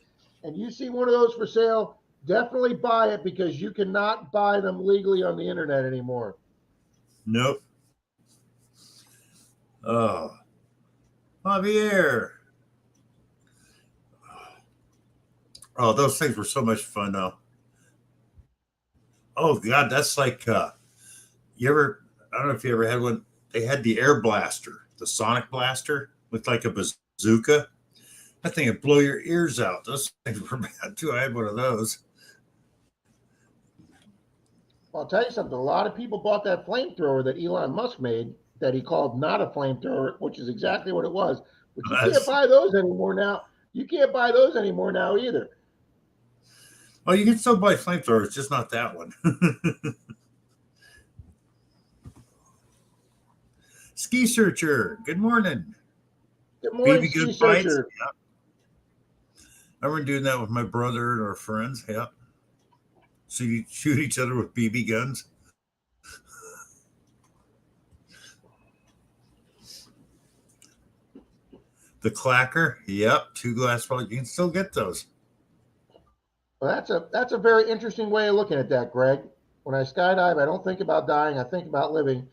and you see one of those for sale, definitely buy it because you cannot buy them legally on the internet anymore. Nope. Oh. Javier. Oh, those things were so much fun, though. Oh, God, that's like, I don't know if you ever had one. They had the air blaster, the sonic blaster, looked like a bazooka. That thing would blow your ears out. Those things were bad, too. I had one of those. I'll tell you something. A lot of people bought that flamethrower that Elon Musk made that he called not a flamethrower, which is exactly what it was. But you can't buy those anymore now. You can't buy those anymore now either. Oh, you can still buy flamethrowers, just not that one. Ski Searcher, good morning. Good morning, BB gun Ski Searcher. fights. Yeah. I remember doing that with my brother and our friends. Yeah. So you shoot each other with BB guns. The clacker. Yep. 2 glass balls. You can still get those. Well, that's a very interesting way of looking at that, Greg. When I skydive, I don't think about dying. I think about living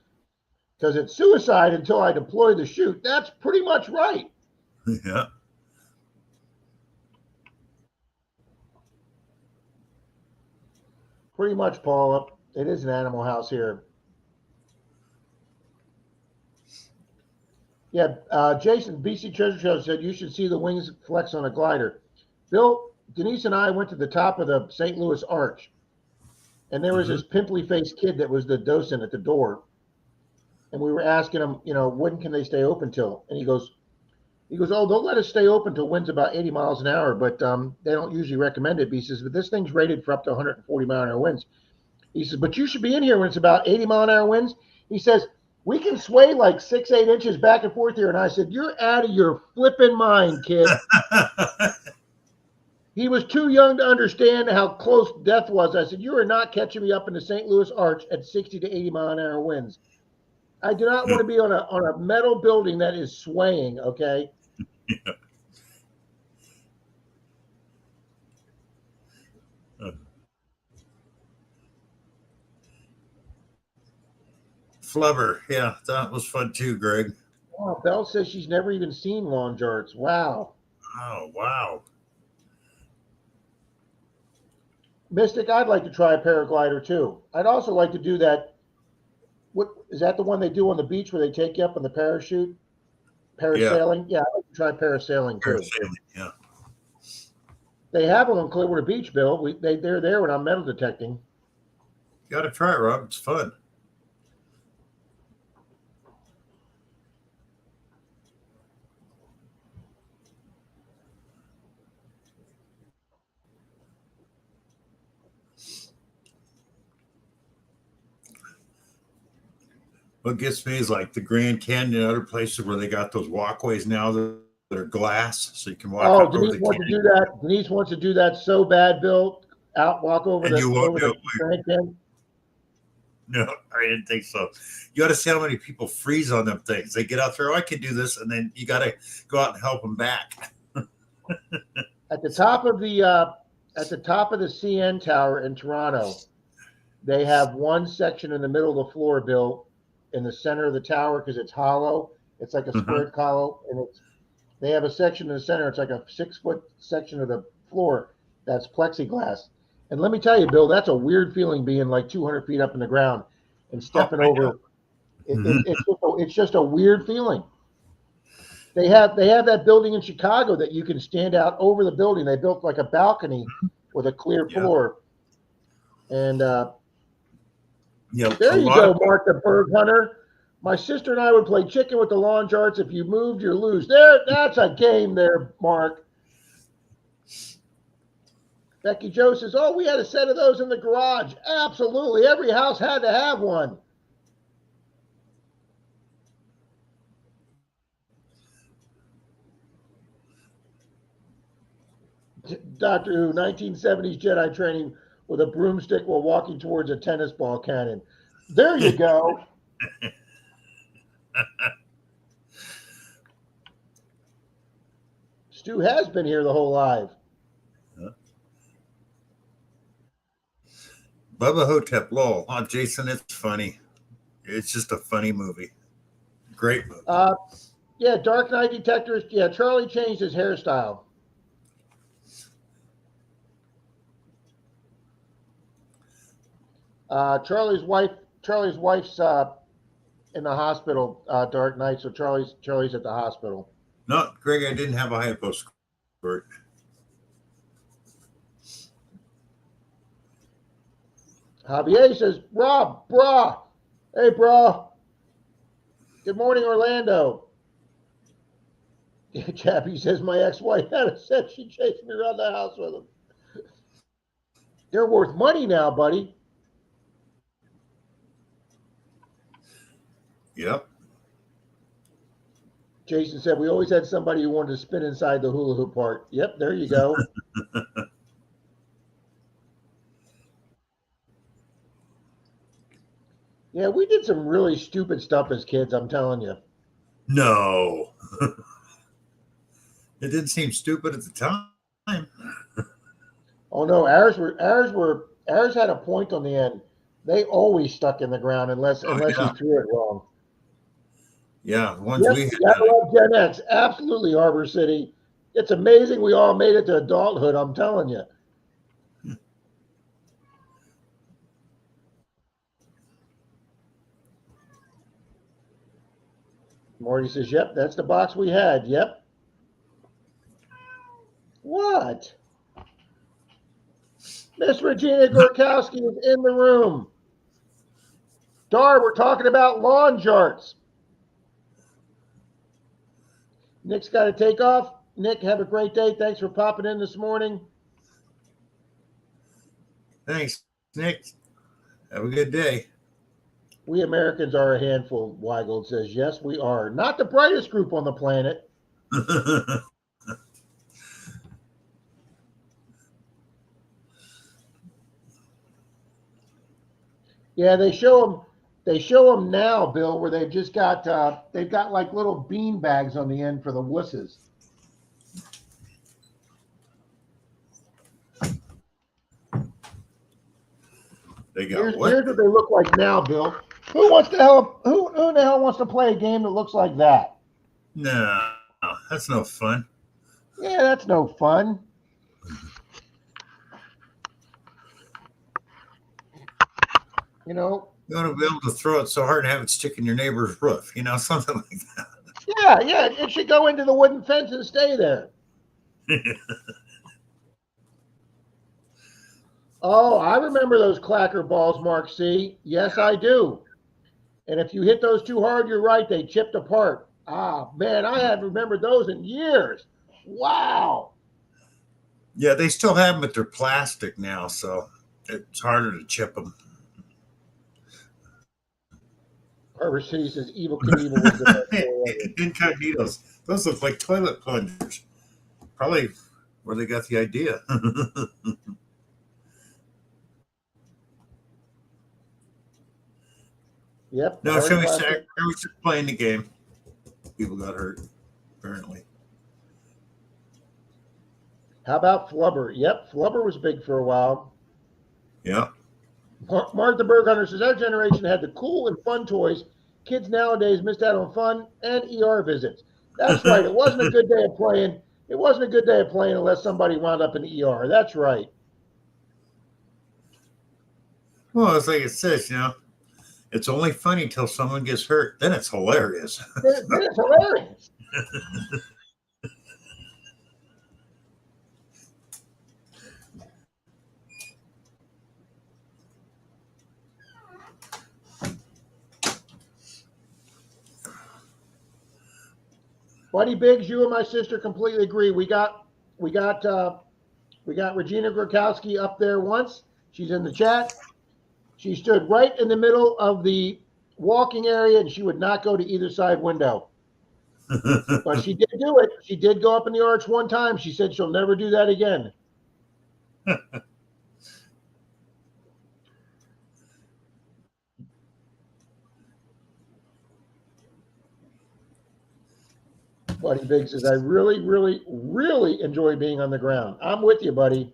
because it's suicide until I deploy the chute. That's pretty much right. Yeah. Pretty much, Paula. It is an animal house here. Yeah, Jason, BC Treasure Show said you should see the wings flex on a glider. Bill, Denise and I went to the top of the St. Louis Arch, and there was this pimply-faced kid that was the docent at the door, and we were asking him, when can they stay open till? And he goes, oh, they'll let us stay open till winds about 80 miles an hour, but they don't usually recommend it. But he says, but this thing's rated for up to 140 mile an hour winds. He says, but you should be in here when it's about 80 mile an hour winds. He says, we can sway like 6-8 inches back and forth here. And I said, you're out of your flipping mind, kid. He was too young to understand how close death was. I said, you are not catching me up in the St. Louis Arch at 60 to 80 mile an hour winds. I do not want to be on a metal building that is swaying, okay? Yeah. Flubber. Yeah, that was fun too, Greg. Oh, Belle says she's never even seen lawn darts. Wow. Oh, wow. Mystic, I'd like to try a paraglider too. I'd also like to do that. What is that the one they do on the beach where they take you up in the parachute? Parasailing? Yeah, I'd like to try parasailing too. Parasailing, yeah. They have them on Clearwater Beach, Bill. They're there when I'm metal detecting. You got to try it, Rob. It's fun. What gets me is like the Grand Canyon and other places where they got those walkways now that are glass, so you can walk up over the wants to do that. Denise wants to do that so bad, Bill. Walk over and the you won't do the it. Grand Canyon. No, I didn't think so. You got to see how many people freeze on them things. They get out there, oh, I can do this, and then you got to go out and help them back. At the top of the CN Tower in Toronto, they have one section in the middle of the floor, Bill, in the center of the tower because it's hollow. It's like a squared hollow, and they have a section in the center. It's like a 6-foot section of the floor that's plexiglass. And let me tell you, Bill, that's a weird feeling being like 200 feet up in the ground and stepping over. It's just a weird feeling. They have that building in Chicago that you can stand out over the building. They built like a balcony with a clear floor. And there you go, Mark the Bird Hunter. My sister and I would play chicken with the lawn charts. If you moved, you lose. That's a game there, Mark. Becky Jo says, "Oh, we had a set of those in the garage." Absolutely. Every house had to have one. Doctor Who, 1970s Jedi training with a broomstick while walking towards a tennis ball cannon. There you go. Stu has been here the whole live. Bubba Hotep, lol. Oh, Jason, it's funny. It's just a funny movie. Great movie. Yeah, Dark Knight Detectors. Yeah, Charlie changed his hairstyle. Charlie's wife's in the hospital, Dark Knight, so Charlie's at the hospital. No, Greg, I didn't have a hypo squirt. Javier says, Rob, brah. Hey, brah. Good morning, Orlando. Chappie says, my ex-wife had a set. She chased me around the house with them. They're worth money now, buddy. Yep. Jason said, we always had somebody who wanted to spin inside the hula hoop part. Yep, there you go. Yeah, we did some really stupid stuff as kids, I'm telling you. No. It didn't seem stupid at the time. Oh no, ours had a point on the end. They always stuck in the ground unless you threw it wrong. Yeah, once we had love Gen X, absolutely, Harbor City. It's amazing we all made it to adulthood, I'm telling you. Morty says, yep, that's the box we had. Yep. What? Miss Regina Gorkowski is in the room. Dar, we're talking about lawn charts. Nick's got to take off. Nick, have a great day. Thanks for popping in this morning. Thanks, Nick. Have a good day. We Americans are a handful, Weigel says. Yes, we are. Not the brightest group on the planet. Yeah, they show them now, Bill, where they've just got like little bean bags on the end for the wusses. They got Here's what they look like now, Bill. Who in the hell wants to play a game that looks like that? No, that's no fun. Yeah, that's no fun. You know, you want to be able to throw it so hard and have it stick in your neighbor's roof, something like that. Yeah, it should go into the wooden fence and stay there. Oh, I remember those clacker balls, Mark C. Yes, I do. And if you hit those too hard, you're right, they chipped apart. Ah, man, I haven't remembered those in years. Wow. Yeah, they still have them, but they're plastic now, so it's harder to chip them. Harbor City says Evil Knievel was the best. Incognitos. Those look like toilet plungers. Probably where they got the idea. Yep. No, shall we say I was just playing the game. People got hurt, apparently. How about Flubber? Yep, Flubber was big for a while. Yeah. Martha Berghunter says our generation had the cool and fun toys. Kids nowadays missed out on fun and ER visits. That's right. It wasn't a good day of playing. It wasn't a good day of playing unless somebody wound up in ER. That's right. Well, it's like it says, it's only funny till someone gets hurt. Then it's hilarious. It's hilarious. Buddy Biggs, you and my sister completely agree. We got Regina Grokowski up there once. She's in the chat. She stood right in the middle of the walking area, and she would not go to either side window. But she did do it. She did go up in the arch one time. She said she'll never do that again. Buddy Biggs says, I really, really, really enjoy being on the ground. I'm with you, buddy.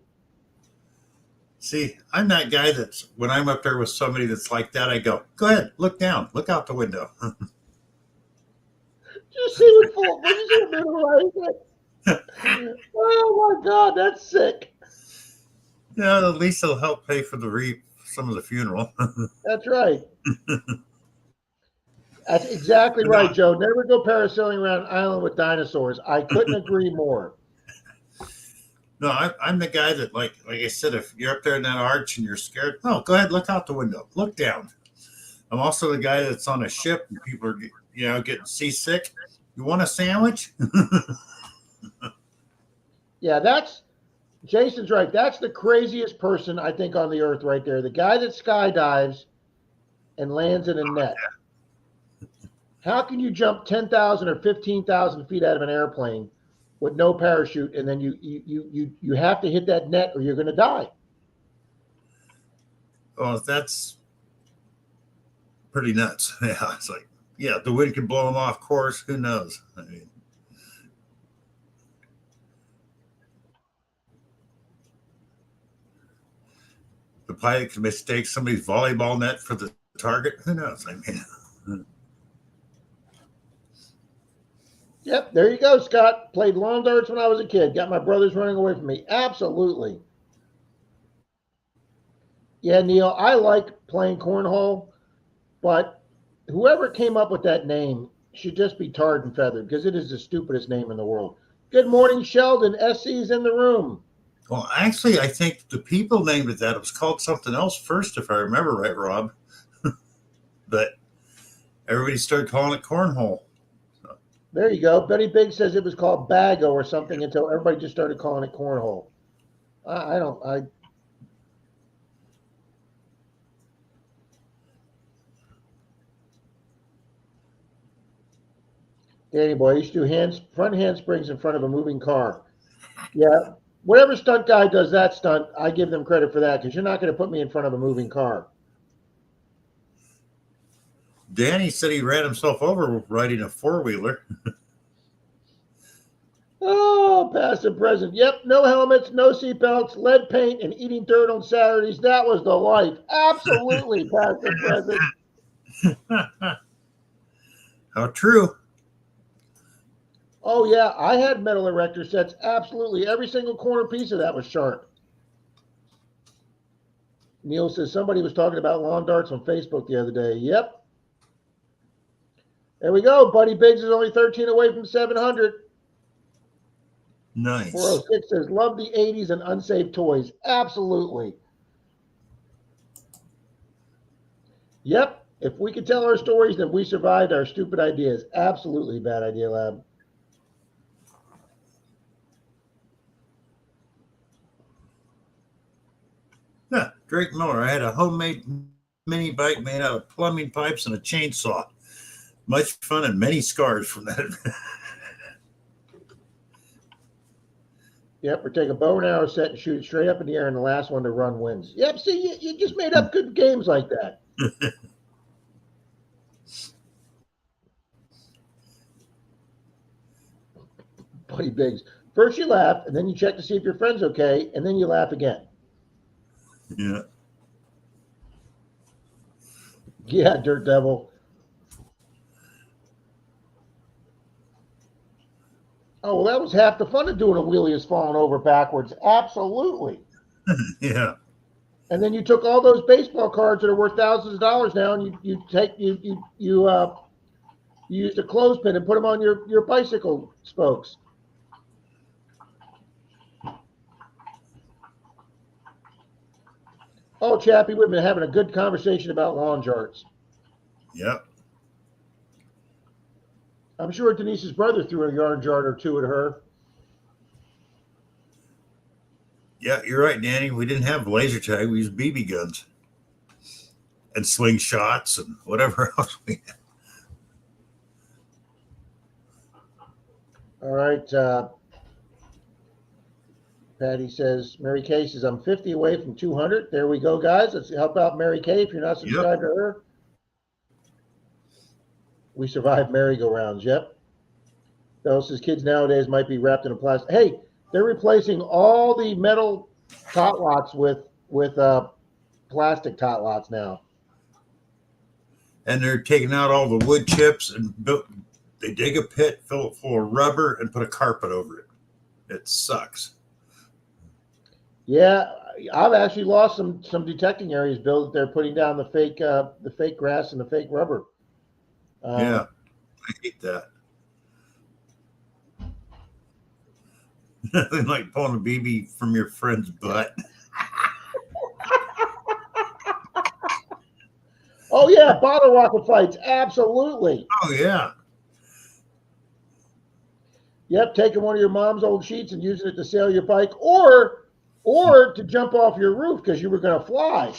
See, I'm that guy that's when I'm up there with somebody that's like that, I go ahead, look down, look out the window. Just see what full. Did you see what middle oh my God, that's sick. Yeah, at least it'll help pay for some of the funeral. That's right. That's exactly right, Joe. Never go parasailing around an island with dinosaurs. I couldn't agree more. No, I'm the guy that, like I said, if you're up there in that arch and you're scared, no, go ahead, look out the window, look down. I'm also the guy that's on a ship and people are, getting seasick. You want a sandwich? Yeah, Jason's right. That's the craziest person I think on the earth right there. The guy that skydives and lands in a net. How can you jump 10,000 or 15,000 feet out of an airplane with no parachute, and then you have to hit that net or you're going to die? Oh, that's pretty nuts. Yeah, it's like, yeah, the wind can blow them off course. Who knows? I mean, the pilot can mistake somebody's volleyball net for the target. Who knows? I mean, Yep, there you go, Scott. Played lawn darts when I was a kid. Got my brothers running away from me. Absolutely. Yeah, Neil, I like playing cornhole, but whoever came up with that name should just be tarred and feathered because it is the stupidest name in the world. Good morning, Sheldon. SC's in the room. well, actually, I think the people named it that. It was called something else first, if I remember right, Rob. But everybody started calling it cornhole. There you go. Betty Big says it was called Bago or something until everybody just started calling it cornhole. Danny boy, I used to do front handsprings in front of a moving car. Yeah, whatever stunt guy does that stunt, I give them credit for that because you're not going to put me in front of a moving car. Danny said he ran himself over riding a four-wheeler. Oh, past and present. Yep, no helmets, no seatbelts, lead paint, and eating dirt on Saturdays. That was the life. Absolutely, past and present. How true. Oh, yeah, I had metal erector sets. Absolutely. Every single corner piece of that was sharp. Neil says somebody was talking about lawn darts on Facebook the other day. Yep. There we go. Buddy Biggs is only 13 away from 700. Nice. 406 says, love the 80s and unsafe toys. Absolutely. Yep. If we could tell our stories, then we survived our stupid ideas. Absolutely bad idea, Lab. Yeah, Drake Miller. I had a homemade mini bike made out of plumbing pipes and a chainsaw. Much fun and many scars from that. Yep, or take a bow and arrow set and shoot it straight up in the air, and the last one to run wins. Yep, see, you just made up good games like that. Buddy Biggs, First you laugh, and then you check to see if your friend's okay, and then you laugh again. Yeah. Yeah, Dirt Devil. Oh, well, that was half the fun of doing a wheelie is falling over backwards. Absolutely. Yeah. And then you took all those baseball cards that are worth thousands of dollars now, and you used a clothespin and put them on your bicycle spokes. Oh, Chappie, we've been having a good conversation about lawn charts. Yep. I'm sure Denise's brother threw a yarn jar or two at her. Yeah, you're right, Danny. We didn't have laser tag. We used BB guns and slingshots and whatever else we had. All right. Patty says, Mary Kay says, I'm 50 away from 200. There we go, guys. Let's help out Mary Kay if you're not subscribed to her. We survived merry-go-rounds. Yep. Bill says kids nowadays might be wrapped in a plastic. Hey, they're replacing all the metal tot lots with plastic tot lots now. And they're taking out all the wood chips and they dig a pit, fill it full of rubber, and put a carpet over it. It sucks. Yeah, I've actually lost some detecting areas, Bill, that they're putting down the fake grass and the fake rubber. Yeah, I hate that. Nothing like pulling a BB from your friend's butt. Oh yeah, bottle rocket fights, absolutely. Oh yeah. Yep, taking one of your mom's old sheets and using it to sail your bike, or to jump off your roof because you were going to fly.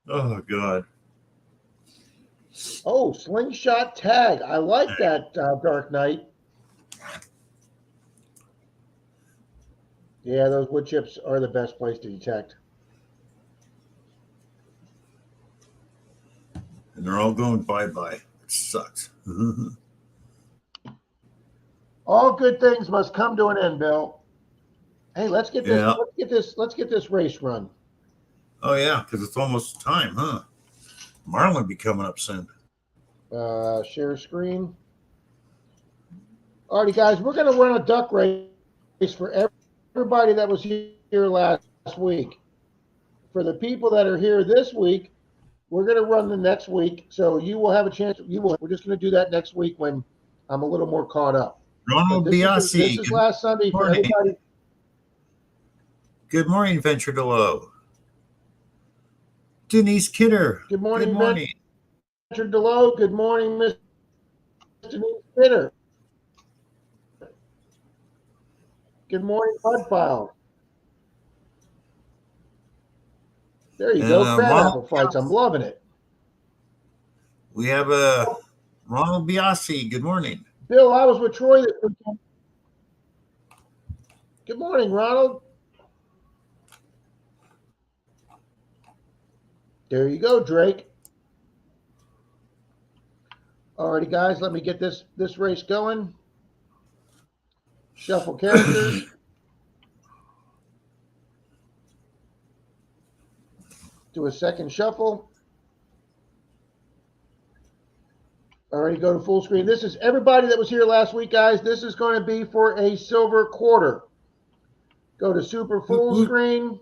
Oh God. Oh, slingshot tag. I like that, Dark Knight. Yeah, those wood chips are the best place to detect. And they're all going bye-bye. It sucks. All good things must come to an end, Bill. Hey, let's get this. Yeah. Let's get this race run. Oh yeah, because it's almost time, huh? Marlin will be coming up soon. Share screen. Alrighty, guys, we're going to run a duck race for everybody that was here last week. For the people that are here this week, we're going to run the next week, so you will have a chance. We're just going to do that next week when I'm a little more caught up. Ronald Biasi. This is last Sunday for everybody. Good morning, Venture Delow. Denise Kidder. Good morning, Venture Delow. Good morning, Miss Denise Kidder. Good morning, Budfile. There you go. Crab apple fights. I'm loving it. We have Ronald Biasi. Good morning. Bill, I was with Troy this weekend. Good morning, Ronald. There you go, Drake. Alrighty, guys, let me get this race going. Shuffle characters. Do a second shuffle. Alrighty, go to full screen. This is everybody that was here last week, guys. This is going to be for a silver quarter. Go to super full screen.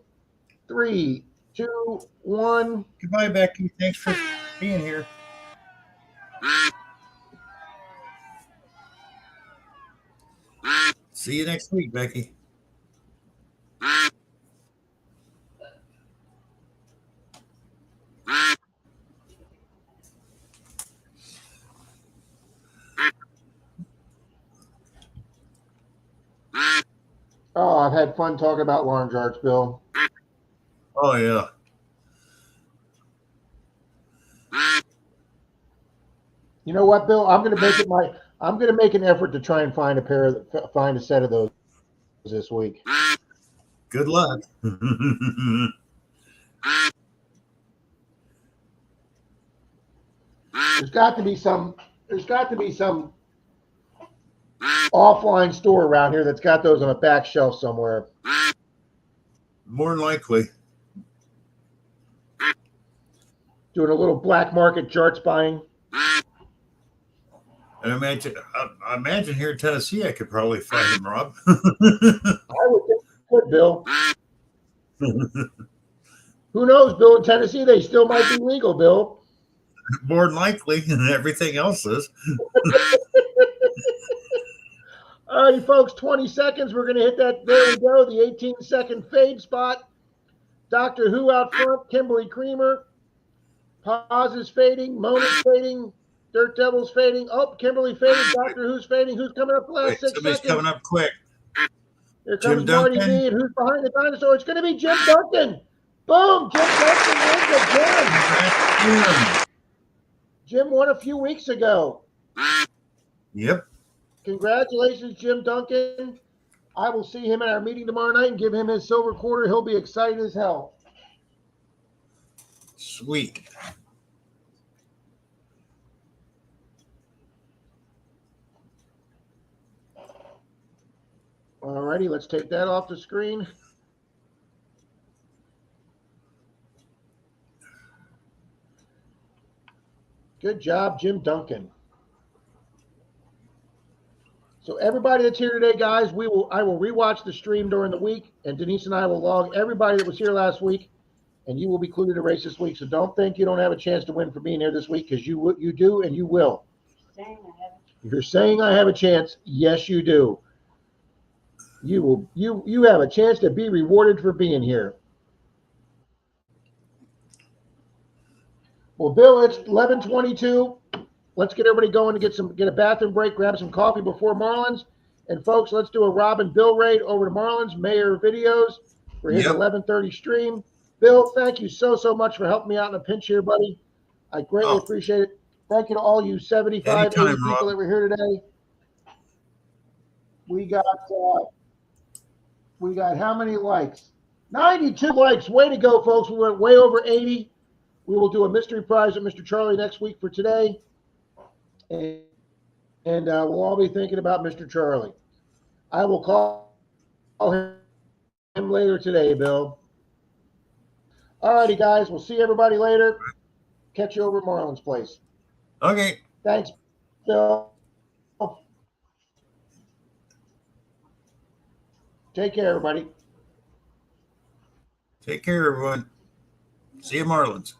3, 2, 1. Goodbye, Becky. Thanks for being here. See you next week, Becky. Oh, I've had fun talking about lawn charts, Bill. Oh yeah. You know what, Bill? I'm going to make an effort to try and find a set of those this week. Good luck. There's got to be some offline store around here that's got those on a back shelf somewhere. More than likely. Doing a little black market charts buying. And I imagine here in Tennessee, I could probably find him, Rob. I would think you could, Bill. Who knows, Bill? In Tennessee, they still might be legal, Bill. More than likely, and everything else is. All righty, folks, 20 seconds. We're going to hit that. There we go, the 18-second fade spot. Doctor Who out front, Kimberly Creamer. Paz is fading, Mona's fading, Dirt Devil's fading. Oh, Kimberly fading, Doctor Who's fading. Who's coming up the last Wait, 6 somebody's seconds? coming up quick. Here comes Jim Marty Duncan. B, and who's behind the dinosaur? It's going to be Jim Duncan. Boom, Jim Duncan wins again. Jim won a few weeks ago. Yep. Congratulations, Jim Duncan. I will see him at our meeting tomorrow night and give him his silver quarter. He'll be excited as hell. Sweet. All righty, let's take that off the screen. Good job, Jim Duncan. So everybody that's here today, guys, I will rewatch the stream during the week, and Denise and I will log everybody that was here last week, and you will be included in a race this week. So don't think you don't have a chance to win for being here this week, because you do and you will. If you're saying I have a chance, yes, you do. You have a chance to be rewarded for being here. Well, Bill, it's 11:22. Let's get everybody going to get a bathroom break, grab some coffee before Marlins. And folks, let's do a Rob and Bill raid over to Marlins, Mayor Videos, for his 11:30 stream. Bill, thank you so much for helping me out in a pinch here, buddy. I greatly appreciate it. Thank you to all you 75, 80 people Rob. that were here today. We got how many likes? 92 likes. Way to go, folks. We went way over 80. We will do a mystery prize with Mr. Charlie next week for today. And we'll all be thinking about Mr. Charlie. I will call him later today, Bill. All righty, guys. We'll see everybody later. Catch you over at Marlon's place. Okay. Thanks, Bill. Take care, everybody. Take care, everyone. See you, Marlins.